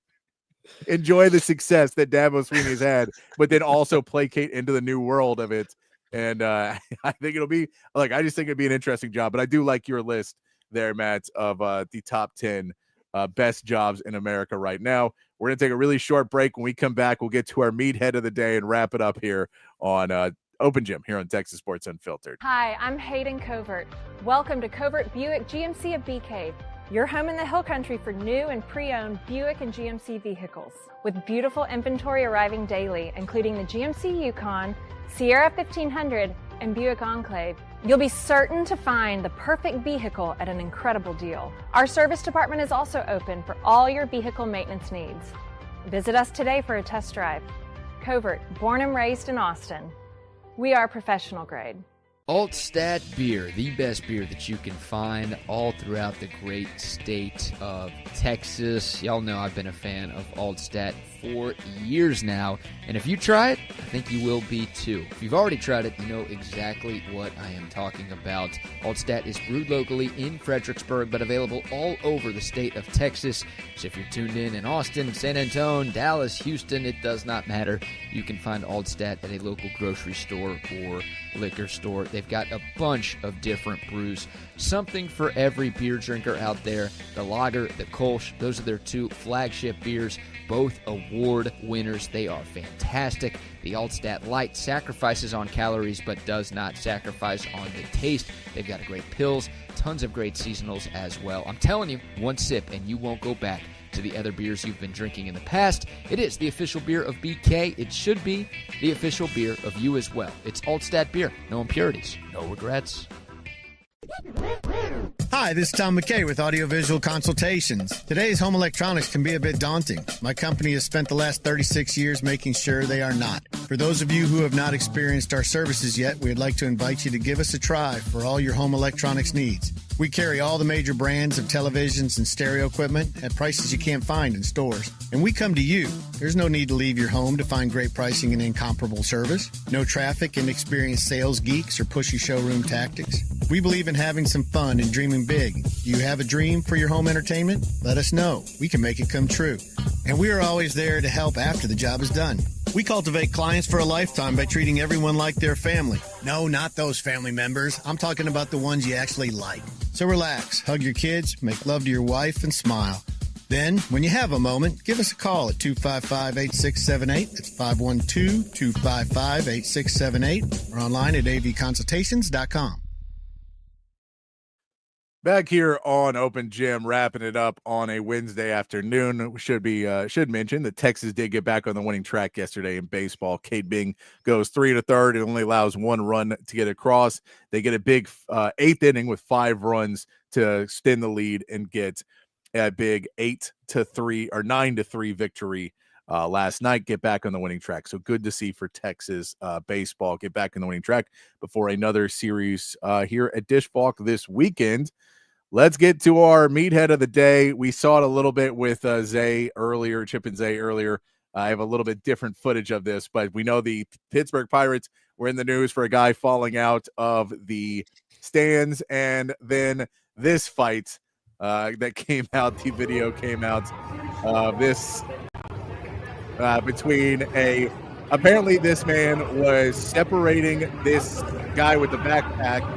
enjoy the success that Dabo Swinney has had, but then also placate into the new world of it. And I think it'll be I just think it'd be an interesting job. But I do like your list there, Matt, of the top 10 best jobs in America right now. We're going to take a really short break. When we come back, we'll get to our meathead of the day and wrap it up here on Open Gym here on Texas Sports Unfiltered. Hi, I'm Hayden Covert. Welcome to Covert Buick GMC of Bee Cave, your home in the Hill Country for new and pre-owned Buick and GMC vehicles. With beautiful inventory arriving daily, including the GMC Yukon, Sierra 1500, and Buick Enclave, you'll be certain to find the perfect vehicle at an incredible deal. Our service department is also open for all your vehicle maintenance needs. Visit us today for a test drive. Covert, born and raised in Austin. We are professional grade. Altstadt Beer, the best beer that you can find all throughout the great state of Texas. Y'all know I've been a fan of Altstadt for years now. And if you try it, I think you will be too. If you've already tried it, you know exactly what I am talking about. Altstadt is brewed locally in Fredericksburg, but available all over the state of Texas. So if you're tuned in Austin, San Antonio, Dallas, Houston, it does not matter. You can find Altstadt at a local grocery store or liquor store. They've got a bunch of different brews. Something for every beer drinker out there. The lager, the Kolsch, those are their two flagship beers, both award winners. They are fantastic. The Altstadt Light sacrifices on calories but does not sacrifice on the taste. They've got great pills, tons of great seasonals as well. I'm telling you, one sip and you won't go back to the other beers you've been drinking in the past. It is the official beer of BK. It should be the official beer of you as well. It's Altstadt Beer. No impurities, no regrets. Hi, this is Tom McKay with Audiovisual Consultations. Today's home electronics can be a bit daunting. My company has spent the last 36 years making sure they are not. For those of you who have not experienced our services yet, we'd like to invite you to give us a try for all your home electronics needs. We carry all the major brands of televisions and stereo equipment at prices you can't find in stores. And we come to you. There's no need to leave your home to find great pricing and incomparable service. No traffic, inexperienced sales geeks, or pushy showroom tactics. We believe in having some fun and dreaming big. Do you have a dream for your home entertainment? Let us know. We can make it come true. And we are always there to help after the job is done. We cultivate clients for a lifetime by treating everyone like their family. No, not those family members. I'm talking about the ones you actually like. So relax, hug your kids, make love to your wife, and smile. Then, when you have a moment, give us a call at 255-8678. That's 512-255-8678. Or online at avconsultations.com. Back here on Open Gym, wrapping it up on a Wednesday afternoon. We should mention that Texas did get back on the winning track yesterday in baseball. Cade Bing goes 3 1/3. It only allows one run to get across. They get a big eighth inning with 5 runs to extend the lead and get a big 8-3 or 9-3 victory last night. Get back on the winning track. So good to see for Texas baseball get back on the winning track before another series here at Dish Balk this weekend. Let's get to our meathead of the day. We saw it a little bit with Zay earlier, Chip and Zay earlier. I have a little bit different footage of this, but we know the Pittsburgh Pirates were in the news for a guy falling out of the stands. And then this fight that came out, the video came out, this between apparently this man was separating this guy with the backpack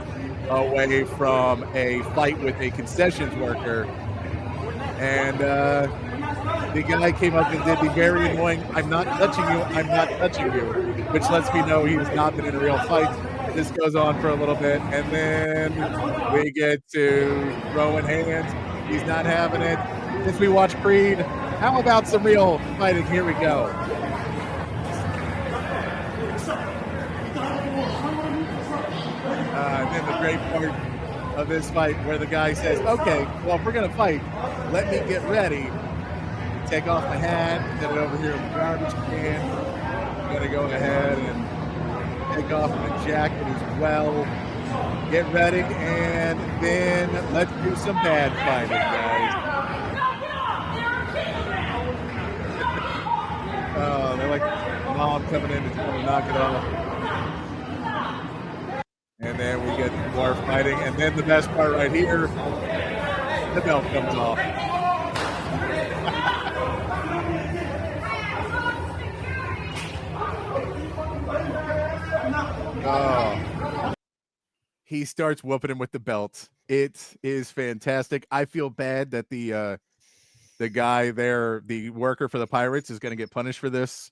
away from a fight with a concessions worker, and the guy came up and did the very annoying "I'm not touching you, I'm not touching you," which lets me know he has not been in a real fight. This goes on for a little bit, and then we get to throwing hands. He's not having it. Since we watch Creed, how about some real fighting? Here we go. And then the great part of this fight where the guy says, okay, well, if we're going to fight, let me get ready. Take off my hat, set it over here in the garbage can. I'm going to go ahead and take off my jacket as well. Get ready, and then let's do some bad fighting, guys. Oh, they're like mom coming in to tell them to knock it off. And then we get more fighting. And then the best part right here, the belt comes off. Oh. He starts whooping him with the belt. It is fantastic. I feel bad that the guy there, the worker for the Pirates, is going to get punished for this.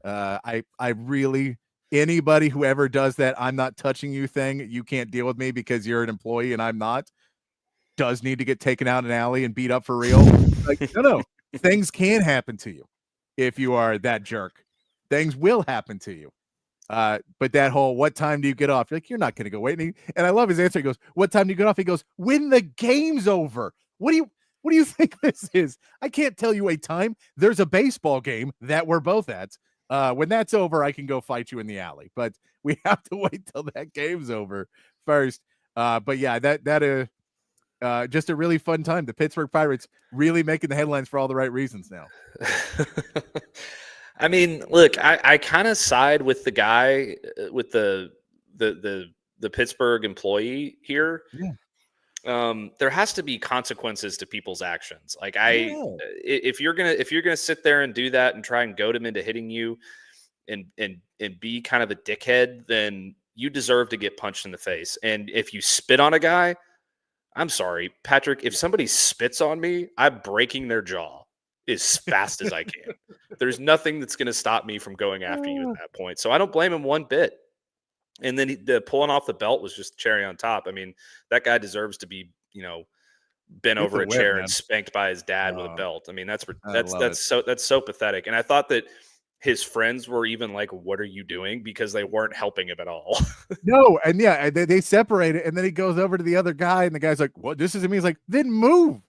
I really... Anybody who ever does that "I'm not touching you" thing, you can't deal with me because you're an employee and I'm not, does need to get taken out in an alley and beat up for real. Like, no. Things can happen to you if you are that jerk. Things will happen to you. But that whole, what time do you get off? You're like, you're not going to go wait. And I love his answer. He goes, what time do you get off? He goes, when the game's over. What do you think this is? I can't tell you a time. There's a baseball game that we're both at. When that's over, I can go fight you in the alley, but we have to wait till that game's over first. But yeah, that just a really fun time. The Pittsburgh Pirates really making the headlines for all the right reasons now. I mean, look, I kind of side with the guy with the Pittsburgh employee here. Yeah. There has to be consequences to people's actions. Like if you're gonna sit there and do that and try and goad him into hitting you and be kind of a dickhead, then you deserve to get punched in the face. And if you spit on a guy, I'm sorry, Patrick, if somebody spits on me, I'm breaking their jaw as fast as I can. There's nothing that's going to stop me from going after you at that point. So I don't blame him one bit. And then the pulling off the belt was just cherry on top. I mean, that guy deserves to be, bent over a chair and spanked by his dad with a belt. I mean, that's so pathetic. And I thought that his friends were even like, "What are you doing?" because they weren't helping him at all. No, and yeah, they separate it, and then he goes over to the other guy, and the guy's like, "What? This isn't me." He's like, "Then move."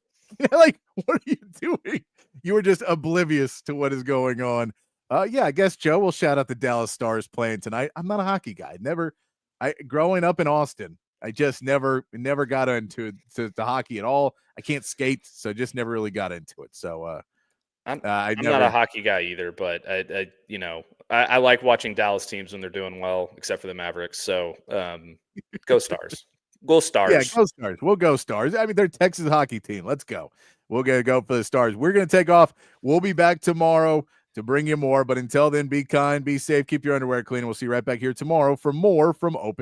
Like, what are you doing? You were just oblivious to what is going on. Yeah, I guess Joe will shout out the Dallas Stars playing tonight. I'm not a hockey guy. Growing up in Austin, I just never got into the hockey at all. I can't skate, so just never really got into it. So I'm not a hockey guy either, but I like watching Dallas teams when they're doing well, except for the Mavericks. So go Stars. Go Stars. Yeah, go Stars. We'll go Stars. I mean, they're a Texas hockey team. Let's go. We'll go for the Stars. We're going to take off. We'll be back tomorrow to bring you more. But until then, be kind, be safe, keep your underwear clean. And we'll see you right back here tomorrow for more from Open